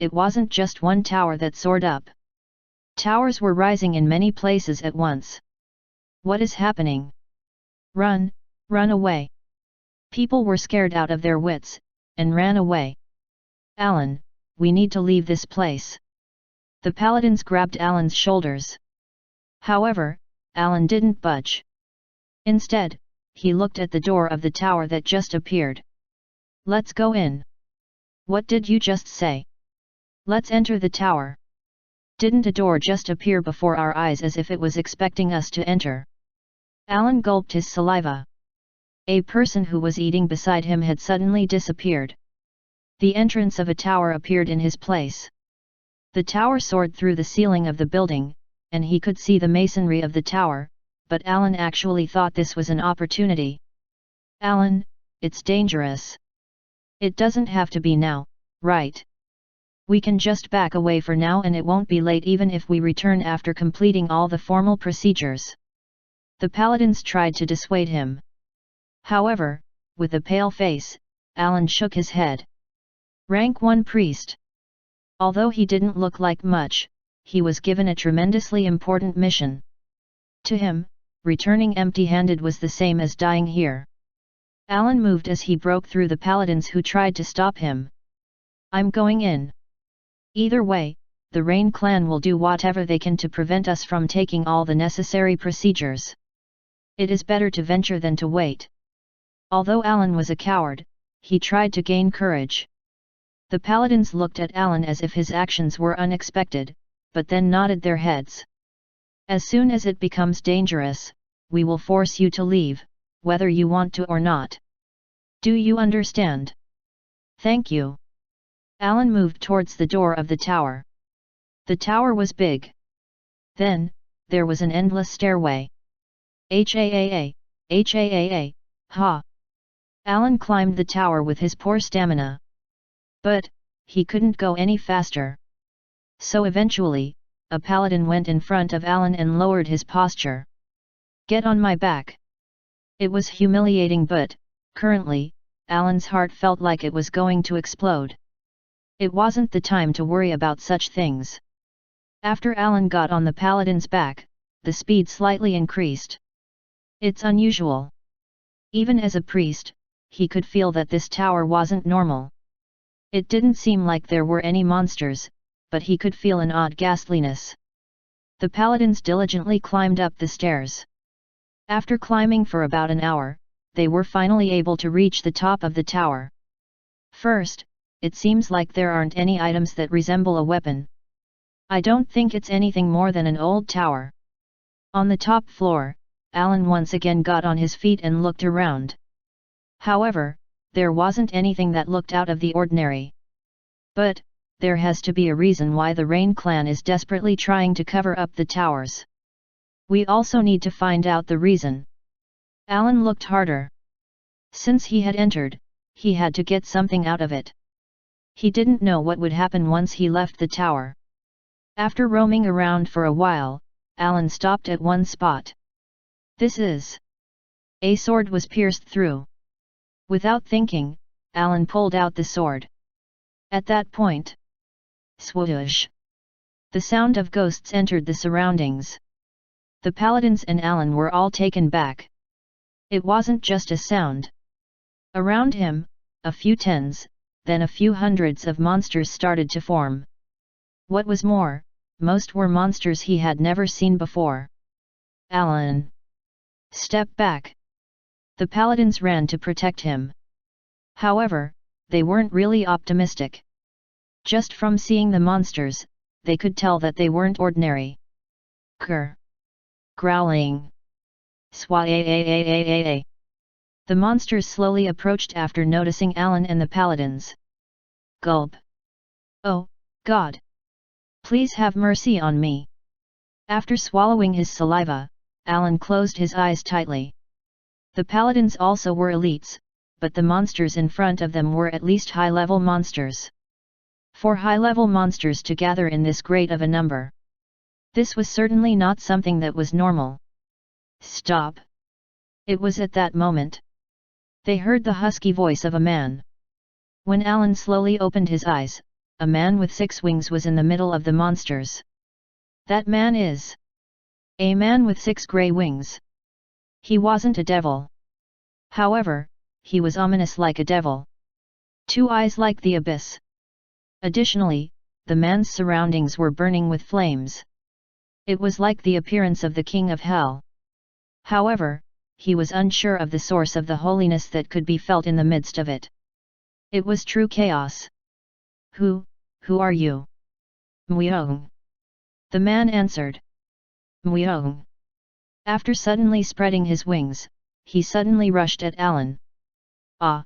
it wasn't just one tower that soared up. Towers were rising in many places at once. What is happening? Run, run away. People were scared out of their wits, and ran away. Alan, we need to leave this place. The paladins grabbed Alan's shoulders. However, Alan didn't budge. Instead, he looked at the door of the tower that just appeared. Let's go in. What did you just say? Let's enter the tower. Didn't a door just appear before our eyes as if it was expecting us to enter? Alan gulped his saliva. A person who was eating beside him had suddenly disappeared. The entrance of a tower appeared in his place. The tower soared through the ceiling of the building, and he could see the masonry of the tower, but Alan actually thought this was an opportunity. Alan, it's dangerous. It doesn't have to be now, right? We can just back away for now and it won't be late even if we return after completing all the formal procedures. The paladins tried to dissuade him. However, with a pale face, Alan shook his head. Rank 1 priest. Although he didn't look like much, he was given a tremendously important mission. To him, returning empty-handed was the same as dying here. Alan moved as he broke through the paladins who tried to stop him. I'm going in. Either way, the Rain clan will do whatever they can to prevent us from taking all the necessary procedures. It is better to venture than to wait. Although Alan was a coward, he tried to gain courage. The paladins looked at Alan as if his actions were unexpected, but then nodded their heads. As soon as it becomes dangerous, we will force you to leave, whether you want to or not. Do you understand? Thank you. Alan moved towards the door of the tower. The tower was big. Then, there was an endless stairway. Haa, ha! Alan climbed the tower with his poor stamina. But, he couldn't go any faster. So eventually, a paladin went in front of Alan and lowered his posture. Get on my back. It was humiliating, but, currently, Alan's heart felt like it was going to explode. It wasn't the time to worry about such things. After Alan got on the paladin's back, the speed slightly increased. It's unusual. Even as a priest, he could feel that this tower wasn't normal. It didn't seem like there were any monsters, but he could feel an odd ghastliness. The paladins diligently climbed up the stairs. After climbing for about an hour, they were finally able to reach the top of the tower. First, it seems like there aren't any items that resemble a weapon. I don't think it's anything more than an old tower. On the top floor, Alan once again got on his feet and looked around. However, there wasn't anything that looked out of the ordinary. But, there has to be a reason why the Rain clan is desperately trying to cover up the towers. We also need to find out the reason. Alan looked harder. Since he had entered, he had to get something out of it. He didn't know what would happen once he left the tower. After roaming around for a while, Alan stopped at one spot. This is... A sword was pierced through. Without thinking, Alan pulled out the sword. At that point... Swoosh! The sound of ghosts entered the surroundings. The paladins and Alan were all taken back. It wasn't just a sound. Around him, a few tens, then a few hundreds of monsters started to form. What was more, most were monsters he had never seen before. Alan! Step back! The paladins ran to protect him. However, they weren't really optimistic. Just from seeing the monsters, they could tell that they weren't ordinary. Grr! Growling! Swaa-a-a-a-a-a-a! The monsters slowly approached after noticing Alan and the paladins. Gulp! Oh, God! Please have mercy on me! After swallowing his saliva, Alan closed his eyes tightly. The paladins also were elites, but the monsters in front of them were at least high-level monsters. For high-level monsters to gather in this great of a number, this was certainly not something that was normal. Stop! It was at that moment they heard the husky voice of a man. When Alan slowly opened his eyes, a man with 6 wings was in the middle of the monsters. That man is a man with 6 grey wings. He wasn't a devil. However, he was ominous like a devil. 2 eyes like the abyss. Additionally, the man's surroundings were burning with flames. It was like the appearance of the king of hell. However, he was unsure of the source of the holiness that could be felt in the midst of it. It was true chaos. Who are you? Mweong. The man answered. Mweong. After suddenly spreading his wings, he suddenly rushed at Alan. Ah!